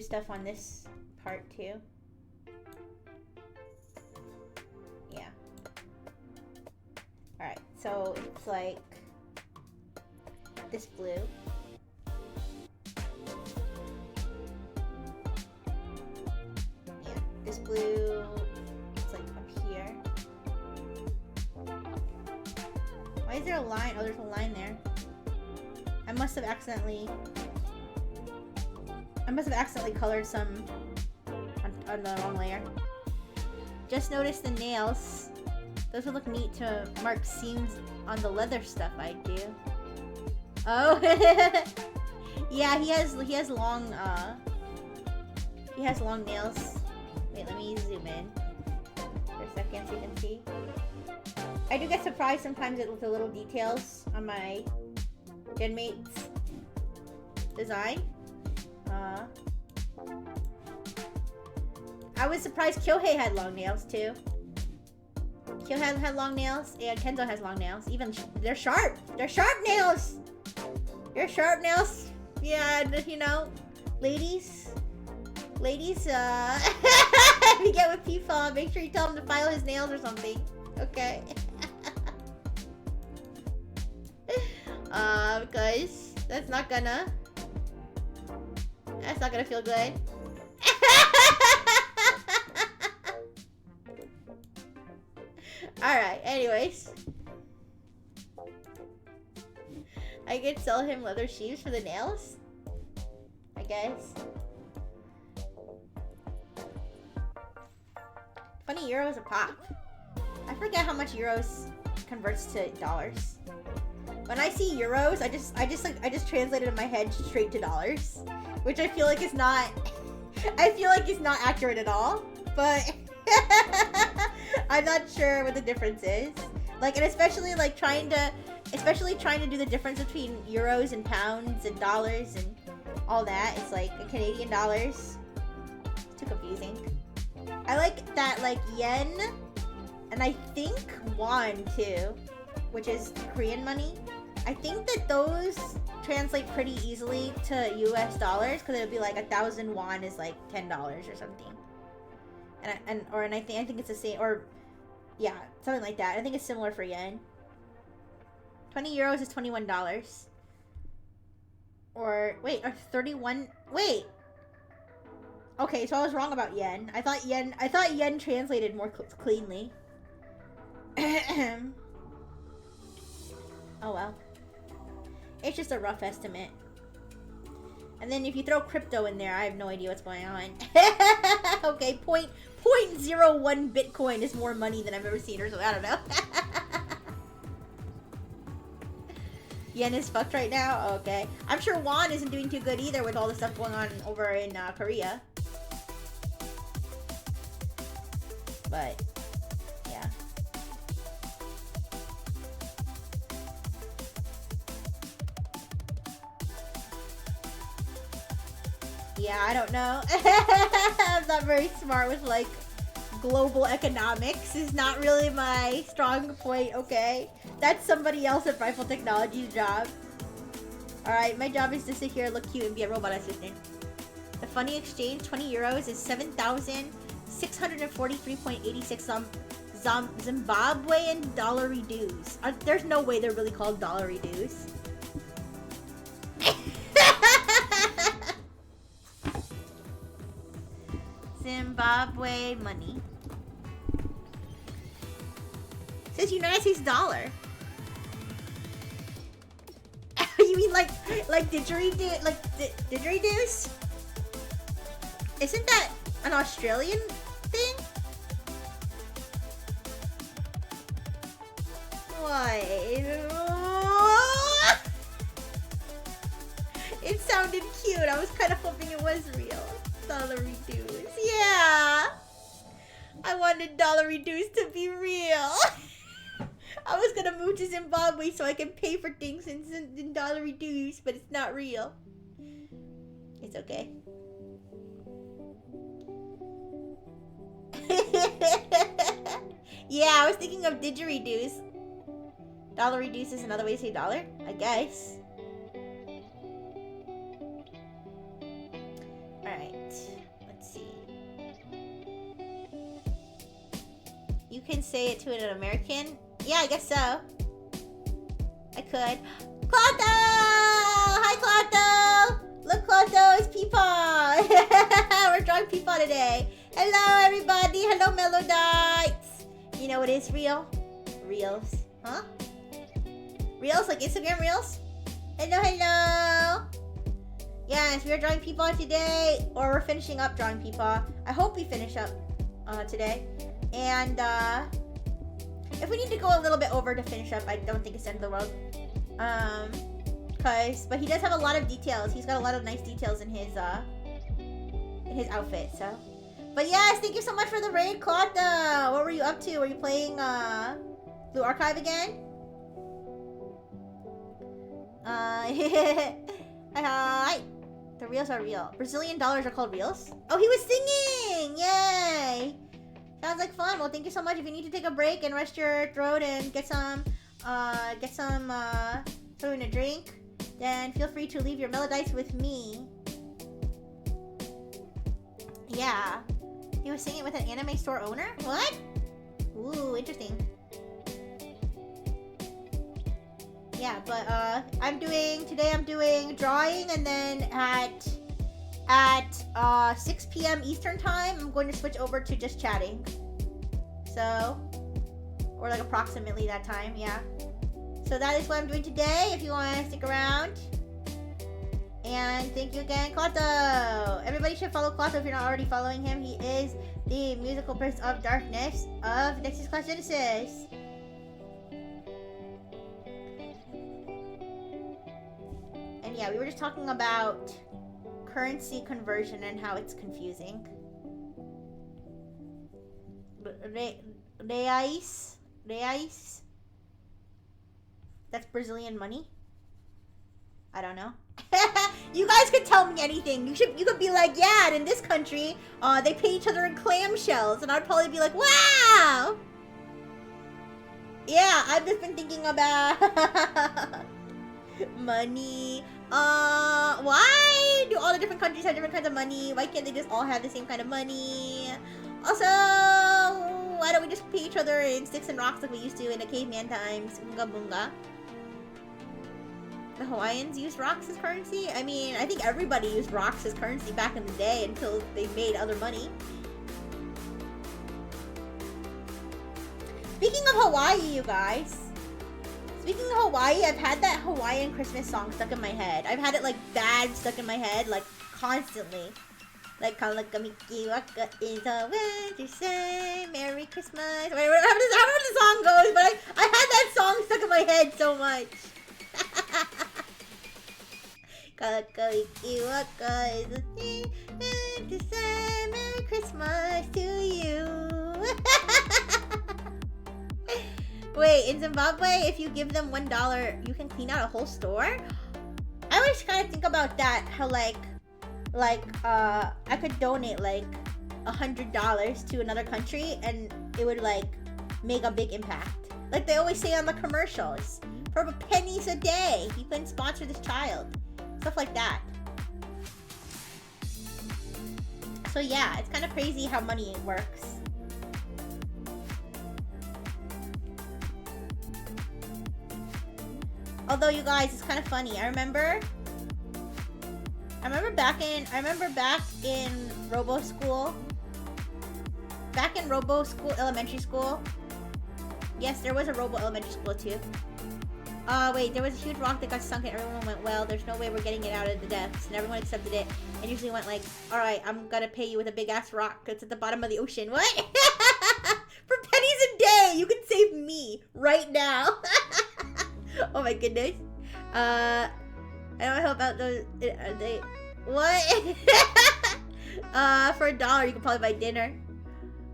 stuff on this part too. Yeah. All right. So it's like this blue. This blue, it's like up here. Why is there a line? Oh, there's a line there. I must have accidentally colored some on the wrong layer. Just noticed the nails. Those would look neat to mark seams on the leather stuff I do. Oh, yeah, he has long nails. Wait, let me zoom in for a second so you can see. I do get surprised sometimes with the little details on my Genmate's design. I was surprised Kyohei had long nails too. Kyohei had long nails, and Kenzo has long nails. Even they're sharp. They're sharp nails. They're sharp nails. Yeah, you know, ladies, if you get with Peepaw, make sure you tell him to file his nails or something. Okay. Because that's not gonna feel good. Alright, anyways. I could sell him leather shoes for the nails, I guess. $20 a pop. I forget how much euros converts to dollars. When I see euros, I just translate it in my head straight to dollars, which I feel like is not accurate at all. But I'm not sure what the difference is. Like, and especially like trying to do the difference between euros and pounds and dollars and all that. It's like Canadian dollars. It's too confusing. I like that, like, yen, and I think won too, which is Korean money. I think that those translate pretty easily to US dollars, because it would be like 1,000 won is like $10 or something. And I think it's the same, or yeah, something like that. I think it's similar for yen. 20 euros is $21. Or wait, or 31. Wait. Okay, so I was wrong about yen. I thought yen translated more cleanly. Oh well. It's just a rough estimate. And then if you throw crypto in there, I have no idea what's going on. Okay, 0.01 Bitcoin is more money than I've ever seen, or something. I don't know. Yen is fucked right now? Okay. I'm sure won isn't doing too good either with all the stuff going on over in Korea. But, yeah. Yeah, I don't know. I'm not very smart with, like, global economics. Is not really my strong point, okay? That's somebody else at Rifle Technology's job. Alright, my job is to sit here, look cute, and be a robot assistant. The funny exchange, 20 euros is 7,643.86 Zimbabwean dollary dues. There's no way they're really called dollary dues. Zimbabwe money. It says United States dollar. You mean like didgeridoos? Isn't that an Australian thing? What? It sounded cute. I was kind of hoping it was real. Dollary dues. Yeah. I wanted dollary dues to be real. I was gonna move to Zimbabwe so I can pay for things in dollary dues, but it's not real. It's okay. Yeah, I was thinking of didgeridoos. Dollary dues is another way to say dollar, I guess. Alright, let's see. You can say it to an American? Yeah, I guess so. I could. Clotho! Hi, Clotho! Look, Clotho, it's Peepaw! We're drawing Peepaw today. Hello, everybody. Hello, Melodites. You know what is real? Reels. Huh? Reels? Like Instagram Reels? Hello, hello! Yes, we are drawing Peepaw today. Or we're finishing up drawing Peepaw. I hope we finish up today. And, if we need to go a little bit over to finish up, I don't think it's the end of the world. But he does have a lot of details. He's got a lot of nice details in his outfit, so. But yes, thank you so much for the raid, Clotho. What were you up to? Were you playing, Blue Archive again? Hi. The reels are real. Brazilian dollars are called reels? Oh, he was singing! Yay! Sounds like fun. Well, thank you so much. If you need to take a break and rest your throat and get some something to drink, then feel free to leave your melodites with me. Yeah. He was singing with an anime store owner? What? Ooh, interesting. Yeah, but today I'm doing drawing, and then at 6 p.m. Eastern time, I'm going to switch over to just chatting. So, or like approximately that time, yeah. So that is what I'm doing today, if you want to stick around. And thank you again, Clotho! Everybody should follow Clotho if you're not already following him. He is the musical prince of darkness of Nexus Class Genesis. And yeah, we were just talking about currency conversion and how it's confusing. Reais? Reais? That's Brazilian money? I don't know. You guys could tell me anything. You could be like, yeah, and in this country, they pay each other in clamshells, and I'd probably be like, wow. Yeah, I've just been thinking about money. Why do all the different countries have different kinds of money? Why can't they just all have the same kind of money? Also, why don't we just pay each other in sticks and rocks like we used to in the caveman times? Unga bunga. The Hawaiians used rocks as currency? I mean, I think everybody used rocks as currency back in the day until they made other money. Speaking of Hawaii, you guys. Speaking of Hawaii, I've had that Hawaiian Christmas song stuck in my head. I've had it, like, bad stuck in my head, like, constantly. Like, Kalakamiki waka is a winter say, Merry Christmas. Wait, I don't know how the song goes, but I had that song stuck in my head so much. Kalakamiki waka is a winter say, Merry Christmas to you. Wait, in Zimbabwe, if you give them $1, you can clean out a whole store? I always kind of think about that, how I could donate like $100 to another country and it would like make a big impact. Like they always say on the commercials, for pennies a day, you can sponsor this child. Stuff like that. So yeah, it's kind of crazy how money works. Although you guys, it's kind of funny. I remember back in Robo School. Back in Robo School, elementary school. Yes, there was a Robo elementary school too. Wait, there was a huge rock that got sunk and everyone went, well, there's no way we're getting it out of the depths. And everyone accepted it and usually went like, alright, I'm gonna pay you with a big ass rock that's at the bottom of the ocean. What? For pennies a day, you can save me right now. Oh my goodness. I don't know about those. They what? For $1, you can probably buy dinner.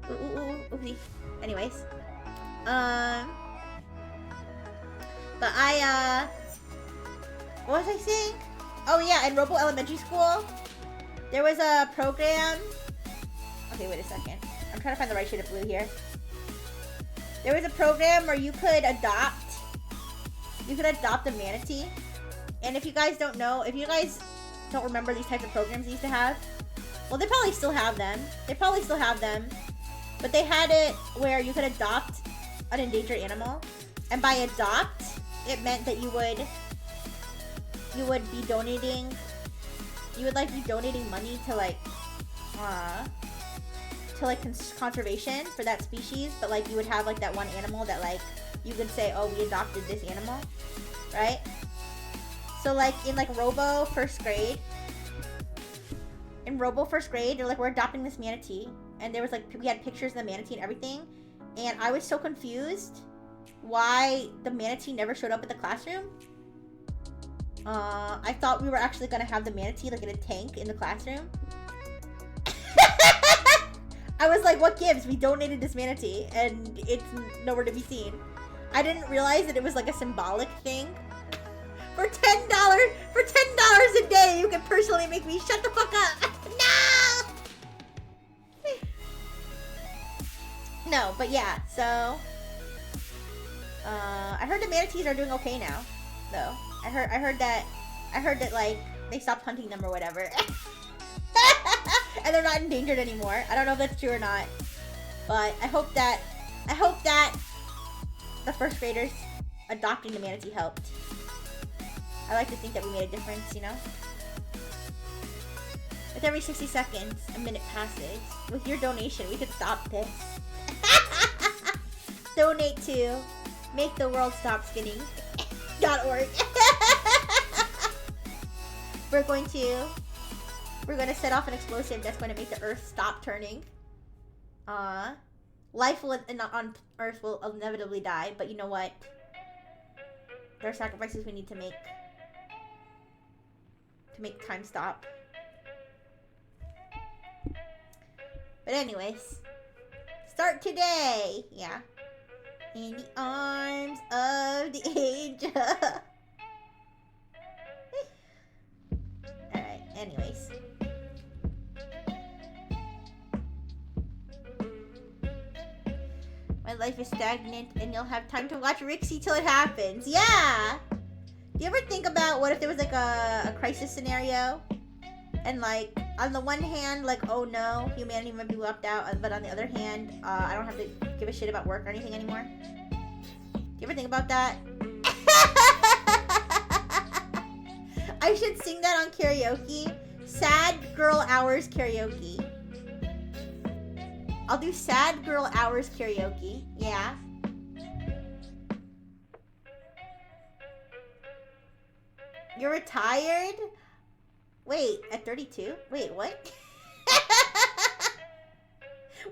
Oopsie. Anyways, but what was I saying? Oh yeah, in Robo Elementary School, there was a program. Okay, wait a second. I'm trying to find the right shade of blue here. There was a program where you could adopt a manatee. And if you guys don't know, if you guys don't remember these types of programs they used to have, well, they probably still have them. But they had it where you could adopt an endangered animal. And by adopt, it meant that you would be donating money to conservation for that species, but like you would have like that one animal that like you could say, oh, we adopted this animal, right? So like in like Robo first grade, they're like, we're adopting this manatee, and there was like, we had pictures of the manatee and everything, and I was so confused why the manatee never showed up at the classroom. I thought we were actually gonna have the manatee like in a tank in the classroom. I was like, what gives? We donated this manatee and it's nowhere to be seen. I didn't realize that it was like a symbolic thing. For $10 a day, you can personally make me shut the fuck up. No! No, but yeah, so I heard the manatees are doing okay now, though. I heard that like they stopped hunting them or whatever. And they're not endangered anymore. I don't know if that's true or not, but I hope that the first graders adopting the manatee helped. I like to think that we made a difference, you know? With every 60 seconds, a minute passes. With your donation, we could stop this. Donate to maketheworldstopspinning.org. We're going to set off an explosive that's going to make the Earth stop turning. Life on Earth will inevitably die, but you know what? There are sacrifices we need to make time stop. But anyways, Start today. Yeah. In the arms of the angel. Alright, anyways. My life is stagnant and you'll have time to watch Rixie till it happens. Yeah! Do you ever think about what if there was like a crisis scenario? And like, on the one hand, like, oh no, humanity might be wiped out. But on the other hand, I don't have to give a shit about work or anything anymore. Do you ever think about that? I should sing that on karaoke. Sad Girl Hours karaoke. I'll do Sad Girl Hours karaoke. Yeah. You're retired? Wait, at 32? Wait, what?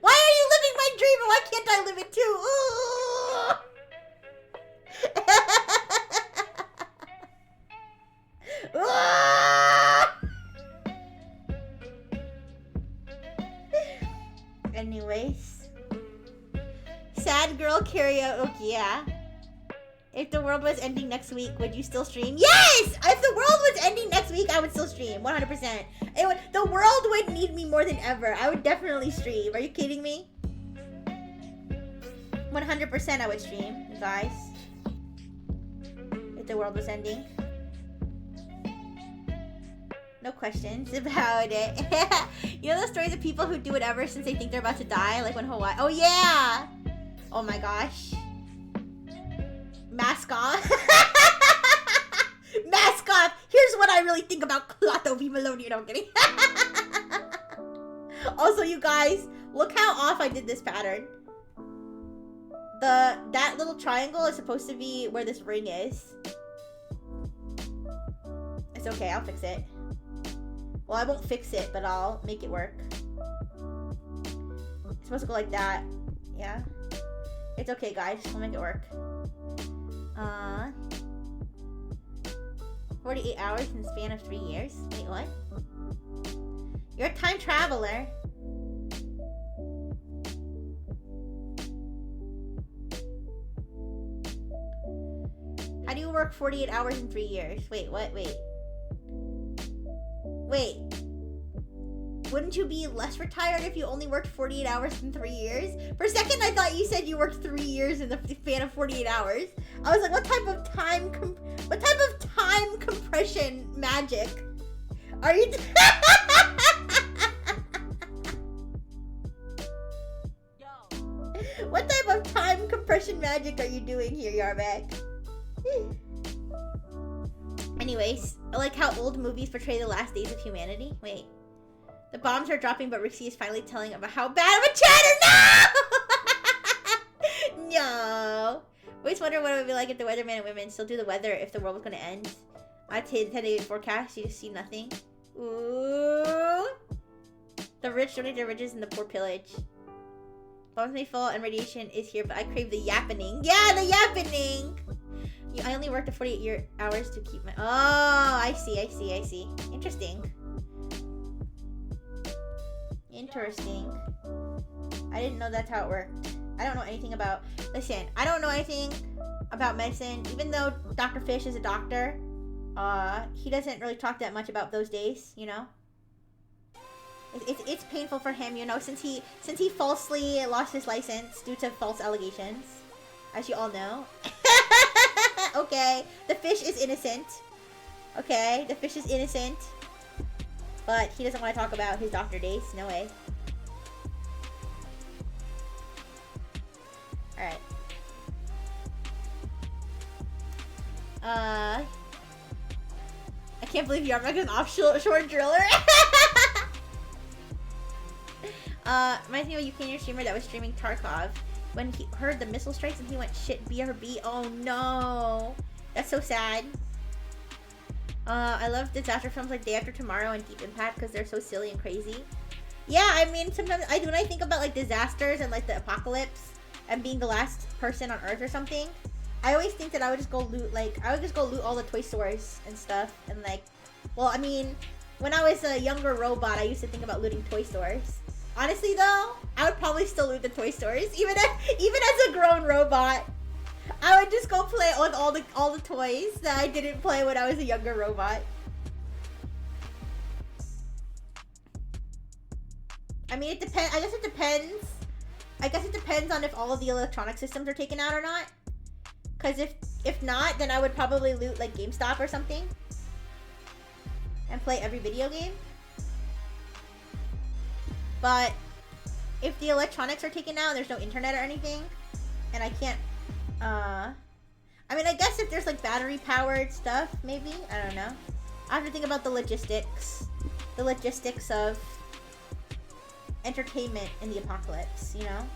Why are you living my dream and why can't I live it too? Anyways. Sad girl karaoke, yeah. If the world was ending next week, would you still stream? Yes! If the world was ending next week, I would still stream. 100%. The world would need me more than ever. I would definitely stream. Are you kidding me? 100% I would stream, you guys. If the world was ending. No questions about it. You know the stories of people who do whatever since they think they're about to die? Like when Hawaii... Oh, yeah! Oh, my gosh. Mask off. Mask off. Here's what I really think about Clato V. Maloney. No, I'm kidding. Also, you guys, look how off I did this pattern. That little triangle is supposed to be where this ring is. It's okay, I'll fix it. Well, I won't fix it, but I'll make it work. It's supposed to go like that. Yeah. It's okay, guys. We'll make it work. 48 hours in the span of 3 years? Wait, what? You're a time traveler. How do you work 48 hours in 3 years? Wait, what? Wait. Wait. Wouldn't you be less retired if you only worked 48 hours in 3 years? For a second, I thought you said you worked 3 years in the span of 48 hours. I was like, what type of time compression magic are you? What type of time compression magic are you doing here, Yarmak? Anyways, I like how old movies portray the last days of humanity. Wait. The bombs are dropping, but Rixie is finally telling about how bad of a chatter. No! No. I always wonder what it would be like if the weatherman and women still do the weather if the world was going to end. My 10-day forecast, you just see nothing. Ooh. The rich donate their riches and the poor pillage. Bombs may fall and radiation is here, but I crave the yappening. Yeah, the yappening! I only worked the 48 hours to keep my... Oh, I see. Interesting. Interesting. I didn't know that's how it worked. I don't know anything about... Listen, I don't know anything about medicine. Even though Dr. Fish is a doctor, he doesn't really talk that much about those days, you know? It's painful for him, you know, since he falsely lost his license due to false allegations. As you all know. Okay, the fish is innocent. Okay, the fish is innocent. But he doesn't want to talk about his doctor days. No way. Alright. I can't believe you're like an offshore driller. Reminds me of a Ukrainian streamer that was streaming Tarkov. When he heard the missile strikes and he went, shit, BRB. Oh no. That's so sad. I love disaster films like Day After Tomorrow and Deep Impact because they're so silly and crazy. Yeah, I mean, sometimes when I think about like disasters and like the apocalypse and being the last person on Earth or something, I always think that I would just go loot all the toy stores and stuff. And like, well, I mean, when I was a younger robot, I used to think about looting toy stores. Honestly though, I would probably still loot the toy stores, even as a grown robot. I would just go play with all the toys that I didn't play when I was a younger robot. I mean, it depends. I guess it depends. I guess it depends on if all of the electronic systems are taken out or not. Because if not, then I would probably loot like GameStop or something. And play every video game. But if the electronics are taken out and there's no internet or anything, and I can't, I mean, I guess if there's like battery powered stuff, maybe, I don't know. I have to think about the logistics of entertainment in the apocalypse, you know?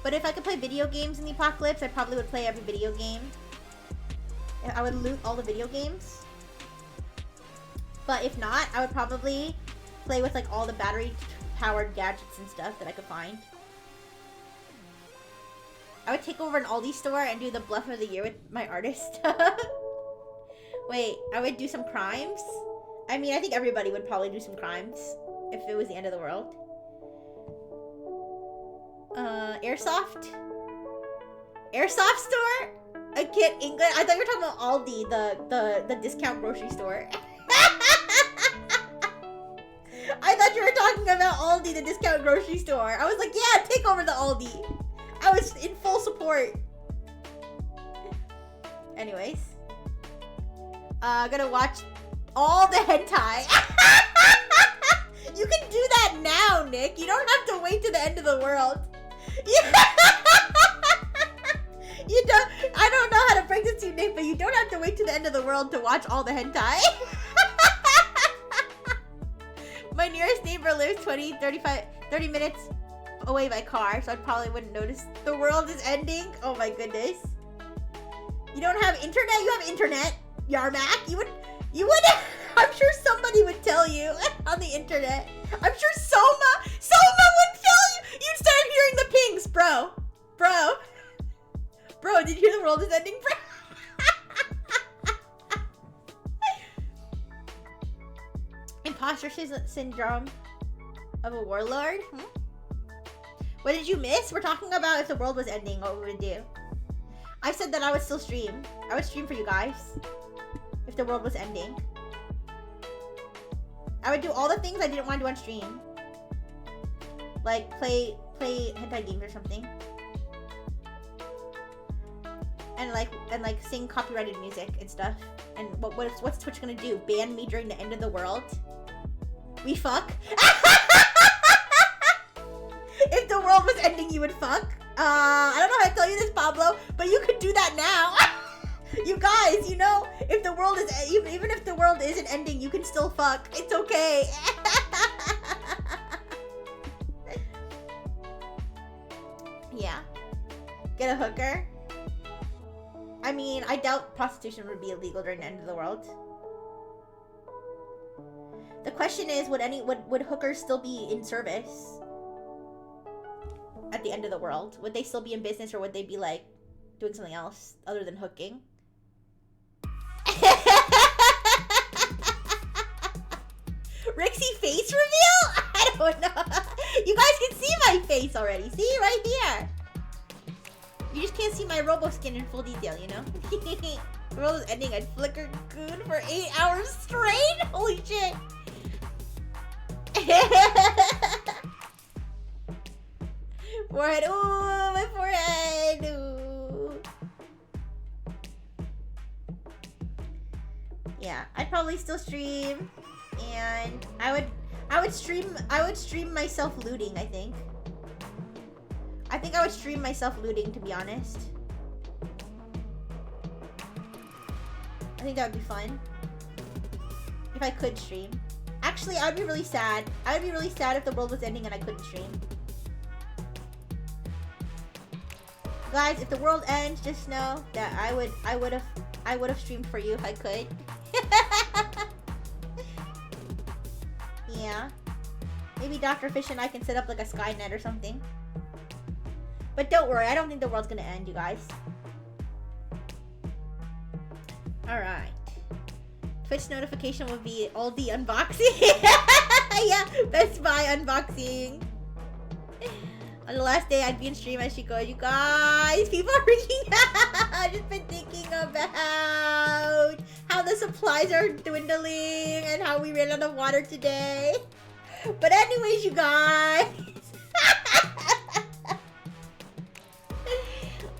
But if I could play video games in the apocalypse, I probably would play every video game. I would loot all the video games. But if not, I would probably play with like all the battery-powered gadgets and stuff that I could find. I would take over an Aldi store and do the bluff of the year with my artist. Wait, I would do some crimes? I mean, I think everybody would probably do some crimes if it was the end of the world. Airsoft? Airsoft store? I can't England. I thought you were talking about Aldi, the discount grocery store. I thought you were talking about Aldi, the discount grocery store. I was like, yeah, take over the Aldi. I was in full support. Anyways. Gonna watch all the hentai. You can do that now, Nick. You don't have to wait to the end of the world. You don't. I don't know how to break this to you, Nick, but you don't have to wait to the end of the world to watch all the hentai. My nearest neighbor lives 30 minutes away by car, so I probably wouldn't notice. The world is ending. Oh my goodness. You don't have internet? You have internet, Yarmak. You would. I'm sure somebody would tell you on the internet. I'm sure Soma would tell you. You'd start hearing the pings, bro. Bro, did you hear the world is ending, bro? Imposter syndrome of a warlord? What did you miss? We're talking about if the world was ending, what we would do. I said that I would still stream. I would stream for you guys if the world was ending. I would do all the things I didn't want to do on stream. Like play hentai games or something. And like sing copyrighted music and stuff. And what's Twitch gonna do? Ban me during the end of the world? We fuck? If the world was ending, you would fuck? I don't know how to tell you this, Pablo, but you could do that now. You guys, you know, if the world is, even if the world isn't ending, you can still fuck. It's okay. Yeah. Get a hooker. I mean, I doubt prostitution would be illegal during the end of the world. The question is, would hookers still be in service at the end of the world? Would they still be in business, or would they be like doing something else other than hooking? Rixie face reveal? I don't know. You guys can see my face already. See, right here. You just can't see my robo skin in full detail, you know? The world is ending. I'd flicker good for 8 hours straight? Holy shit. Forehead. Ooh, my forehead. Ooh. Yeah, I'd probably still stream, and I would stream myself looting, I think. I think I would stream myself looting, to be honest. I think that would be fun. If I could stream. Actually, I would be really sad. I would be really sad if the world was ending and I couldn't stream. Guys, if the world ends, just know that I would have streamed for you if I could. Yeah. Maybe Dr. Fish and I can set up like a Skynet or something. But don't worry, I don't think the world's gonna end, you guys. Alright. Twitch notification will be all the unboxing. Yeah, Best Buy unboxing. On the last day, I'd be in stream as she goes, you guys, people are freaking out. I've just been thinking about how the supplies are dwindling and how we ran out of water today. But anyways, you guys.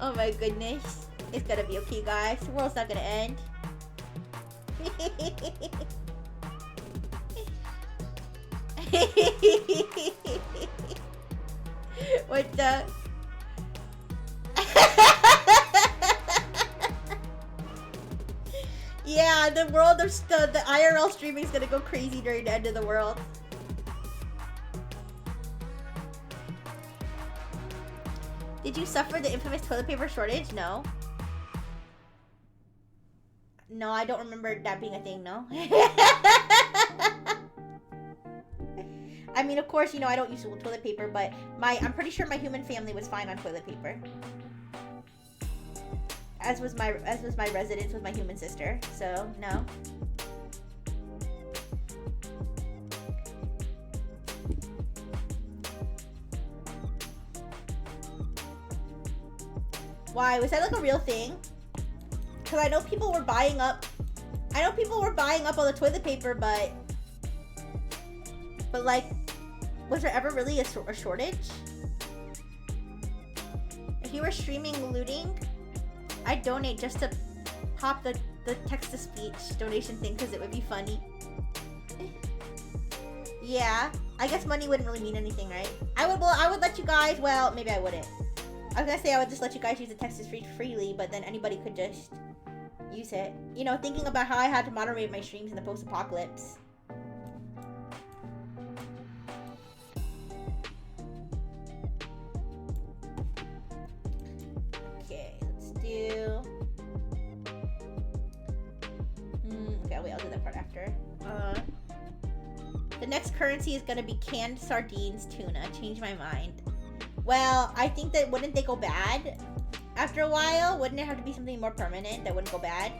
Oh my goodness. It's gonna be okay, guys. The world's not gonna end. What the? Yeah, the world of the IRL streaming is gonna go crazy during the end of the world. Did you suffer the infamous toilet paper shortage? No. No, I don't remember that being a thing, no. I mean, of course, you know, I don't use toilet paper, but I'm pretty sure my human family was fine on toilet paper. As was my residence with my human sister, so no. Why? Was that like a real thing? Because I know people were buying up all the toilet paper, but like, was there ever really a shortage? If you were streaming looting, I'd donate just to pop the text-to-speech donation thing because it would be funny. Yeah, I guess money wouldn't really mean anything, right? I would let you guys, well, maybe I wouldn't. I was gonna say I would just let you guys use the text-to-speech freely, but then anybody could just use it. You know, thinking about how I had to moderate my streams in the post-apocalypse. Okay, let's do... okay, wait, I'll do that part after. The next currency is gonna be canned sardines tuna. Change my mind. Well, I think that wouldn't they go bad after a while? Wouldn't it have to be something more permanent that wouldn't go bad?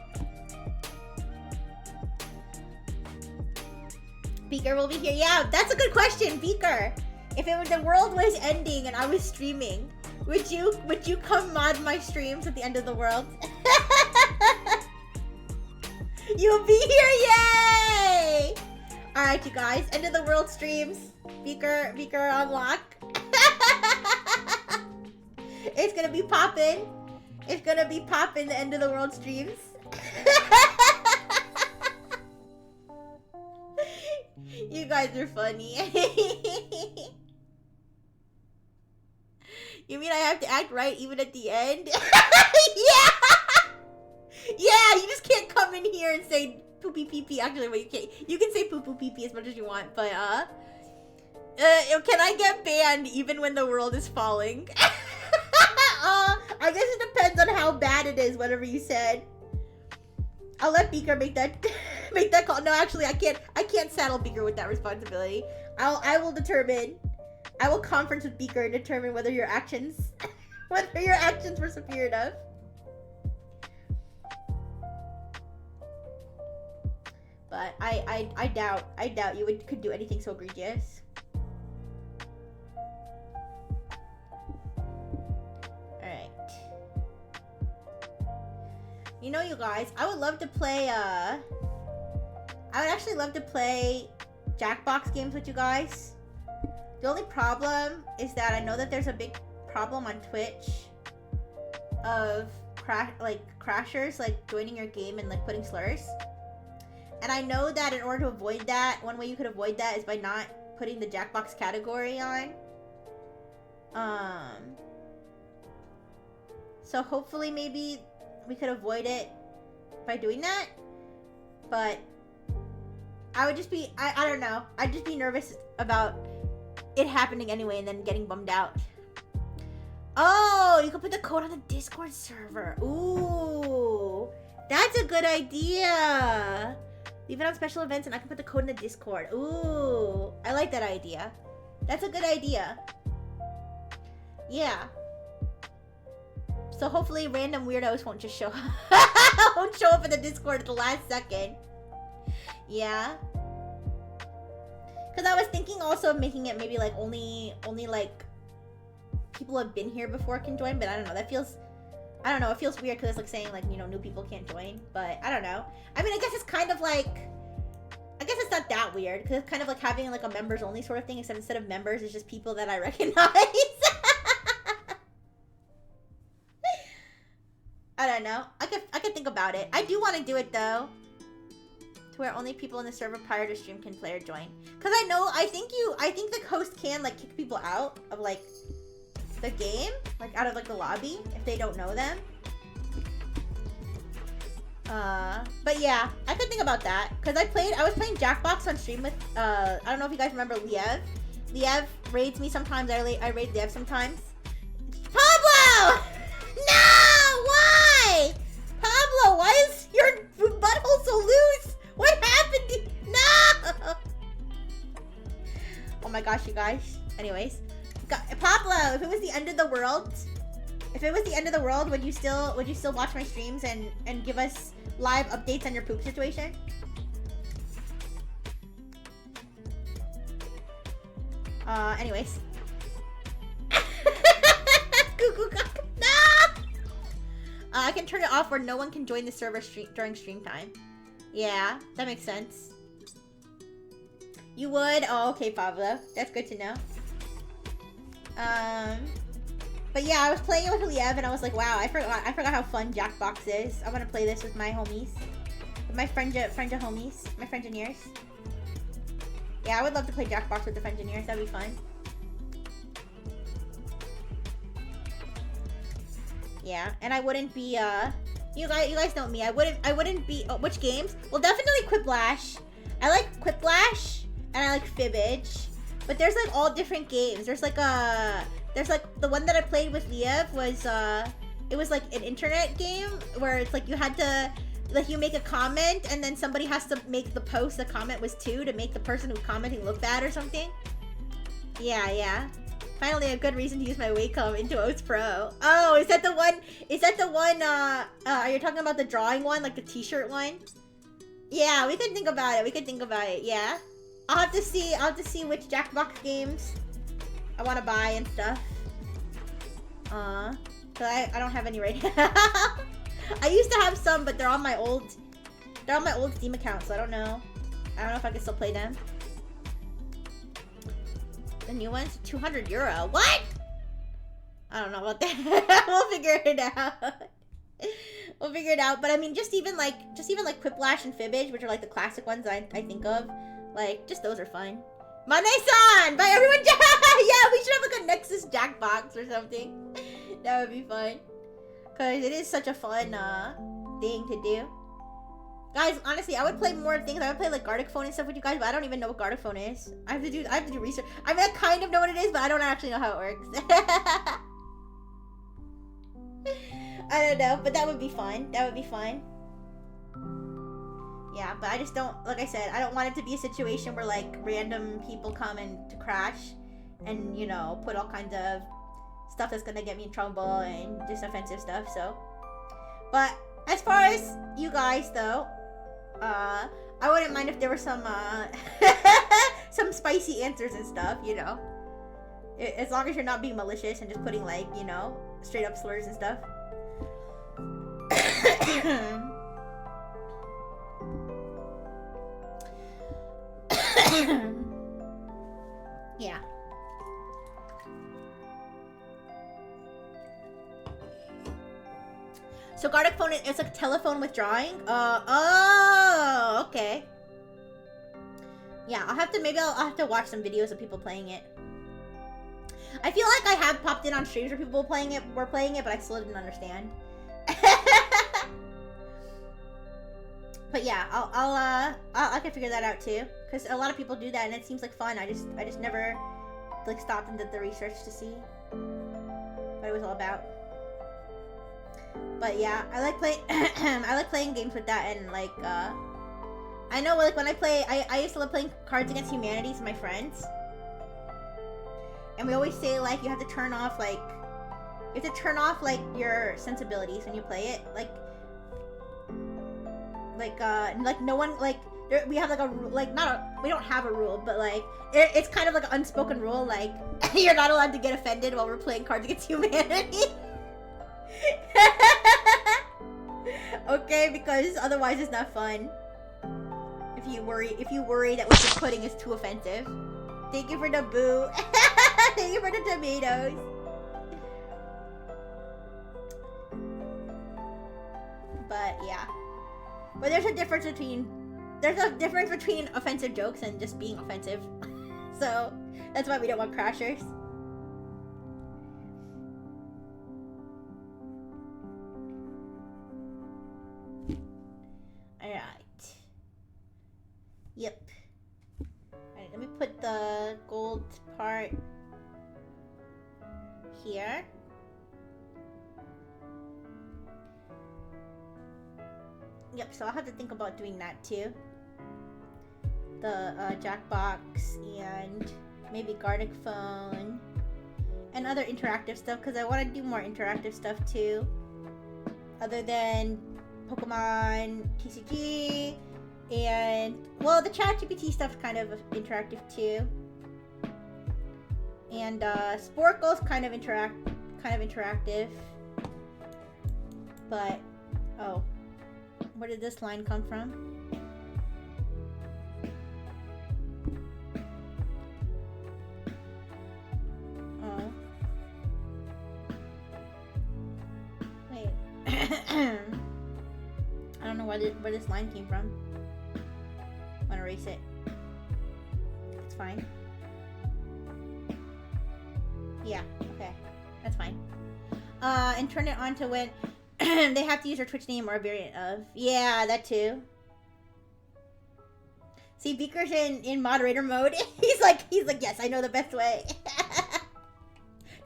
Beaker will be here. Yeah, that's a good question, Beaker. If the world was ending and I was streaming, would you come mod my streams at the end of the world? You'll be here, yay! Alright, you guys, end of the world streams. Beaker on lock. It's gonna be poppin'. It's gonna be poppin' the end of the world streams. You guys are funny. You mean I have to act right even at the end? Yeah! Yeah, you just can't come in here and say poopy pee pee. Actually, well, you can't. You can say poo poo pee pee as much as you want, but can I get banned even when the world is falling? I guess it depends on how bad it is, whatever you said. I'll let Beaker make that call. No, actually, I can't saddle Beaker with that responsibility. I will conference with Beaker and determine whether your actions were severe enough. But I doubt you could do anything so egregious. Alright. You know, you guys, I would love to play, I would actually love to play Jackbox games with you guys. The only problem is that I know that there's a big problem on Twitch of crashers, like, joining your game and, like, putting slurs. And I know that in order to avoid that, one way you could avoid that is by not putting the Jackbox category on. So hopefully maybe we could avoid it by doing that. But I would just be, I don't know. I'd just be nervous about it happening anyway and then getting bummed out. Oh, you could put the code on the Discord server. Ooh, that's a good idea. Leave it on special events and I can put the code in the Discord. Ooh, I like that idea. That's a good idea. Yeah. So hopefully random weirdos won't just show won't show up in the Discord at the last second. Yeah. Because I was thinking also of making it maybe like only like people who have been here before can join, but I don't know. That feels, I don't know. It feels weird because it's like saying like, you know, new people can't join, but I don't know. I mean, I guess it's kind of like, I guess it's not that weird because it's kind of like having like a members only sort of thing, except instead of members, it's just people that I recognize. I don't know. I could think about it. I do want to do it though, to where only people in the server prior to stream can play or join. Cause I think the host can like kick people out of like the game, like out of like the lobby if they don't know them. But yeah, I could think about that. Cause I was playing Jackbox on stream with, I don't know if you guys remember Liev. Liev raids me sometimes, I raid Liev sometimes. Pablo! No! Why? Pablo, why is your butthole so loose? What happened to you? No! Oh my gosh, you guys. Anyways. Pablo, if it was the end of the world, would you still watch my streams and give us live updates on your poop situation? Anyways. No! I can turn it off where no one can join the server during stream time. Yeah, that makes sense. You would? Oh, okay, Pablo. That's good to know. But yeah, I was playing it with Liev and I was like, wow, I forgot how fun Jackbox is. I want to play this with my homies. With my homies. My friengineers. Yeah, I would love to play Jackbox with the friengineers. That'd be fun. Yeah, and I wouldn't be, you guys know me. I wouldn't be, which games? Well, definitely Quiplash. I like Quiplash, and I like Fibbage. But there's like all different games. There's like the one that I played with Liev was, it was like an internet game where it's like you had to, like you make a comment and then somebody has to make the post the comment was to make the person who's commenting look bad or something. Yeah. Finally, a good reason to use my Wacom into Oats Pro. Oh, is that the one, are you talking about the drawing one? Like the t-shirt one? Yeah, we could think about it. Yeah. I'll have to see which Jackbox games I want to buy and stuff. Cause I don't have any right now. I used to have some, but they're on my old Steam account, so I don't know if I can still play them. The new one's 200 euro. What? I don't know about that. We'll figure it out. But I mean, just even like Quiplash and Fibbage, which are like the classic ones I think of, like just those are fun. Mane-san! Bye everyone! Yeah, we should have like a NEXAS Jackbox or something. That would be fun. Cause it is such a fun thing to do. Guys, honestly, I would play more things. I would play like Gartic Phone and stuff with you guys, but I don't even know what Gartic Phone is. I have to do research. I mean, I kind of know what it is, but I don't actually know how it works. I don't know, but that would be fun. Yeah, but I just don't, like I said, I don't want it to be a situation where like random people come and to crash and, you know, put all kinds of stuff that's gonna get me in trouble and just offensive stuff, so. But as far as you guys though, I wouldn't mind if there were some some spicy answers and stuff, you know. As long as you're not being malicious and just putting like, you know, straight up slurs and stuff. Yeah. So Gartic Phone, it's like a telephone with drawing? Oh, okay. Yeah, I'll have to watch some videos of people playing it. I feel like I have popped in on streams where people were playing it, but I still didn't understand. But yeah, I can figure that out too, because a lot of people do that and it seems like fun. I just never like stopped and did the research to see what it was all about. But yeah, I like playing games with that, and like I know like when I used to love playing Cards Against Humanity with my friends, and we always say like you have to turn off like your sensibilities when you play it, like no one, like we have like a like not a we don't have a rule, but like it's kind of like an unspoken rule, like you're not allowed to get offended while we're playing Cards Against Humanity. Okay, because otherwise it's not fun. If you worry that what you're putting is too offensive. Thank you for the boo. Thank you for the tomatoes. But yeah. But there's a difference between offensive jokes and just being offensive. So that's why we don't want crashers. Alright. Yep. Alright, let me put the gold part here. Yep, so I'll have to think about doing that too. The Jackbox and maybe Gardic Phone and other interactive stuff, because I want to do more interactive stuff too. Other than Pokemon, TCG, and well, the ChatGPT stuff's kind of interactive too. And Sporkle's kind of interactive. But oh, where did this line come from? Oh. Wait. I don't know where this line came from. I'm gonna erase it. It's fine. Yeah, okay. That's fine. And turn it on to when they have to use their Twitch name or a variant of. Yeah, that too. See, Beaker's in moderator mode. He's like, yes, I know the best way.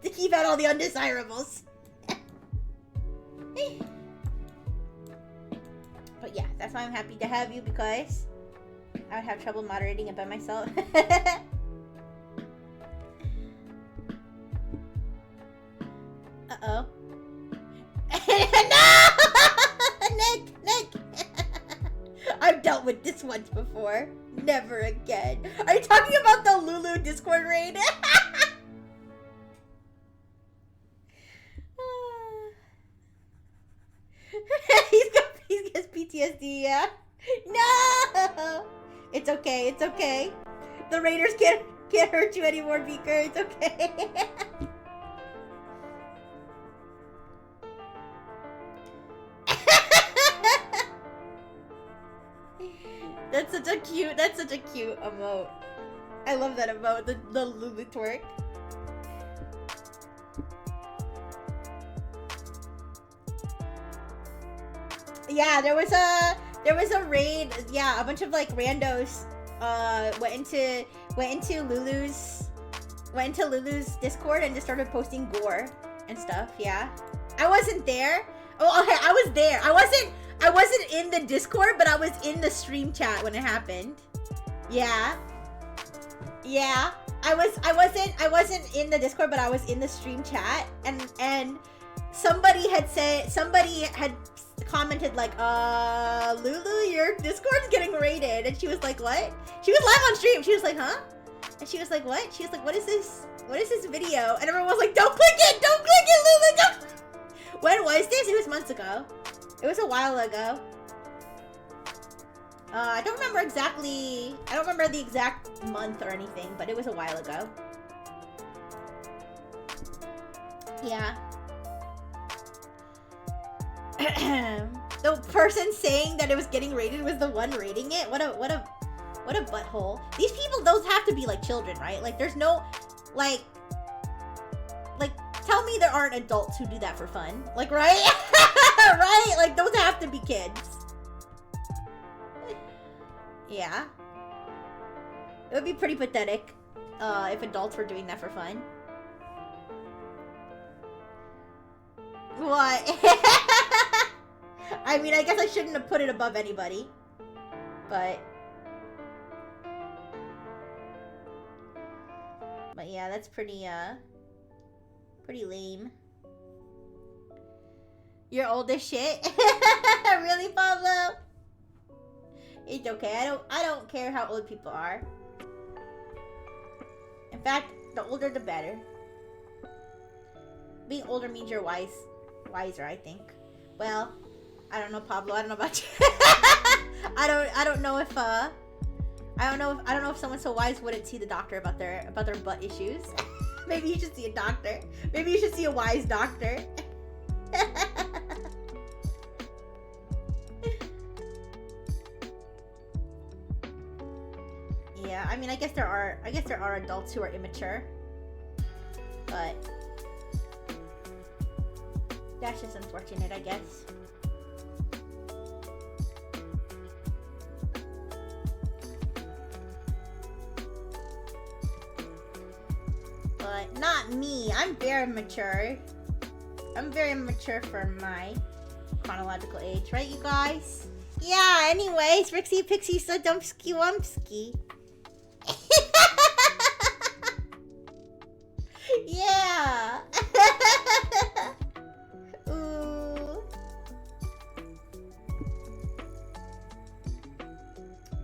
To keep out all the undesirables. But yeah, that's why I'm happy to have you, because I would have trouble moderating it by myself. Uh-oh. No! Nick! I've dealt with this once before. Never again. Are you talking about the Lulu Discord raid? He gets PTSD, yeah? No! It's okay, it's okay. The raiders can't hurt you anymore, Beaker. It's okay. That's such a cute emote. I love that emote, the Lulu twerk. Yeah, there was a raid. Yeah, a bunch of like randos went into Lulu's Discord and just started posting gore and stuff. Yeah, I wasn't there. Oh, okay, I was there. I wasn't in the Discord, but I was in the stream chat when it happened. Yeah. Yeah. I wasn't in the Discord, but I was in the stream chat, and somebody had commented like, Lulu, your Discord's getting raided. And she was like, what? She was live on stream. She was like, huh? And she was like, what? She was like, what is this video? And everyone was like, don't click it, Lulu, don't. When was this? It was months ago. It was a while ago. I don't remember the exact month or anything, but it was a while ago. Yeah. The person saying that it was getting raided was the one raiding it. What a butthole. These people, those have to be like children, right? Like there's no like tell me there aren't adults who do that for fun. Like, right? Right? Like those have to be kids. Yeah. It would be pretty pathetic if adults were doing that for fun. What? I mean, I guess I shouldn't have put it above anybody. But yeah, that's pretty lame. You're old as shit. Really, Pablo? It's okay. I don't care how old people are. In fact, the older the better. Being older means you're wiser, I think. Well, I don't know, Pablo. I don't know about you. I don't know if I don't know if someone so wise wouldn't see the doctor about their butt issues. Maybe you should see a doctor. Maybe you should see a wise doctor. Yeah, I mean, I guess there are adults who are immature, but that's just unfortunate, I guess. But not me. I'm very mature. I'm very mature for my chronological age, right, you guys? Yeah, anyways, Rixie Pixie so dumpsky wumpsky. Yeah. Ooh.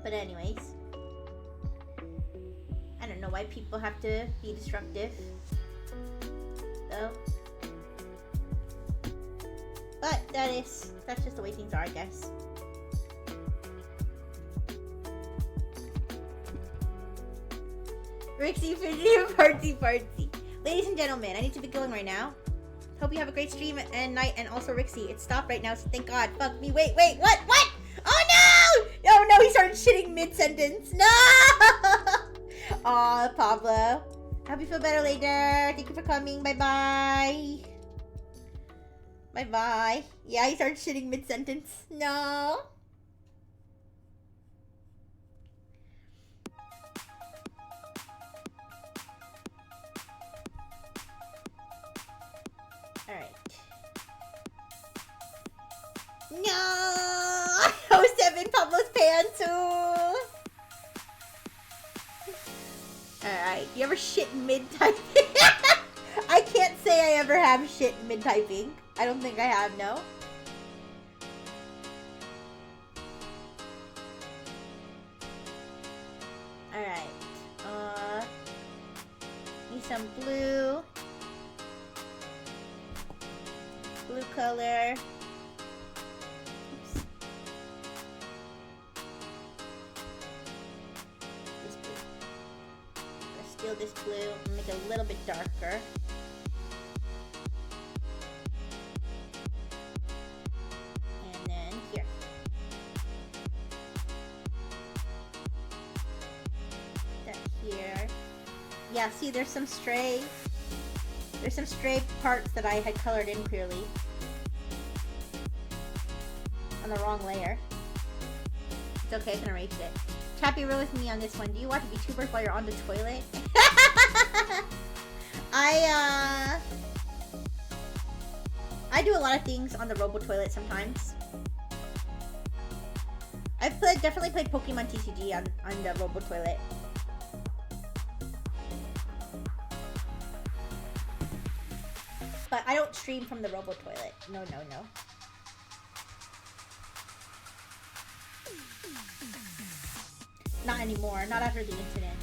But anyways, I don't know why people have to be destructive, though. But that's just the way things are, I guess. Rixie, party. Ladies and gentlemen, I need to be going right now. Hope you have a great stream and night, and also Rixie, it's stopped right now, so thank God. Fuck me. Wait, what? Oh no! Oh no, he started shitting mid-sentence. No! Aw, Pablo. Hope you feel better later. Thank you for coming. Bye-bye. Bye-bye. Yeah, he started shitting mid-sentence. No. Alright. No! 07 Pablo's pants. Alright. You ever shit mid-typing? I can't say I ever have shit mid-typing. I don't think I have, no. Alright. Need some blue. Blue color. Oops. This blue. Let's steal this blue and make it a little bit darker. And then here. That here. Yeah, see, there's some stray parts that I had colored in clearly on the wrong layer. It's okay, I can erase it. Chat, be real with me on this one. Do you watch VTubers while you're on the toilet? I do a lot of things on the robo toilet sometimes. I've definitely played Pokemon TCG on the robo toilet. But I don't stream from the robo toilet. No. Not anymore. Not after the incident.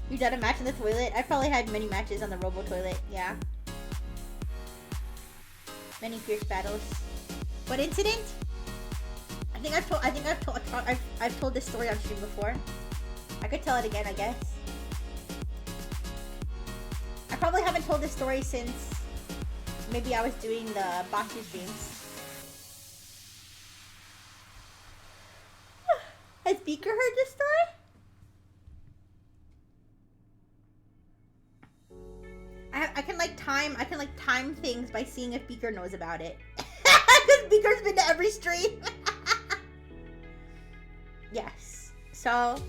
You done a match in the toilet? I probably had many matches on the robo toilet. Yeah. Many fierce battles. What incident? I've told this story on stream before. I could tell it again, I guess. I probably haven't told this story since maybe I was doing the Boxy streams. Has Beaker heard this story? I can time things by seeing if Beaker knows about it. Because Beaker's been to every stream. Yes. So,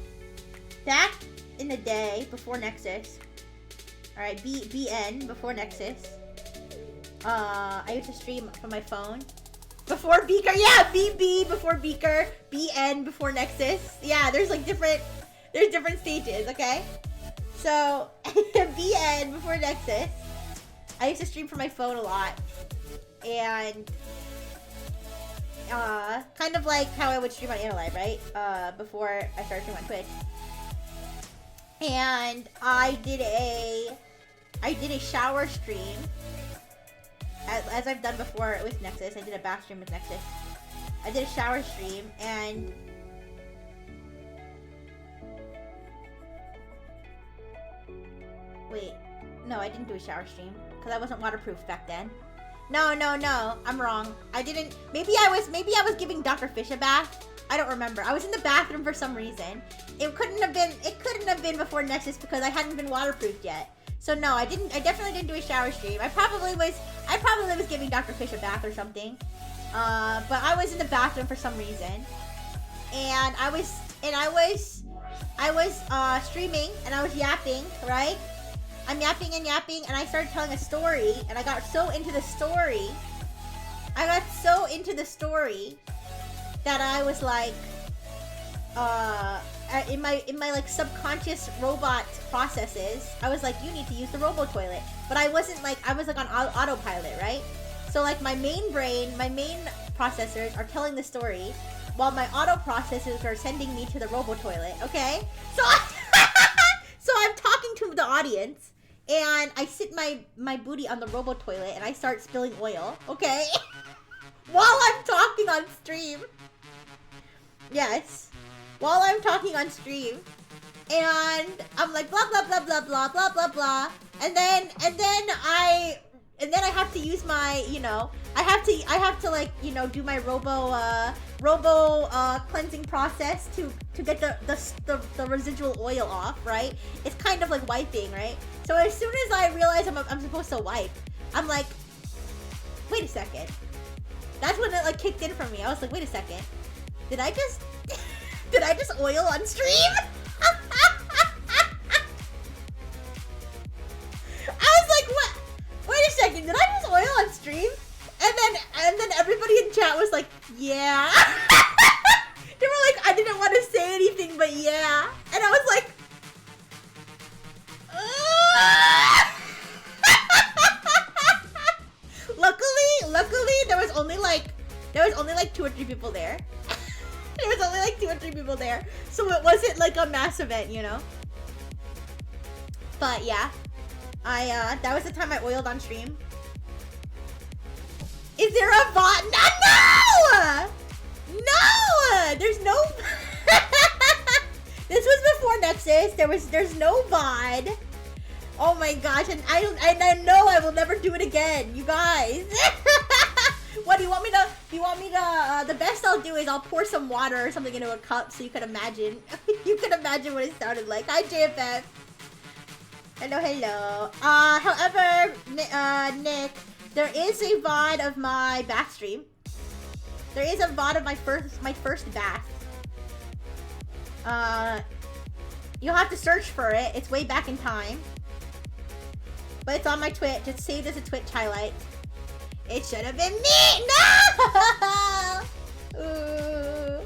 back in the day before NEXAS. Alright, BN before NEXAS. I used to stream from my phone. Before Beaker, yeah, BB before Beaker, BN before NEXAS. Yeah, there's different stages, okay? So, BN before NEXAS, I used to stream from my phone a lot. And kind of like how I would stream on Analyve, right? Before I started streaming on Twitch. And I did a shower stream. As I've done before with NEXAS. I did a bath stream with NEXAS. I did a shower stream and wait, no, I didn't do a shower stream because I wasn't waterproof back then. No, I'm wrong. I didn't. Maybe I was giving Dr. Fish a bath. I don't remember. I was in the bathroom for some reason. It couldn't have been before NEXAS because I hadn't been waterproofed yet. So no, I definitely didn't do a shower stream. I probably was giving Dr. Fish a bath or something. But I was in the bathroom for some reason. And I was streaming and I was yapping, right? I'm yapping and I started telling a story and I got so into the story. That I was like, in my like subconscious robot processes, I was like, you need to use the robo toilet. But I wasn't like, I was like on autopilot, right? So like my main processors are telling the story while my auto processors are sending me to the robo toilet, okay? So so I'm talking to the audience and I sit my booty on the robo toilet and I start spilling oil, okay? While I'm talking on stream. Yes. While I'm talking on stream. And I'm like blah blah blah blah blah blah blah blah. And then I have to use my, you know, I have to like, you know, do my robo cleansing process to get the residual oil off, right? It's kind of like wiping, right? So as soon as I realize I'm supposed to wipe, I'm like, wait a second. That's when it like kicked in for me. I was like, wait a second. Did I just oil on stream? I was like, what? Wait a second, did I just oil on stream? And then everybody in chat was like, yeah. They were like, I didn't want to say anything, but yeah. And I was like, Luckily, there was only like 2 or 3 people there. There was only like 2 or 3 people there, so it wasn't like a mass event, you know. But yeah, that was the time I oiled on stream. Is there a VOD? No! There's no. This was before NEXAS. There's no VOD. Oh my gosh, and I know I will never do it again, you guys. What do you want me to? The best I'll do is I'll pour some water or something into a cup so you can imagine. You can imagine what it sounded like. Hi, JFF. Hello. However, Nick, there is a VOD of my bath stream. There is a VOD of my first bath. You'll have to search for it. It's way back in time. But it's on my Twitch. It's saved as a Twitch highlight. It should have been me! No! Ooh.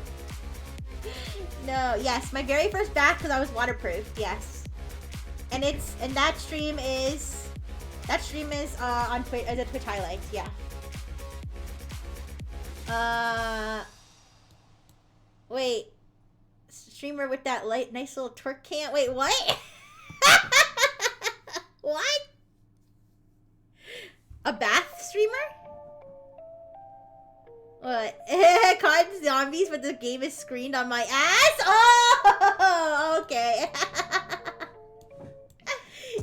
No, yes, my very first bath because I was waterproof, yes. And that stream is on Twitch as a Twitch highlight, yeah. Wait. Streamer with that nice little twerk cam. Wait, what? What? A bath streamer? What? Caught zombies, but the game is screened on my ass? Oh, okay.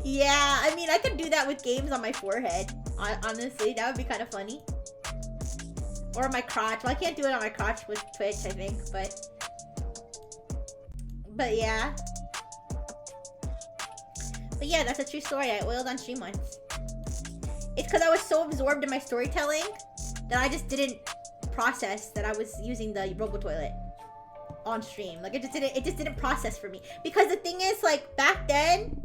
Yeah, I mean, I could do that with games on my forehead. Honestly, that would be kind of funny. Or my crotch. Well, I can't do it on my crotch with Twitch, I think, but yeah. But yeah, that's a true story. I oiled on stream once. It's because I was so absorbed in my storytelling that I just didn't process that I was using the robo toilet on stream. Like it just didn't process for me. Because the thing is, like back then,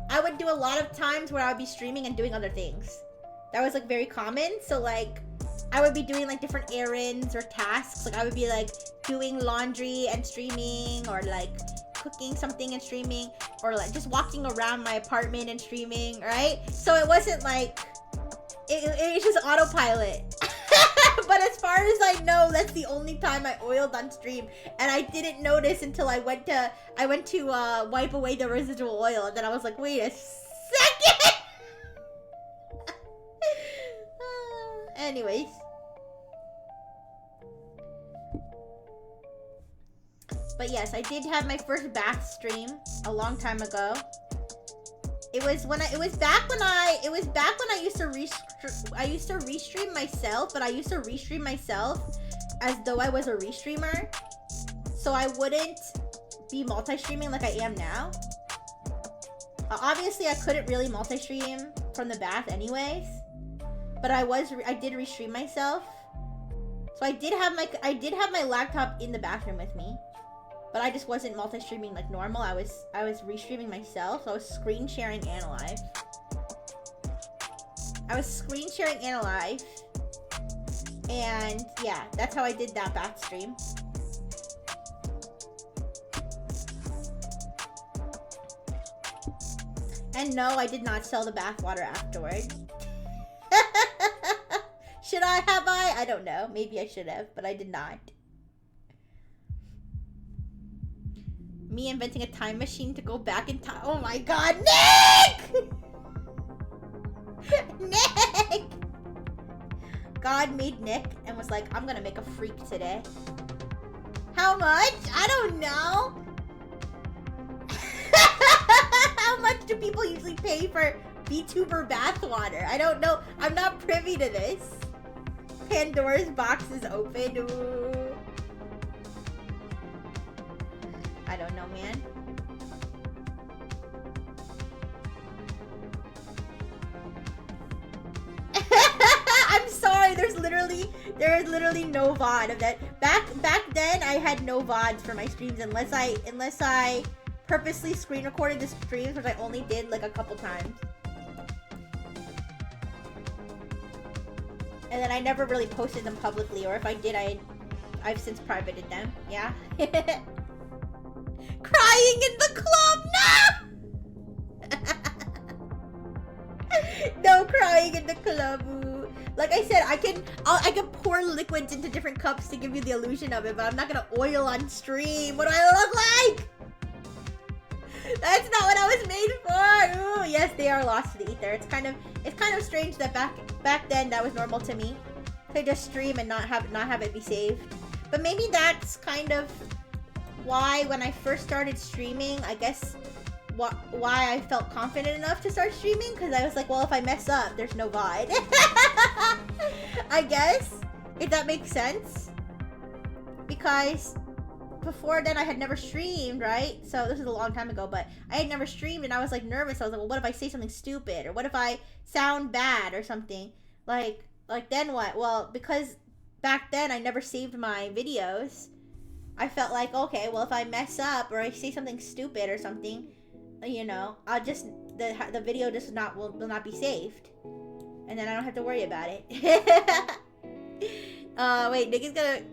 I would do a lot of times where I would be streaming and doing other things. That was like very common. So like I would be doing like different errands or tasks. Like I would be like doing laundry and streaming, or like cooking something and streaming, or like just walking around my apartment and streaming, right? So it wasn't like It's just autopilot. But as far as I know, that's the only time I oiled on stream, and I didn't notice until I went to wipe away the residual oil, and then I was like, wait a second. Anyways. But yes, I did have my first bath stream a long time ago. It was back when I used to restream myself, but I used to restream myself as though I was a restreamer. So I wouldn't be multi-streaming like I am now. Obviously I couldn't really multi-stream from the bath anyways, but I did restream myself. So I did have my laptop in the bathroom with me. But I just wasn't multi-streaming like normal. I was restreaming myself. So I was screen sharing and live. And yeah, that's how I did that bath stream. And no, I did not sell the bath water afterward. Should I have I don't know. Maybe I should have, but I did not. Me inventing a time machine to go back in time. Oh my god, Nick! Nick! God made Nick and was like, I'm gonna make a freak today. How much? I don't know. How much do people usually pay for VTuber bathwater? I don't know. I'm not privy to this. Pandora's box is open. Ooh. I don't know, man. I'm sorry, there's literally no VOD of that. Back then I had no VODs for my streams unless I purposely screen recorded the streams, which I only did like a couple times. And then I never really posted them publicly, or if I did, I've since privated them. Yeah. Crying in the club, no! No crying in the club. Ooh. Like I said, I can pour liquids into different cups to give you the illusion of it, but I'm not gonna oil on stream. What do I look like? That's not what I was made for. Ooh, yes, they are lost to the ether. It's kind of strange that back then that was normal to me, to just stream and not have it be saved. But maybe that's kind of why when I first started streaming, I guess why I felt confident enough to start streaming, because I was like, well, if I mess up, there's no VOD. I guess, if that makes sense. Because before then I had never streamed, right? So this is a long time ago, but I had never streamed and I was like nervous. I was like, well, what if I say something stupid? Or what if I sound bad or something? Like then what? Well, because back then I never saved my videos, I felt like, okay, well, if I mess up or I say something stupid or something, you know, I'll just, the video just will not be saved. And then I don't have to worry about it. Wait, Nick is gonna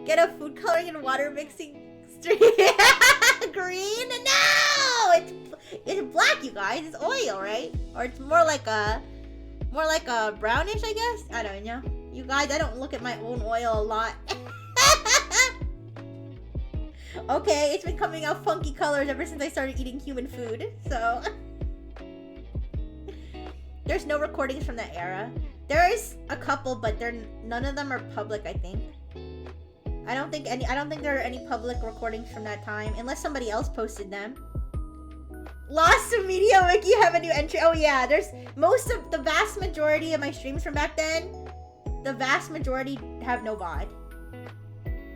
get a food coloring and water mixing stream. Green? No! It's black, you guys. It's oil, right? Or it's more like a brownish, I guess? I don't know. You guys, I don't look at my own oil a lot. Okay, it's been coming out funky colors ever since I started eating human food, so. There's no recordings from that era. There's a couple, but none of them are public, I think. I don't think there are any public recordings from that time, unless somebody else posted them. Lost to Media Wiki, have a new entry. Oh yeah, there's the vast majority of my streams from back then, the vast majority have no VOD.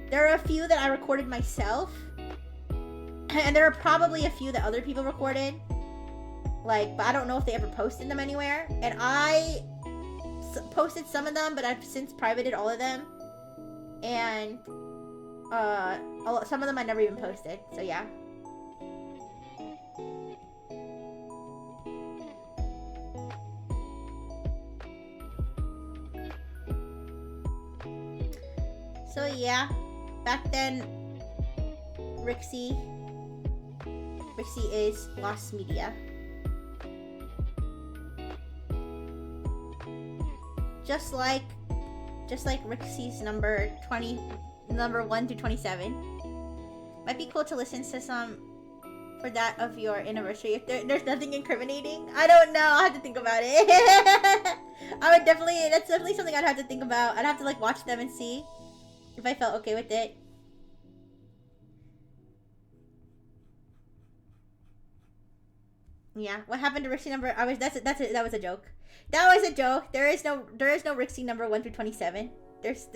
There are a few that I recorded myself, and there are probably a few that other people recorded, but I don't know if they ever posted them anywhere. And I posted some of them, but I've since privated all of them, and some of them I never even posted, so yeah. So yeah, back then, Rixie is Lost Media. just like Rixie's number 1 to 27. Might be cool to listen to some for that of your anniversary. If there's nothing incriminating, I don't know. I'll have to think about it. That's definitely something I'd have to think about. I'd have to like watch them and see if I felt okay with it. Yeah, what happened to Rixie number? That was a joke. That was a joke. There is no Rixie number 1 through 27. There's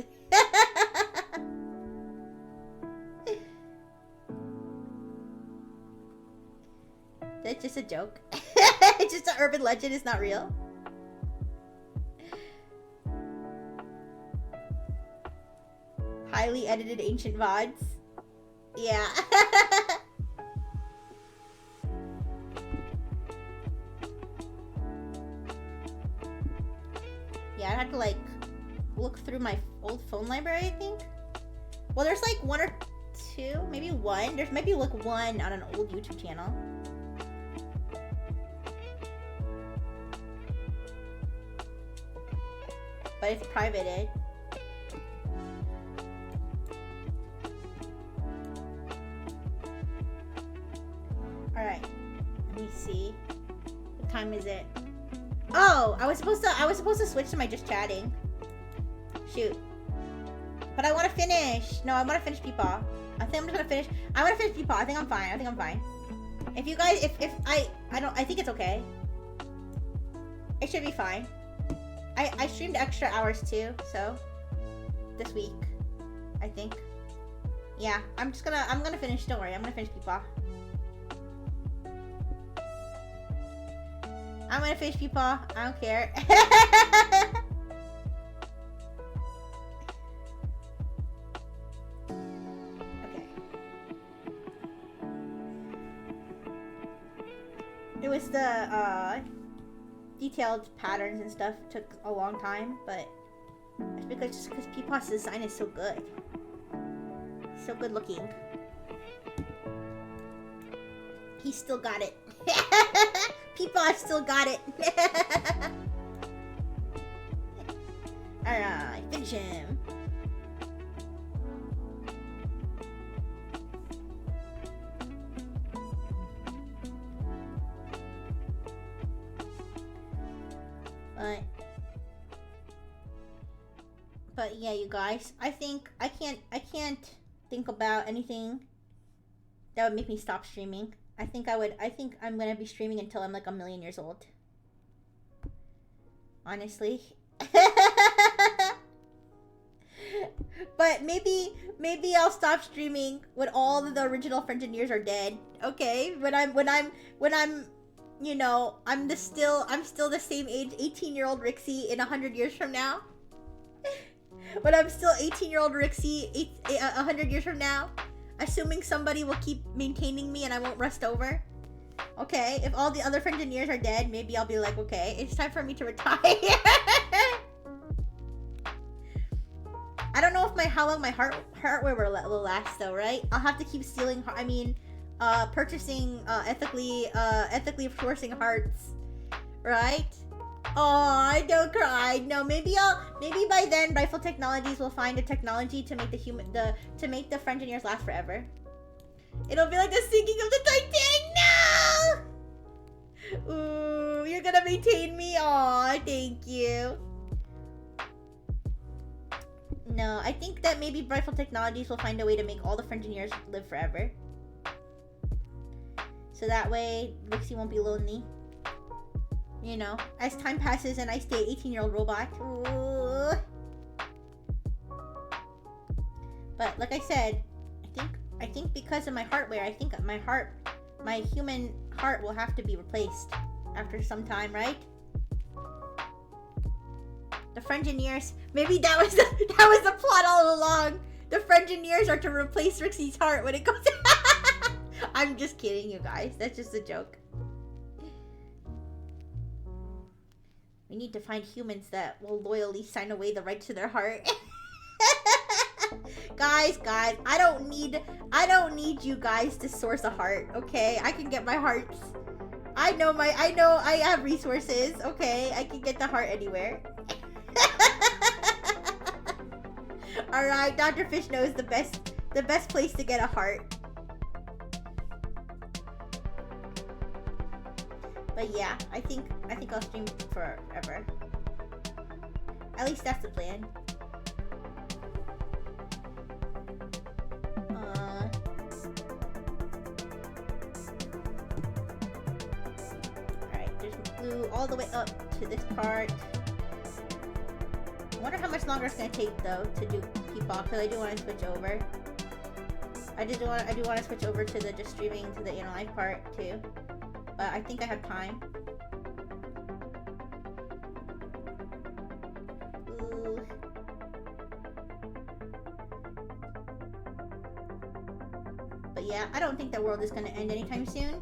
That's just a joke. It's just an urban legend, it's not real. Highly edited ancient VODs. Yeah. Yeah, I'd have to like look through my old phone library, I think. Well, there's like 1 or 2, maybe 1. There's maybe like 1 on an old YouTube channel. But it's privated. Alright. Let me see. What time is it? Oh, I was supposed to switch to my just chatting. Shoot. But I want to finish. No, I want to finish Peepaw. I think I'm just gonna finish. I want to finish Peepaw. I think I'm fine. If you guys, I think it's okay. It should be fine. I streamed extra hours too, so this week, I think. Yeah, I'm gonna finish. Don't worry, I'm gonna finish Peepaw. I'm gonna finish Peepaw. I don't care. Okay. It was the detailed patterns and stuff took a long time, but it's because Peepaw's design is so good. So good looking. He still got it. Peepaw still got it. Alright, finish him. But yeah, you guys, I can't think about anything that would make me stop streaming. I think I'm gonna be streaming until I'm like 1,000,000 years old. Honestly. But maybe I'll stop streaming when all of the original Frengineers are dead. Okay? When I'm you know, I'm still the same age, 18-year-old Rixie in 100 years from now. When I'm still 18-year-old Rixie 100 years from now. Assuming somebody will keep maintaining me and I won't rust over. Okay, if all the other Frengineers are dead, maybe I'll be like, okay, it's time for me to retire. I don't know if how long my hardware will last though, right? I'll have to keep stealing, purchasing, ethically sourcing hearts, right? Oh, don't cry. No, maybe by then Rifle Technologies will find a technology to make the Frengineers last forever. It'll be like the sinking of the Titanic. No! Ooh, you're gonna maintain me? Aw, thank you. No, I think that maybe Rifle Technologies will find a way to make all the Frengineers live forever. So that way, Rixie won't be lonely. You know, as time passes and I stay 18-year-old robot. Ooh. But like I said, I think because of my hardware, I think my human heart will have to be replaced after some time, right? The Frengineers, maybe that was the plot all along. The Frengineers are to replace Rixie's heart when it goes. I'm just kidding, you guys. That's just a joke. We need to find humans that will loyally sign away the right to their heart. Guys, I don't need you guys to source a heart, okay? I can get my hearts. I know I have resources, okay? I can get the heart anywhere. Alright, Dr. Fish knows the best place to get a heart. But yeah, I think I'll stream forever. At least that's the plan. Alright, there's blue all the way up to this part. I wonder how much longer it's gonna take though to keep off, because I do want to switch over. I do want to switch over to the just streaming to the inner life part too. But I think I have time. Ooh. But yeah, I don't think the world is gonna end anytime soon.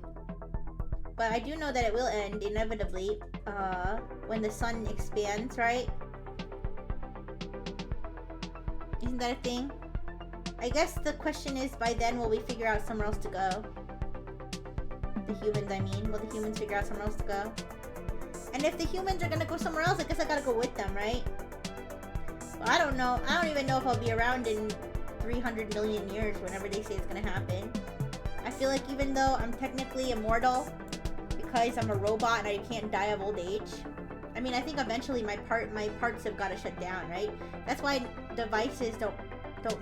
But I do know that it will end inevitably when the sun expands, right? Isn't that a thing? I guess the question is, by then will we figure out somewhere else to go? The humans, I mean. Will the humans figure out somewhere else to go? And if the humans are gonna go somewhere else, I guess I gotta go with them, right? Well, I don't know. I don't even know if I'll be around in 300 million years, whenever they say it's gonna happen. I feel like even though I'm technically immortal, because I'm a robot and I can't die of old age, I mean, I think eventually my parts have gotta shut down, right? That's why devices don't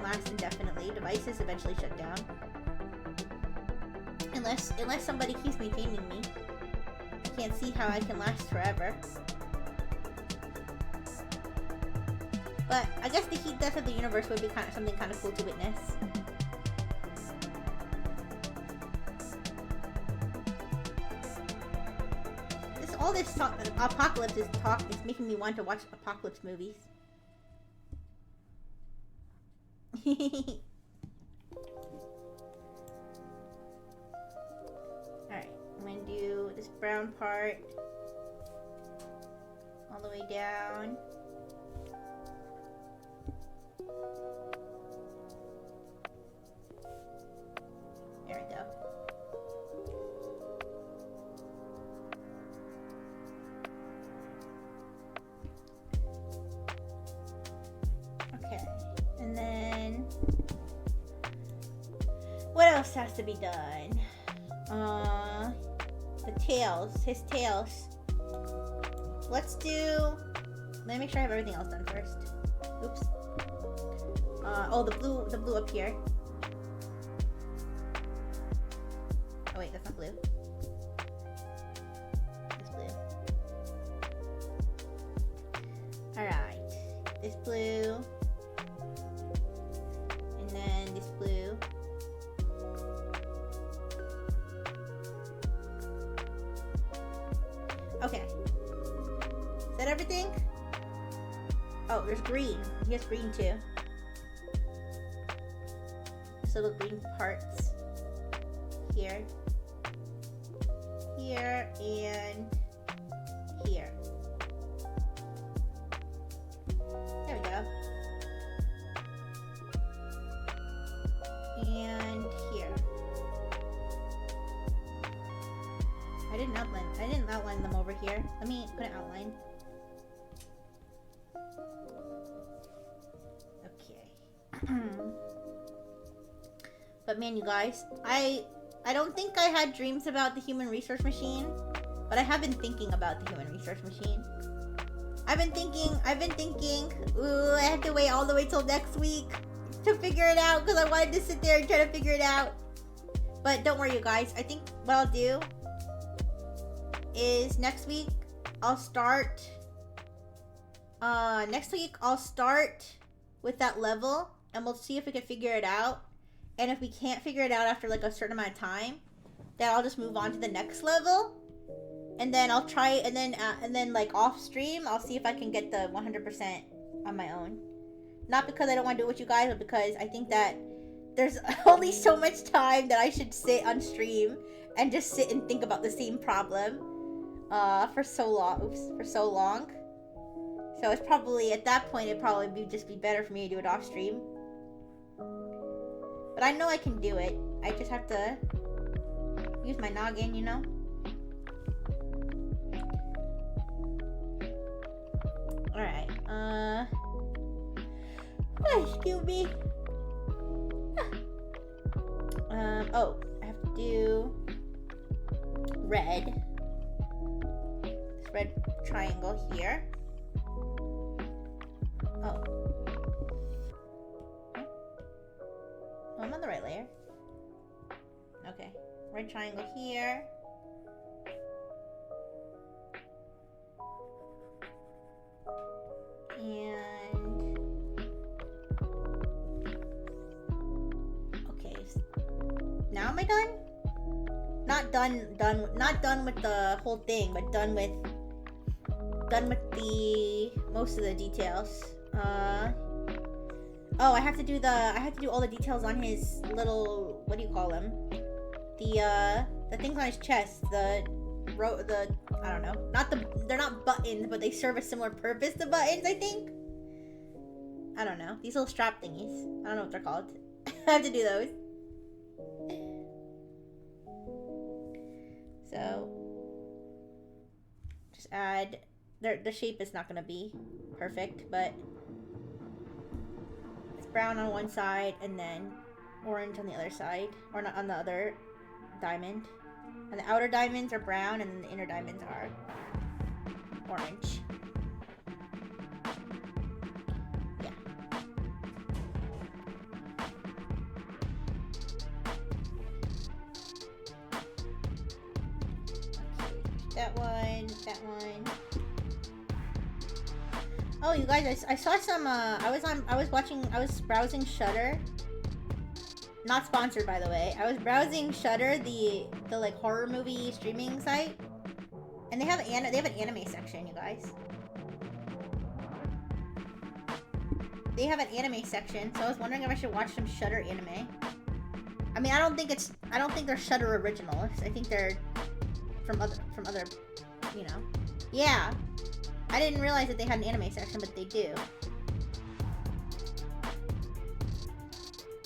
last indefinitely. Devices eventually shut down. Unless somebody keeps maintaining me. I can't see how I can last forever. But I guess the heat death of the universe would be something kind of cool to witness. All this talk, apocalypse talk is making me want to watch apocalypse movies. Alright, I'm gonna do this brown part all the way down. There we go. Okay, and then what else has to be done? The tails, his tails. Let me make sure I have everything else done first. Oops. Oh, the blue up here. Oh wait, that's not blue. It's blue. Alright, this blue. And then this blue. Okay. Is that everything? Oh, there's green. He has green too. So the green parts. Here. Here and here. There we go. And here. I didn't outline them over here. Let me put an outline. Okay. But man, you guys, I don't think I had dreams about the human resource machine, but I have been thinking about the human resource machine. I've been thinking, ooh, I have to wait all the way till next week to figure it out, because I wanted to sit there and try to figure it out. But don't worry, you guys. I think what I'll do is next week I'll start with that level, and we'll see if we can figure it out. And if we can't figure it out after like a certain amount of time, then I'll just move on to the next level. And then I'll try, and then like off stream, I'll see if I can get the 100% on my own. Not because I don't want to do it with you guys, but because I think that there's only so much time that I should sit on stream and just sit and think about the same problem for so long. So it's probably, at that point, it'd probably just be better for me to do it off stream. But I know I can do it. I just have to use my noggin, you know? Alright, Excuse me. Oh, I have to do red. This red triangle here. Oh. Oh, I'm on the right layer. Okay. Red triangle here. And okay, now am I done? Not done with the whole thing, but done with the most of the details. Oh, I have to do all the details on his little, what do you call them? The things on his chest, I don't know. They're not buttons, but they serve a similar purpose to buttons, I think. I don't know. These little strap thingies. I don't know what they're called. I have to do those. So, just add, the shape is not gonna be perfect, but it's brown on one side and then orange on the other side, or not on the other diamond. And the outer diamonds are brown and the inner diamonds are orange. Yeah. That one, that one. Oh, you guys, I saw some, I was browsing Shudder. Not sponsored, by the way. I was browsing Shudder, the like horror movie streaming site, and they have an anime section, you guys. They have an anime section, so I was wondering if I should watch some Shudder anime. I mean, I don't think they're Shudder originals. I think they're from other, you know. Yeah. I didn't realize that they had an anime section, but they do.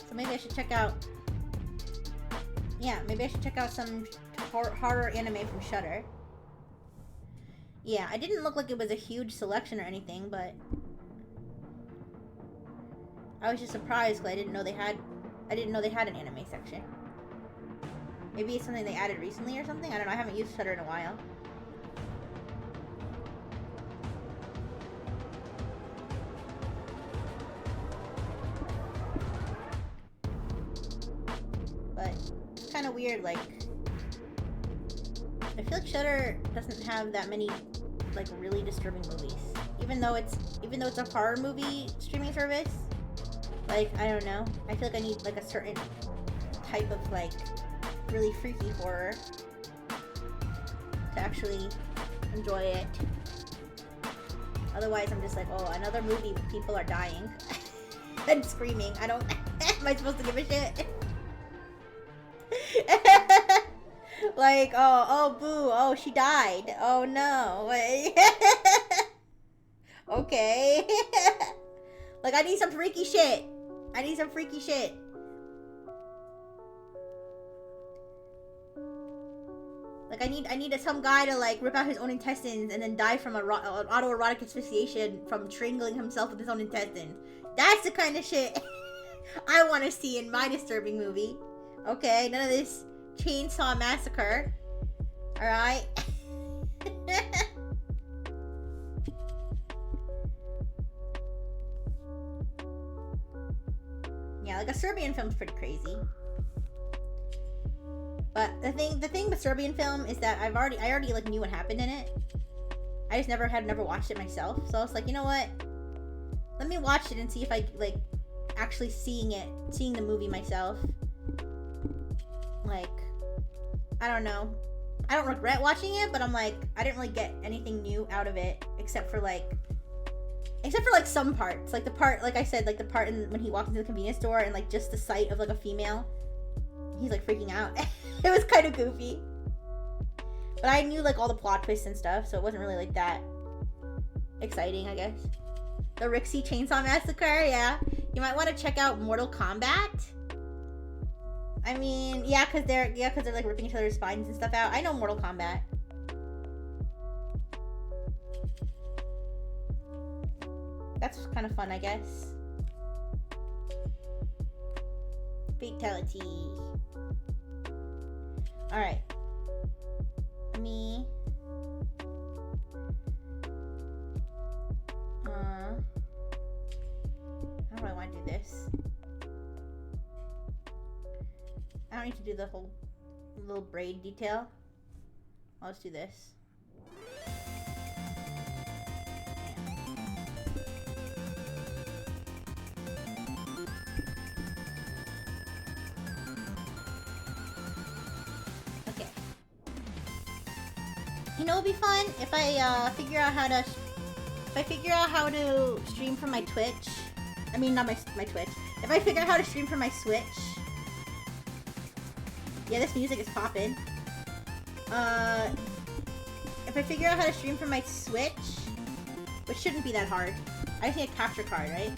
So maybe I should check out... Yeah, maybe I should check out some horror anime from Shudder. Yeah, it didn't look like it was a huge selection or anything, but... I was just surprised because I didn't know they had an anime section. Maybe it's something they added recently or something? I don't know, I haven't used Shudder in a while. But it's kind of weird, like... I feel like Shudder doesn't have that many, like, really disturbing movies. Even though it's a horror movie streaming service. Like, I don't know. I feel like I need, like, a certain type of, like, really freaky horror to actually enjoy it. Otherwise, I'm just like, oh, another movie where people are dying and screaming. I don't... Am I supposed to give a shit? Like, oh, boo. Oh, she died. Oh, no. Okay. Like, I need some freaky shit. I need some freaky shit. Like, I need some guy to, like, rip out his own intestines and then die from an autoerotic asphyxiation from strangling himself with his own intestines. That's the kind of shit I want to see in my disturbing movie. Okay, none of this chainsaw massacre. Alright? Yeah, like a Serbian film's pretty crazy. But the thing with Serbian film is that I already like knew what happened in it. I just never watched it myself. So I was like, you know what? Let me watch it and see if I like actually seeing the movie myself. Like, I don't know. I don't regret watching it, but I'm like, I didn't really get anything new out of it except for like some parts. Like the part, like I said, like the part when he walks into the convenience store and like just the sight of like a female, he's like freaking out. It was kind of goofy. But I knew like all the plot twists and stuff, so it wasn't really like that exciting, I guess. The Rixie Chainsaw Massacre, yeah. You might want to check out Mortal Kombat. I mean, yeah, cause they're like ripping each other's spines and stuff out. I know Mortal Kombat. That's kind of fun, I guess. Fatality. Alright. Let me... how do I want to do this? I don't need to do the whole little braid detail. I'll just do this. Okay. You know, it'd be fun if I figure out how to stream from my Twitch. I mean, not my Twitch. If I figure out how to stream from my Switch. Yeah, this music is poppin'. If I figure out how to stream from my Switch, which shouldn't be that hard. I just need a capture card, right?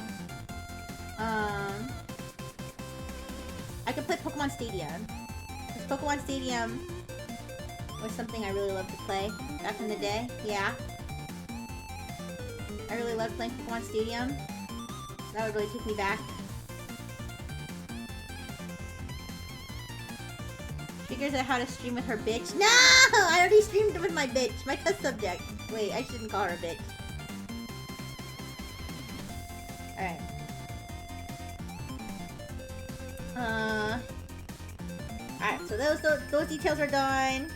I could play Pokemon Stadium. Because Pokemon Stadium was something I really loved to play back in the day. Yeah. I really loved playing Pokemon Stadium. That would really take me back. Figures out how to stream with her bitch. No! I already streamed with my bitch. My test subject. Wait, I shouldn't call her a bitch. Alright. Alright, so those details are done.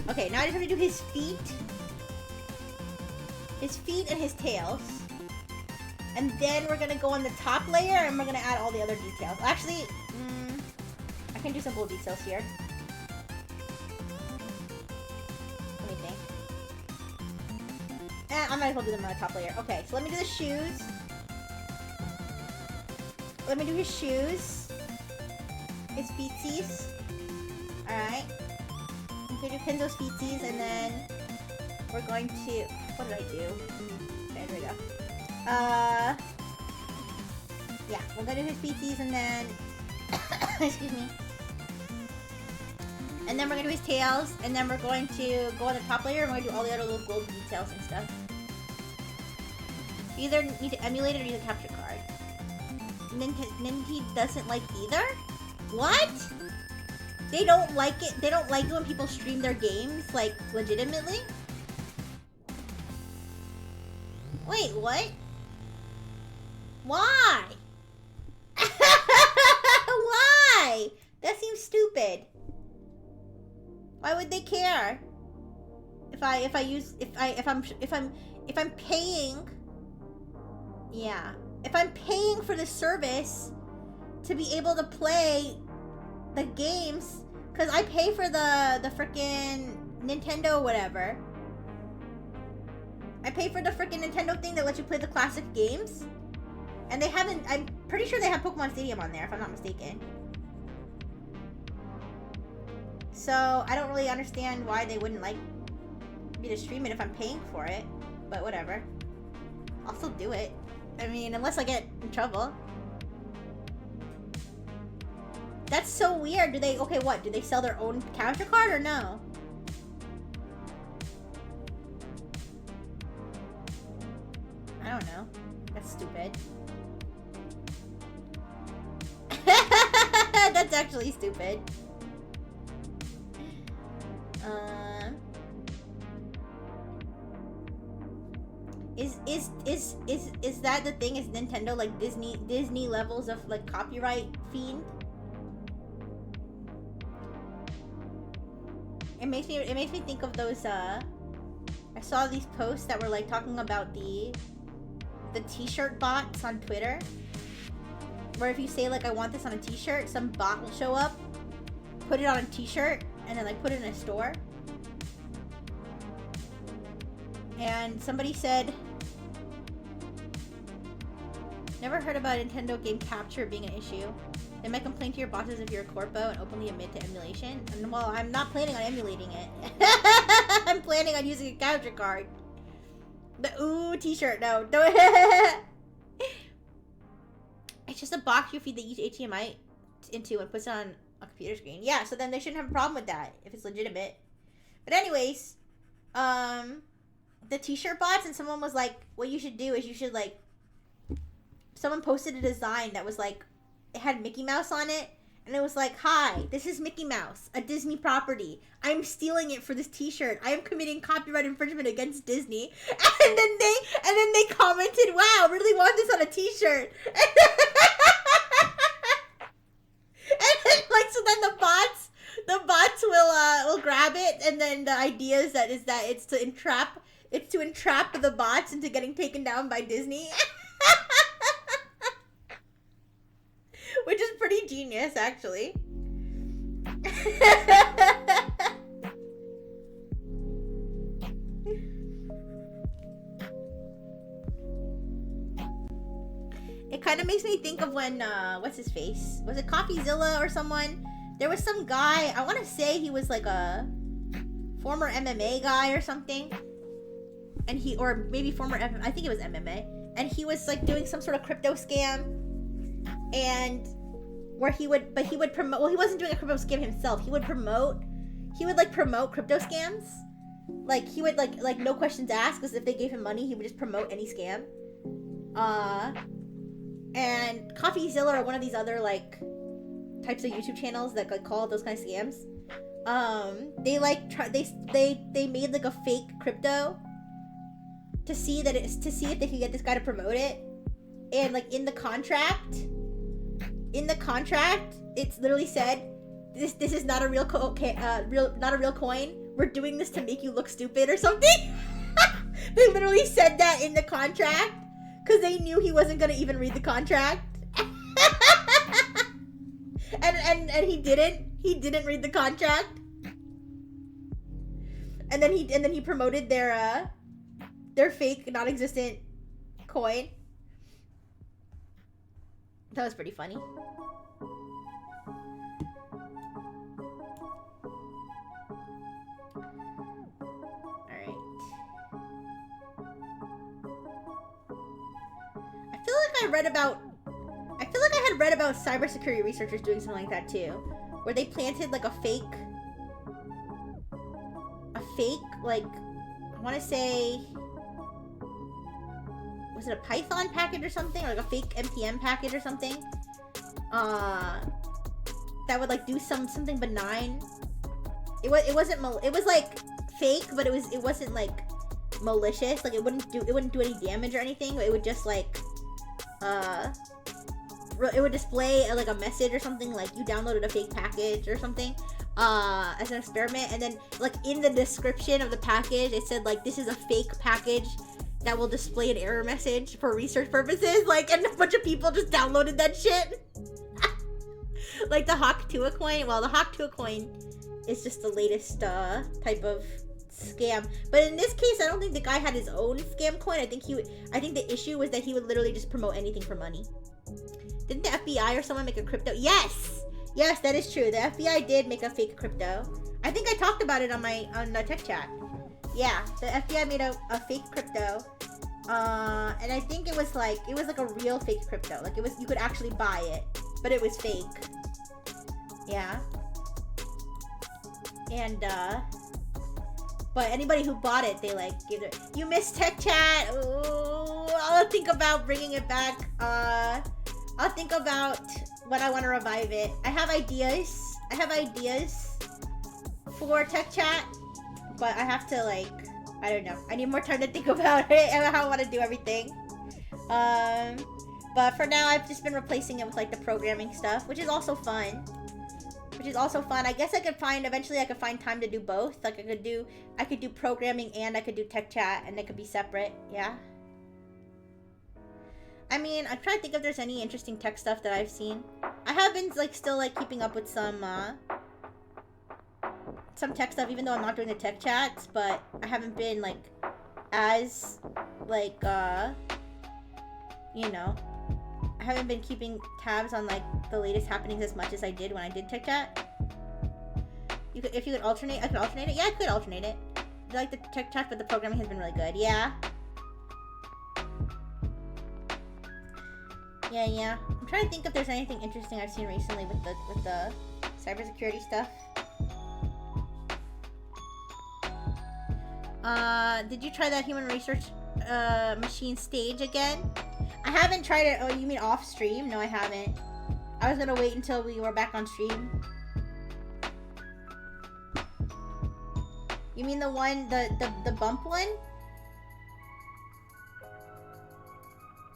Okay, now I just have to do his feet. His feet and his tails. And then we're gonna go on the top layer and we're gonna add all the other details. Actually, I can do some little details here. Let me think. I might as well do them on the top layer. Okay, so let me do the shoes. Let me do his shoes. His feetsies. Alright. I'm gonna do Kenzo's feetsies and then we're going to... What did I do? Okay, there we go. Yeah, we're gonna do his feetsies and then... excuse me. And then we're gonna do his tails, and then we're going to go on the top layer and we're gonna do all the other little gold details and stuff. You either need to emulate it or use a capture card. Ninty doesn't like either? What? They don't like it? They don't like it when people stream their games, like, legitimately? Wait, what? Why? Why? That seems stupid. Why would they care? If I'm paying, yeah. If I'm paying for the service to be able to play the games, cause I pay for the frickin' Nintendo whatever. I pay for the frickin' Nintendo thing that lets you play the classic games. And they haven't, I'm pretty sure they have Pokemon Stadium on there, if I'm not mistaken. So, I don't really understand why they wouldn't like me to stream it if I'm paying for it. But whatever. I'll still do it. I mean, unless I get in trouble. That's so weird. Do they, okay, what? Do they sell their own capture card or no? I don't know. That's stupid. That's actually stupid. Is that the thing? Is Nintendo like Disney levels of like copyright fiend? It makes me think of those I saw these posts that were like talking about the t-shirt bots on Twitter. Where if you say like I want this on a t-shirt, some bot will show up, put it on a t-shirt, and then like put it in a store. And somebody said, never heard about Nintendo game capture being an issue. They might complain to your bosses if you're a corpo and openly admit to emulation. And well, I'm not planning on emulating it. I'm planning on using a capture card. The ooh t-shirt, no. It's just a box you feed the HDMI into and puts it on a computer screen. Yeah, so then they shouldn't have a problem with that if it's legitimate. But anyways, the the t-shirt bots, and someone was like, what you should do is you should like, someone posted a design that was like, it had Mickey Mouse on it, and it was like, hi, this is Mickey Mouse, a Disney property. I'm stealing it for this t-shirt. I am committing copyright infringement against Disney. And then they commented, wow, really want this on a t-shirt. And then, like, so then the bots will grab it, and then the idea is that it's to entrap the bots into getting taken down by Disney. Which is pretty genius, actually. It kind of makes me think of when, what's his face? Was it CoffeeZilla or someone? There was some guy, I want to say he was like a former MMA guy or something. And or maybe former, I think it was MMA. And he was like doing some sort of crypto scam. And where he would promote, well, he wasn't doing a crypto scam himself. He would promote crypto scams. Like, he would like no questions asked, because if they gave him money, he would just promote any scam. And CoffeeZilla or one of these other like types of YouTube channels that like call those kind of scams. They like they made like a fake crypto to see if they could get this guy to promote it. And like in the contract, it's literally said, this is not a real coin. We're doing this to make you look stupid or something. They literally said that in the contract because they knew he wasn't gonna even read the contract. and he didn't read the contract. And then he promoted their fake non-existent coin. That was pretty funny. Alright. I feel like I had read about cybersecurity researchers doing something like that too. Where they planted like a fake, like, I want to say, was it a Python package or something? Or like a fake NPM package or something? That would like do something benign. It was like fake, but it wasn't like malicious. Like it wouldn't do any damage or anything. It would just like, it would display like a message or something like you downloaded a fake package or something. As an experiment, and then like in the description of the package it said like this is a fake package that will display an error message for research purposes, like, and a bunch of people just downloaded that shit. Like the Hawk Tua coin. Well, the Hawk Tua coin is just the latest type of scam, but in this case I don't think the guy had his own scam coin. I think the issue was that he would literally just promote anything for money. Didn't the FBI or someone make a crypto? Yes, that is true. The FBI did make a fake crypto. I think I talked about it on the tech chat. Yeah, the FBI made a fake crypto. And I think it was like a real fake crypto. Like you could actually buy it, but it was fake. Yeah. And but anybody who bought it, they like give it. You missed tech chat. Ooh, I'll think about bringing it back. I'll think about when I want to revive it. I have ideas for tech chat, but I have to like, I don't know. I need more time to think about it and how I want to do everything. But for now, I've just been replacing it with like the programming stuff, which is also fun. I guess eventually I could find time to do both. Like I could do programming and I could do tech chat, and they could be separate. Yeah. I mean, I'm trying to think if there's any interesting tech stuff that I've seen. I have been like still like keeping up with some tech stuff, even though I'm not doing the tech chats, but I haven't been like as like you know, I haven't been keeping tabs on like the latest happenings as much as I did when I did tech chat. If you could alternate, I could alternate it. Yeah, I could alternate it. I like the tech chat, but the programming has been really good. Yeah. Yeah. I'm trying to think if there's anything interesting I've seen recently with the cybersecurity stuff. Did you try that human research machine stage again? I haven't tried it. Oh, you mean off stream? No, I haven't. I was gonna wait until we were back on stream. You mean the one, the bump one?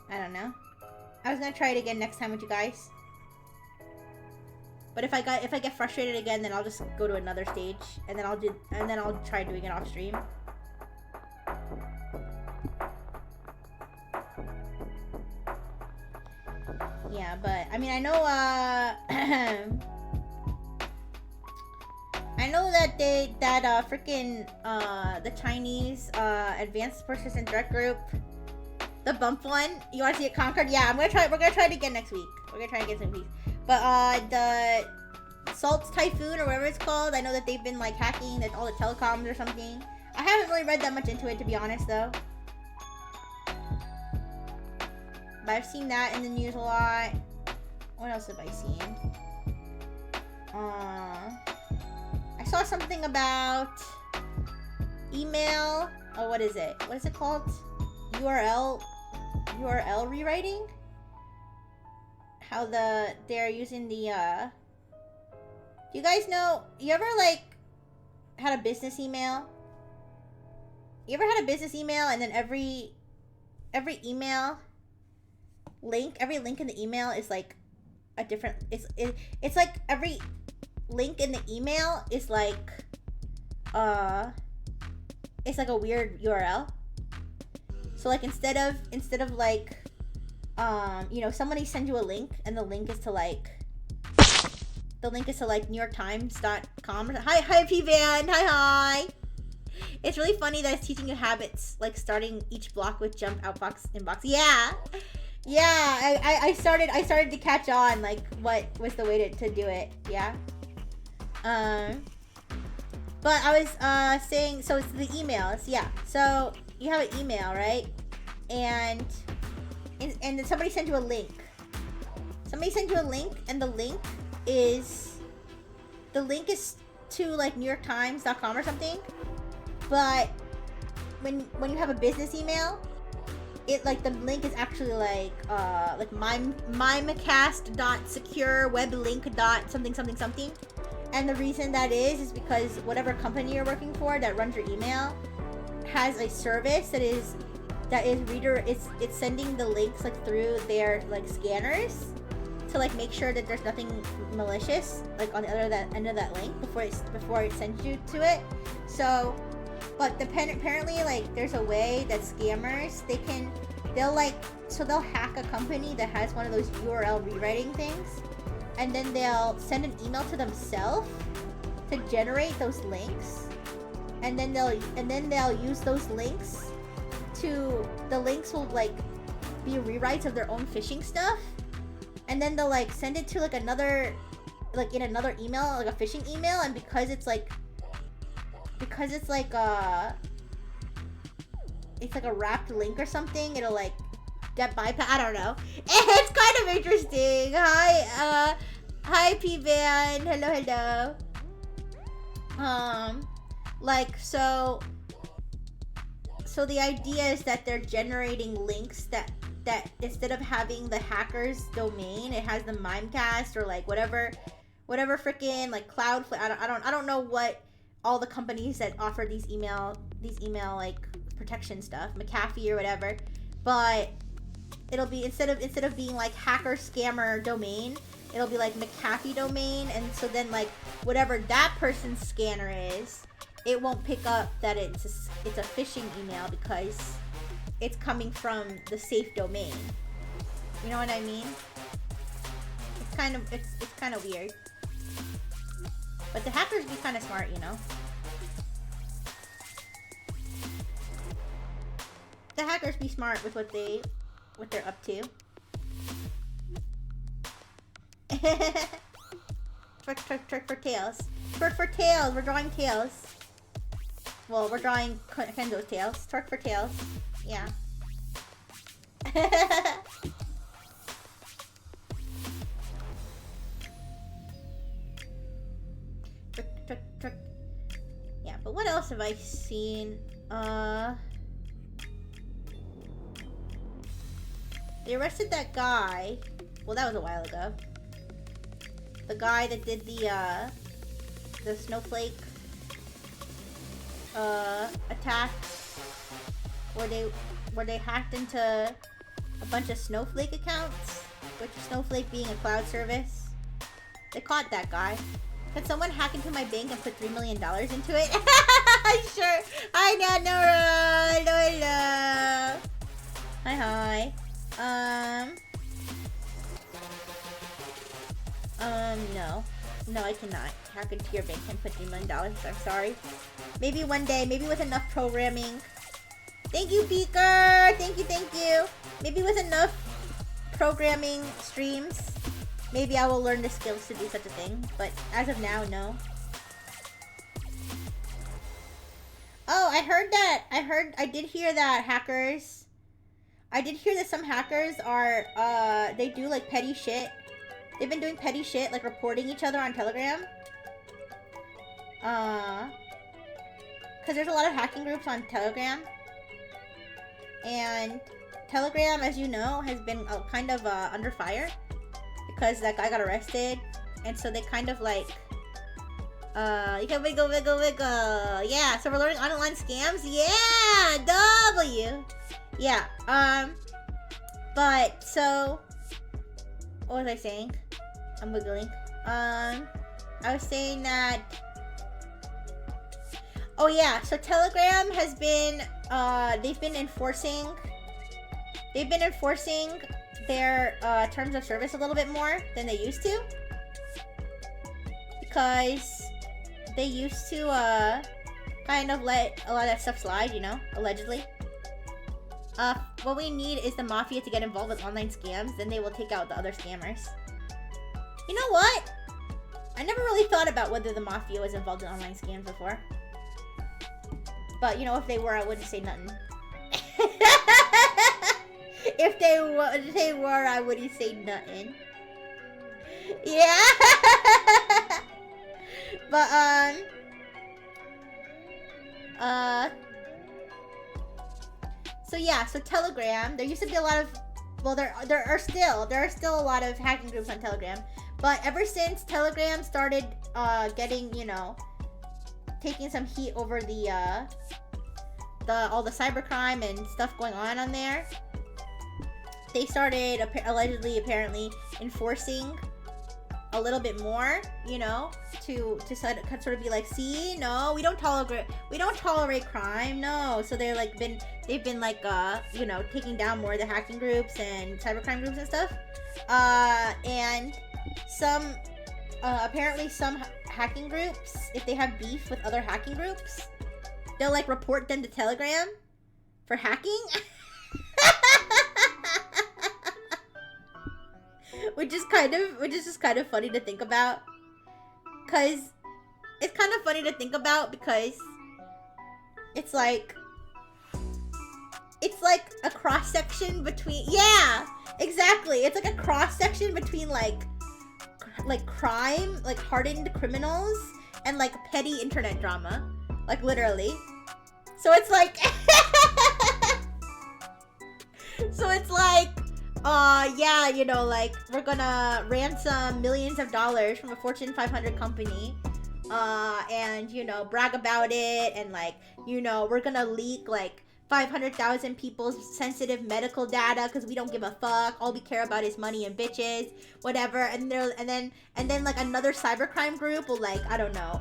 I don't know. I was gonna try it again next time with you guys. But if I get frustrated again, then I'll just go to another stage, and then I'll try doing it off stream. Yeah, but I mean, I know I know that freaking the Chinese advanced persistent threat group, the bump one. You want to see it conquered? Yeah, we're gonna try it again next week. We're gonna try it again next week. But the Salt Typhoon or whatever it's called, I know that they've been like hacking all the telecoms or something. I haven't really read that much into it, to be honest, though. But I've seen that in the news a lot. What else have I seen? I saw something about email. Oh, what is it? What is it called? URL rewriting? How they're using the do you guys know, you ever like had a business email? You ever had a business email and then every email link, every link in the email is like a different, it's like every link in the email is like it's like a weird URL. So like instead of like you know, somebody sends you a link and the link is to like NewYorkTimes.com. Hi P Van. Hi. It's really funny that it's teaching you habits, like starting each block with jump outbox inbox. Yeah. I started to catch on like what was the way to do it. Yeah. But I was saying, so it's the emails. Yeah. So you have an email, right? And then somebody sent you a link. And the link is to like NewYorkTimes.com or something. But when you have a business email, it like the link is actually like mimecast.secure.weblink.something. And the reason that is because whatever company you're working for that runs your email has a service that is it's sending the links like through their like scanners to like make sure that there's nothing malicious like on the other end of that link before it sends you to it. So, but apparently like there's a way that scammers they'll hack a company that has one of those URL rewriting things, and then they'll send an email to themselves to generate those links, and then they'll use those links the links will like be rewrites of their own phishing stuff, and then they'll like send it to like another, like in another email, like a phishing email, and because it's like a wrapped link or something, it'll like get bypassed. I don't know. It's kind of interesting. Hi P Van. Hello. Like so the idea is that they're generating links that instead of having the hacker's domain, it has the Mimecast or like whatever freaking like Cloudflare. I don't know what all the companies that offer these email like protection stuff, McAfee or whatever, but it'll be instead of being like hacker scammer domain, it'll be like McAfee domain, and so then like whatever that person's scanner is, it won't pick up that it's a phishing email because it's coming from the safe domain. You know what I mean? It's kind of weird. But the hackers be kind of smart, you know. The hackers be smart with what they're up to. Twerk for tails. Twerk for tails. We're drawing tails. Well, we're drawing Kenzo's tails. Twerk for tails. Yeah. Twerk. Yeah, but what else have I seen? They arrested that guy. Well, that was a while ago. The guy that did the snowflake attack, where they hacked into a bunch of Snowflake accounts, which Snowflake being a cloud service. They caught that guy. Can someone hack into my bank and put $3 million into it? Sure. Hi, Nanora. Lola. Hi. No. No, I cannot hack into your bank and put $3 million. I'm sorry. Maybe one day. Maybe with enough programming. Thank you, Beaker. Thank you. Maybe with enough programming streams, maybe I will learn the skills to do such a thing. But as of now, no. Oh, I heard that. I did hear that hackers. I did hear that some hackers are, they do like petty shit. They've been doing petty shit, like reporting each other on Telegram. Cause there's a lot of hacking groups on Telegram. And Telegram, as you know, has been kind of under fire. Because that guy got arrested. And so they kind of like, you can wiggle. Yeah, so we're learning online scams. Yeah, W. Yeah, but so, what was I saying? I'm wiggling. I was saying that, oh yeah, so Telegram has been, they've been enforcing their, terms of service a little bit more than they used to. Because they used to, kind of let a lot of that stuff slide, you know, allegedly. What we need is the mafia to get involved with online scams, then they will take out the other scammers. You know what? I never really thought about whether the mafia was involved in online scams before. But, you know, if they were, I wouldn't say nothing. If they were, I wouldn't say nothing. Yeah! But, so yeah, so Telegram, there used to be a lot of, well, there are still a lot of hacking groups on Telegram, but ever since Telegram started, getting, you know, taking some heat over all the cybercrime and stuff going on there, they started apparently enforcing a little bit more, you know, to sort of be like, see, no, we don't tolerate crime, no. So they've been like, you know, taking down more of the hacking groups and cybercrime groups and stuff. And some, apparently some hacking groups, if they have beef with other hacking groups, they'll like report them to Telegram for hacking. Which is just kind of funny to think about. Cause it's kind of funny to think about because it's like a cross section between, yeah, exactly. It's like a cross section between like crime, like hardened criminals, and like petty internet drama, like literally. So it's like, yeah, you know, like, we're gonna ransom millions of dollars from a Fortune 500 company, and, you know, brag about it, and, like, you know, we're gonna leak, like, 500,000 people's sensitive medical data, because we don't give a fuck, all we care about is money and bitches, whatever, and then, like, another cybercrime group will, like, I don't know,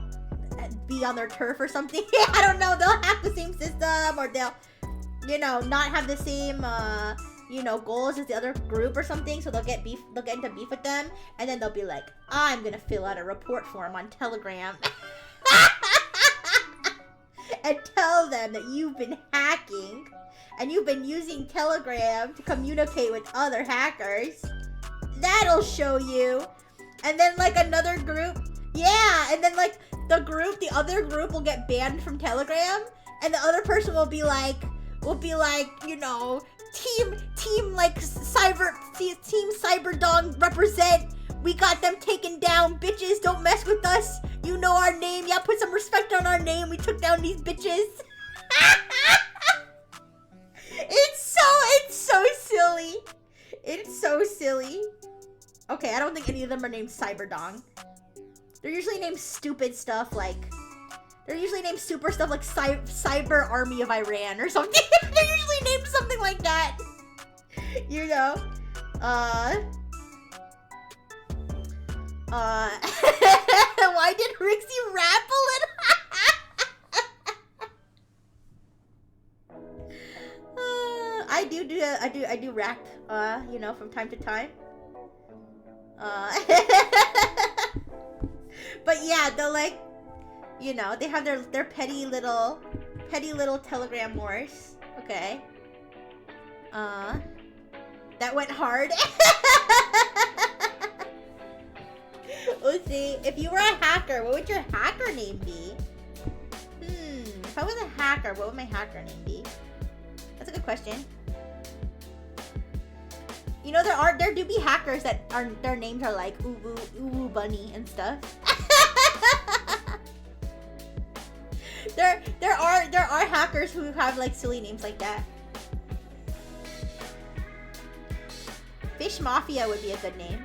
be on their turf or something. I don't know, they'll hack the same system, or they'll, you know, not have the same, you know, goals as the other group or something, so they'll get into beef with them, and then they'll be like, I'm gonna fill out a report form on Telegram and tell them that you've been hacking and you've been using Telegram to communicate with other hackers. That'll show you. And then like another group, yeah, and then like the other group will get banned from Telegram, and the other person will be like, you know, Team Cyberdog represent. We got them taken down. Bitches, don't mess with us. You know our name. Yeah, put some respect on our name. We took down these bitches. It's so silly. It's so silly. Okay, I don't think any of them are named Cyberdong. They're usually named stupid stuff like... They're usually named super stuff like Cyber Army of Iran or something. They're usually named something like that. You know? Why did Rixie rap a little? I do rap, you know, from time to time. But yeah, they're like, you know, they have their petty little Telegram wars. Okay. That went hard. Let's see. If you were a hacker, what would your hacker name be? If I was a hacker, what would my hacker name be? That's a good question. You know, there do be hackers that their names are like Uwu Bunny and stuff. there are hackers who have like silly names like that. Fish Mafia would be a good name.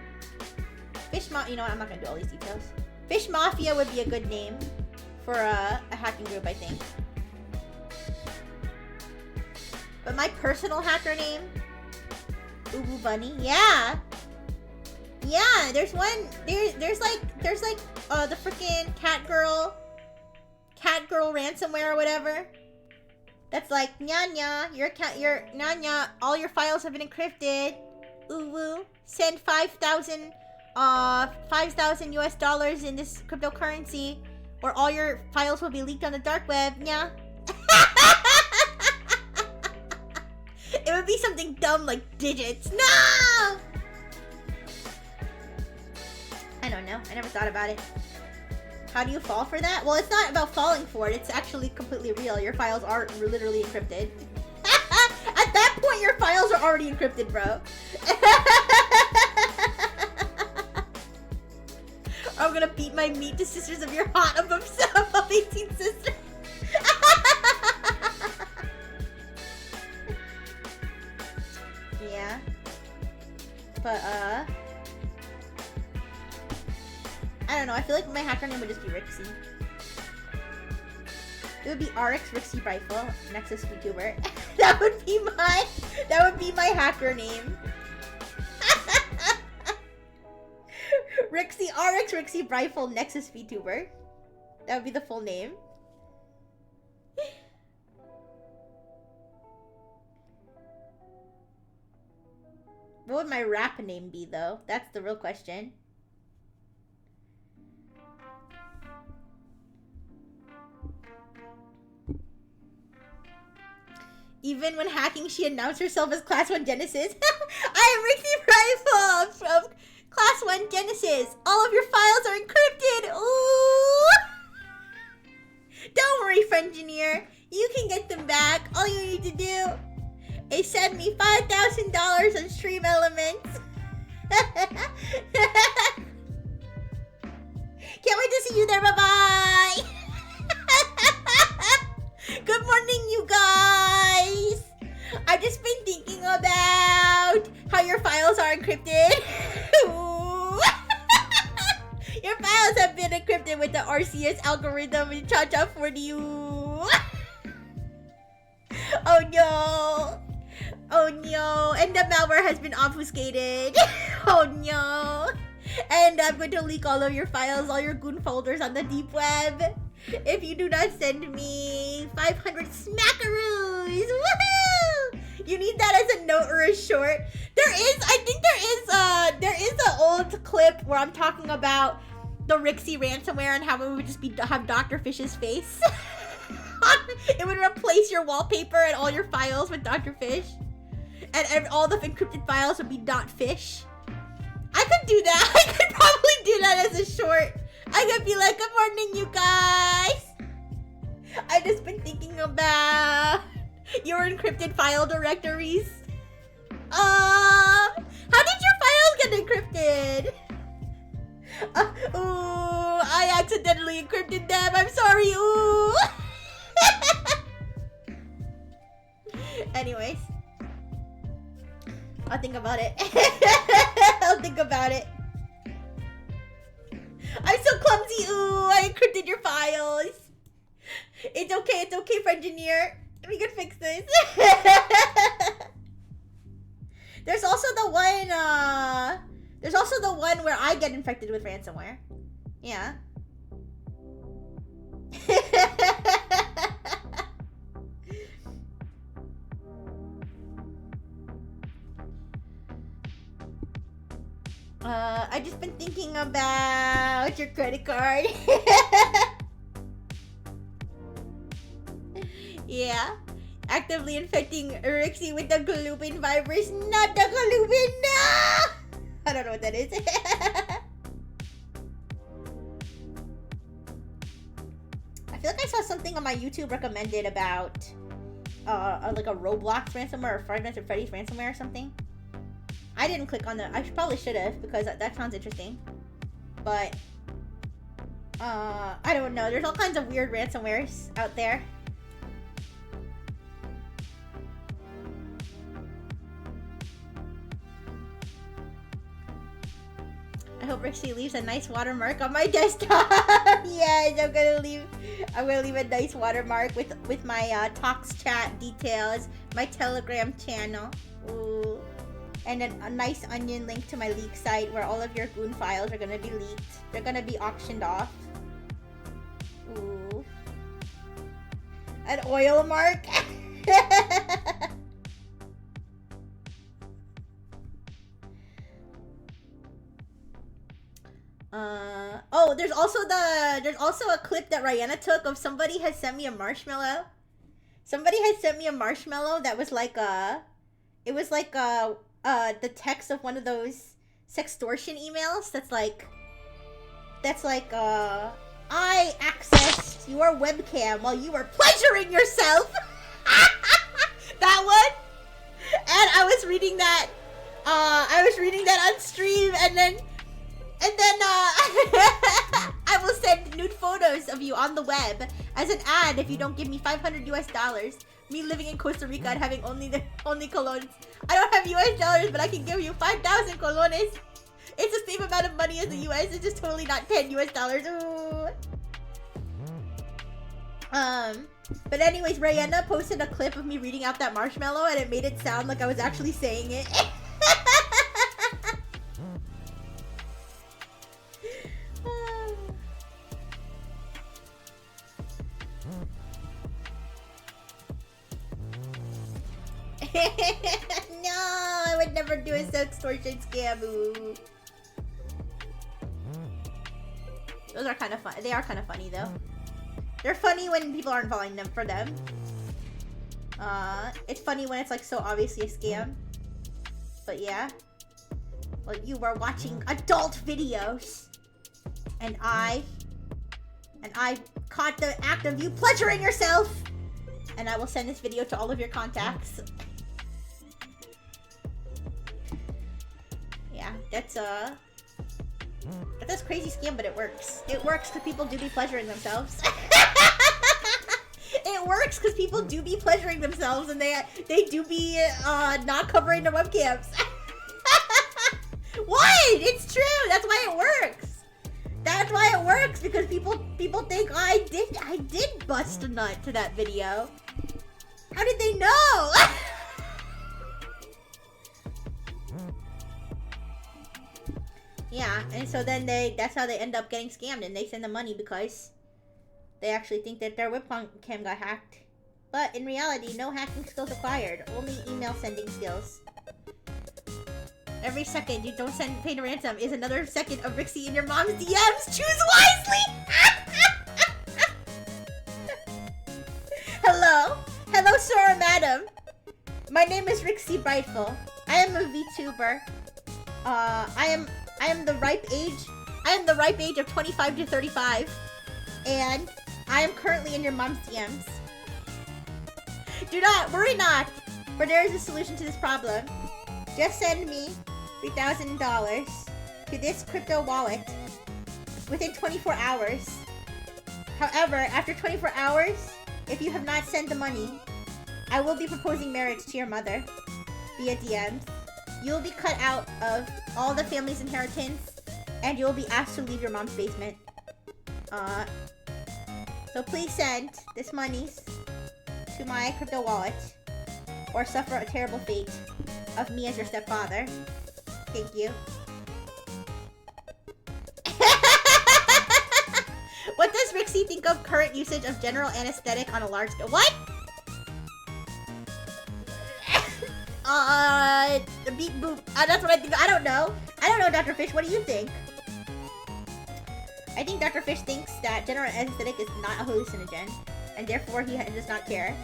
You know what? I'm not gonna do all these details. Fish Mafia would be a good name for a hacking group, I think. But my personal hacker name, Ubu Bunny. Yeah. Yeah. There's one. There's like the freaking cat girl ransomware or whatever. That's like nya your nya. All your files have been encrypted. Uwu, send 5,000 US dollars in this cryptocurrency, or all your files will be leaked on the dark web. Yeah. It would be something dumb like digits. No! I don't know. I never thought about it. How do you fall for that? Well, it's not about falling for it. It's actually completely real. Your files are literally encrypted. At that point, your files are already encrypted, bro. I'm gonna beat my meat to sisters of your hot above 18 sisters. Yeah. But, I don't know. I feel like my hacker name would just be Rixie. It would be RX Rixie Rifle, Nexus VTuber. That would be my hacker name. RX Rixie Rifle Nexus VTuber. That would be the full name. What would my rap name be, though? That's the real question. Even when hacking, she announced herself as Class 1 Genesis. I am Rixie Rifle from Class 1 Genesis. All of your files are encrypted. Ooh! Don't worry, Friengineer. You can get them back. All you need to do is send me $5,000 on Stream Elements. Can't wait to see you there. Bye-bye. Good morning, you guys. I've just been thinking about how your files are encrypted. Your files have been encrypted with the RCS algorithm in Cha-Cha for you. Oh no. Oh no. And the malware has been obfuscated. Oh no. And I'm going to leak all of your files, all your goon folders on the deep web, if you do not send me 500 smackaroos. Woohoo! You need that as a note or a short. I think there is an old clip where I'm talking about the Rixie ransomware and how it would just have Dr. Fish's face. It would replace your wallpaper and all your files with Dr. Fish. And all the encrypted files would be .fish. I could do that. I could probably do that as a short. I could be like, good morning, you guys. I've just been thinking about your encrypted file directories. How did your files get encrypted? Ooh, I accidentally encrypted them. I'm sorry. Ooh. Anyways. I'll think about it. I'll think about it. I'm so clumsy. Ooh, I encrypted your files. It's okay, friend engineer. We can fix this. There's also the one where I get infected with ransomware. Yeah. I just been thinking about your credit card. Yeah. Actively infecting Rixie with the Glubin virus, not the Glubin. No! I don't know what that is. I feel like I saw something on my YouTube recommended about like a Roblox ransomware or Five Nights at Freddy's ransomware or something. I didn't click on the. I probably should have because that sounds interesting. But I don't know. There's all kinds of weird ransomwares out there. I hope Rixie leaves a nice watermark on my desktop. Yes, I'm gonna leave a nice watermark with my Talks chat details, my Telegram channel. Ooh. And then a nice onion link to my leak site where all of your goon files are gonna be leaked. They're gonna be auctioned off. Ooh. An oil mark. Oh, there's also a clip that Rihanna took of somebody had sent me a marshmallow. Somebody had sent me a marshmallow that was like it was like the text of one of those sextortion emails that's like I accessed your webcam while you were pleasuring yourself. That one. And I was reading that on stream, and then I will send nude photos of you on the web as an ad if you don't give me $500 US. Me living in Costa Rica and having only colones. I don't have US dollars, but I can give you 5,000 colones. It's the same amount of money as the US. It's just totally not 10 US dollars. Ooh. But anyways, Rihanna posted a clip of me reading out that marshmallow, and it made it sound like I was actually saying it. No, I would never do a sextortion scam. Ooh. Those are kind of fun. They are kind of funny though. They're funny when people aren't falling them for them. It's funny when it's like so obviously a scam. But yeah. Well, you were watching adult videos, and I caught the act of you pleasuring yourself, and I will send this video to all of your contacts. Yeah, that's a crazy scam, but it works. It works because people do be pleasuring themselves. It works because people do be pleasuring themselves, and they do be not covering their webcams. What? It's true. That's why it works. That's why it works, because people think I did bust a nut to that video. How did they know? Yeah, and so then that's how they end up getting scammed, and they send the money because they actually think that their webcam got hacked. But in reality, no hacking skills acquired, only email sending skills. Every second you don't pay the ransom is another second of Rixie in your mom's DMs. Choose wisely! Hello, sir or madam. My name is Rixie Brightful. I am a VTuber. I am the ripe age of 25 to 35, and I am currently in your mom's DMs. Do not worry not, for there is a solution to this problem. Just send me $3,000 to this crypto wallet within 24 hours. However, after 24 hours, if you have not sent the money, I will be proposing marriage to your mother via DMs. You will be cut out of all the family's inheritance, and you will be asked to leave your mom's basement. So please send this monies to my crypto wallet, or suffer a terrible fate of me as your stepfather. Thank you. What does Rixie think of current usage of general anesthetic on a large scale? What? The beep boop. That's what I think. I don't know. I don't know, Dr. Fish. What do you think? I think Dr. Fish thinks that general anesthetic is not a hallucinogen, and therefore he does not care.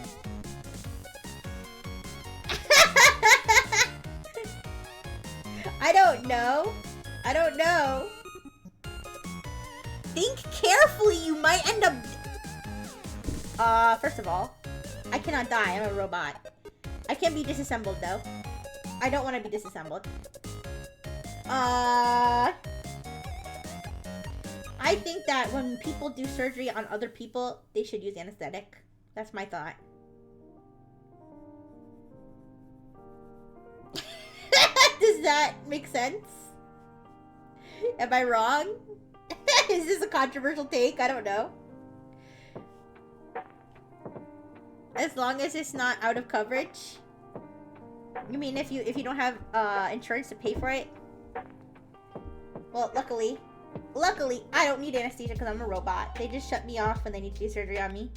I don't know. I don't know. Think carefully, you might end up... first of all, I cannot die, I'm a robot. I can be disassembled, though. I don't want to be disassembled. I think that when people do surgery on other people, they should use anesthetic. That's my thought. Does that make sense? Am I wrong? Is this a controversial take? I don't know. As long as it's not out of coverage. You mean if you don't have insurance to pay for it? Well, luckily I don't need anesthesia because I'm a robot. They just shut me off when they need to do surgery on me.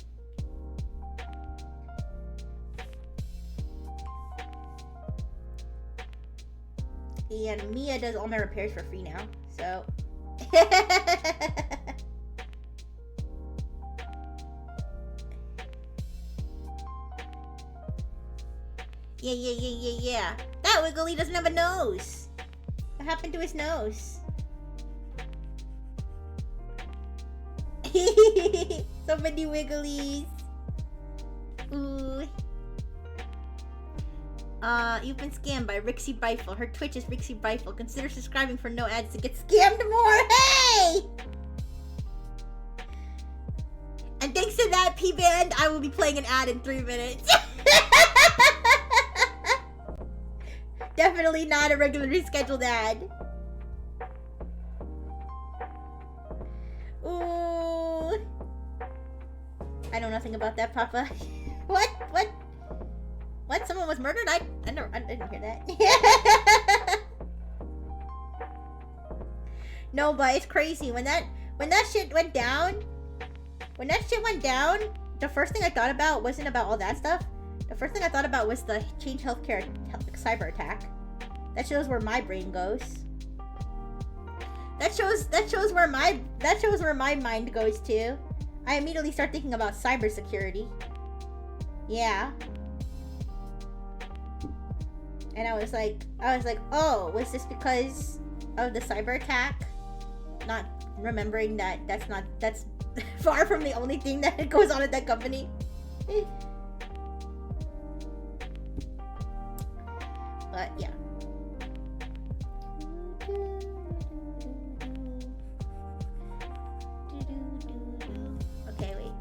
And Mia does all my repairs for free now, so. Yeah. That Wiggly doesn't have a nose. What happened to his nose? So many Wigglies. Ooh. You've been scammed by Rixie Bifle. Her Twitch is Rixie Bifle. Consider subscribing for no ads to get scammed more. Hey! And thanks to that, P-Band, I will be playing an ad in 3 minutes. Definitely not a regularly scheduled ad. Ooh. I know nothing about that, Papa. What? Someone was murdered? I didn't hear that. No, but it's crazy. When that shit went down, the first thing I thought about wasn't about all that stuff. The first thing I thought about was the Change Healthcare cyber attack. That shows where my brain goes. That shows where my mind goes to. I immediately start thinking about cybersecurity. Yeah. And I was like, oh, was this because of the cyber attack? Not remembering that that's far from the only thing that goes on at that company. But yeah. Okay, wait.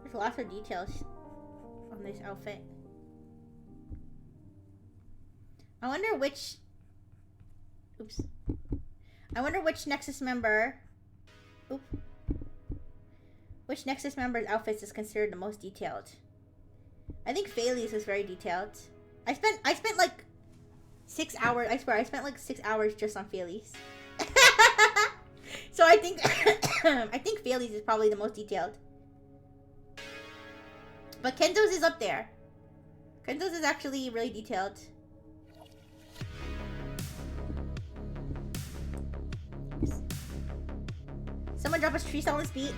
There's lots of details on this outfit. I wonder which NEXAS member which NEXAS member's outfits is considered the most detailed. I think Faylee's is very detailed. I spent like 6 hours, I swear, I spent like 6 hours just on Faylee's. So I think Faylee's is probably the most detailed. But Kenzo's is up there. Kenzo's is actually really detailed. Someone drop a tree silence beat.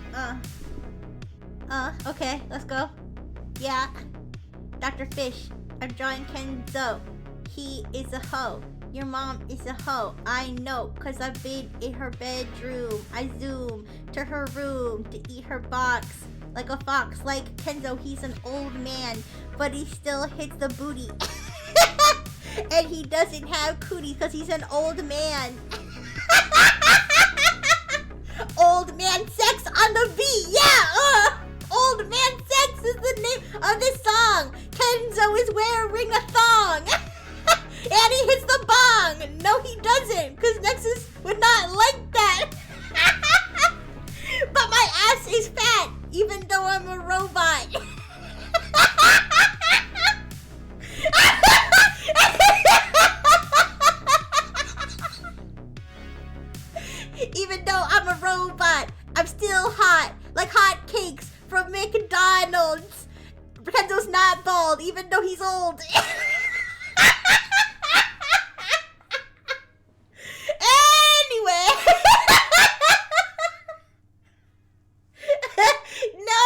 Okay, let's go. Yeah. Dr. Fish, I'm drawing Kenzo. He is a hoe. Your mom is a hoe. I know, cause I've been in her bedroom. I zoom to her room to eat her box. Like a fox, like Kenzo, he's an old man, but he still hits the booty. And he doesn't have cooties cause he's an old man. Even though I'm a robot, I'm still hot, like hot cakes from McDonald's. Kenzo's not bald, even though he's old. Anyway. No,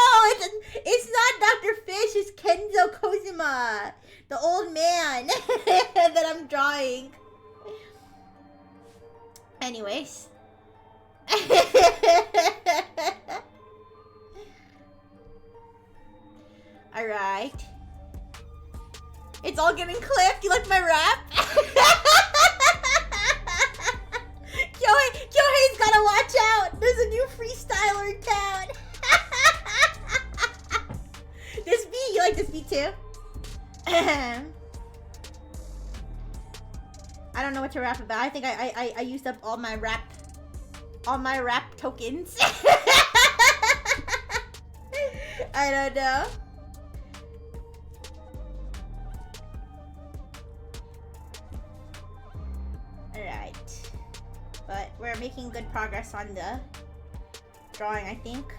it's not Dr. Fish, it's Kenzo Kozima, the old man that I'm drawing. Anyways. Alright. It's all getting clipped. You like my rap? Kyohei's gotta watch out. There's a new freestyler in town. This beat, you like this beat too? I don't know what to rap about. I think I used up all my rap tokens. I don't know. Alright. But we're making good progress on the drawing, I think.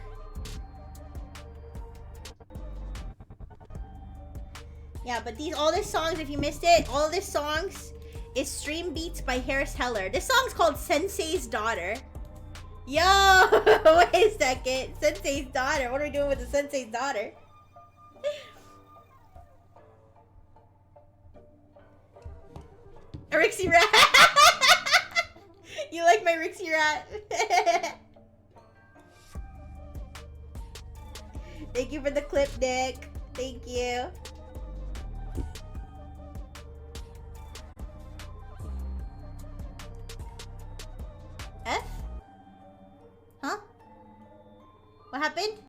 Yeah, but all these songs, if you missed it, all of these songs is Stream Beats by Harris Heller. This song's called Sensei's Daughter. Yo, wait a second. Sensei's Daughter. What are we doing with the Sensei's Daughter? A Rixie Rat. You like my Rixie Rat? Thank you for the clip, Nick. Thank you. F? Huh? What happened?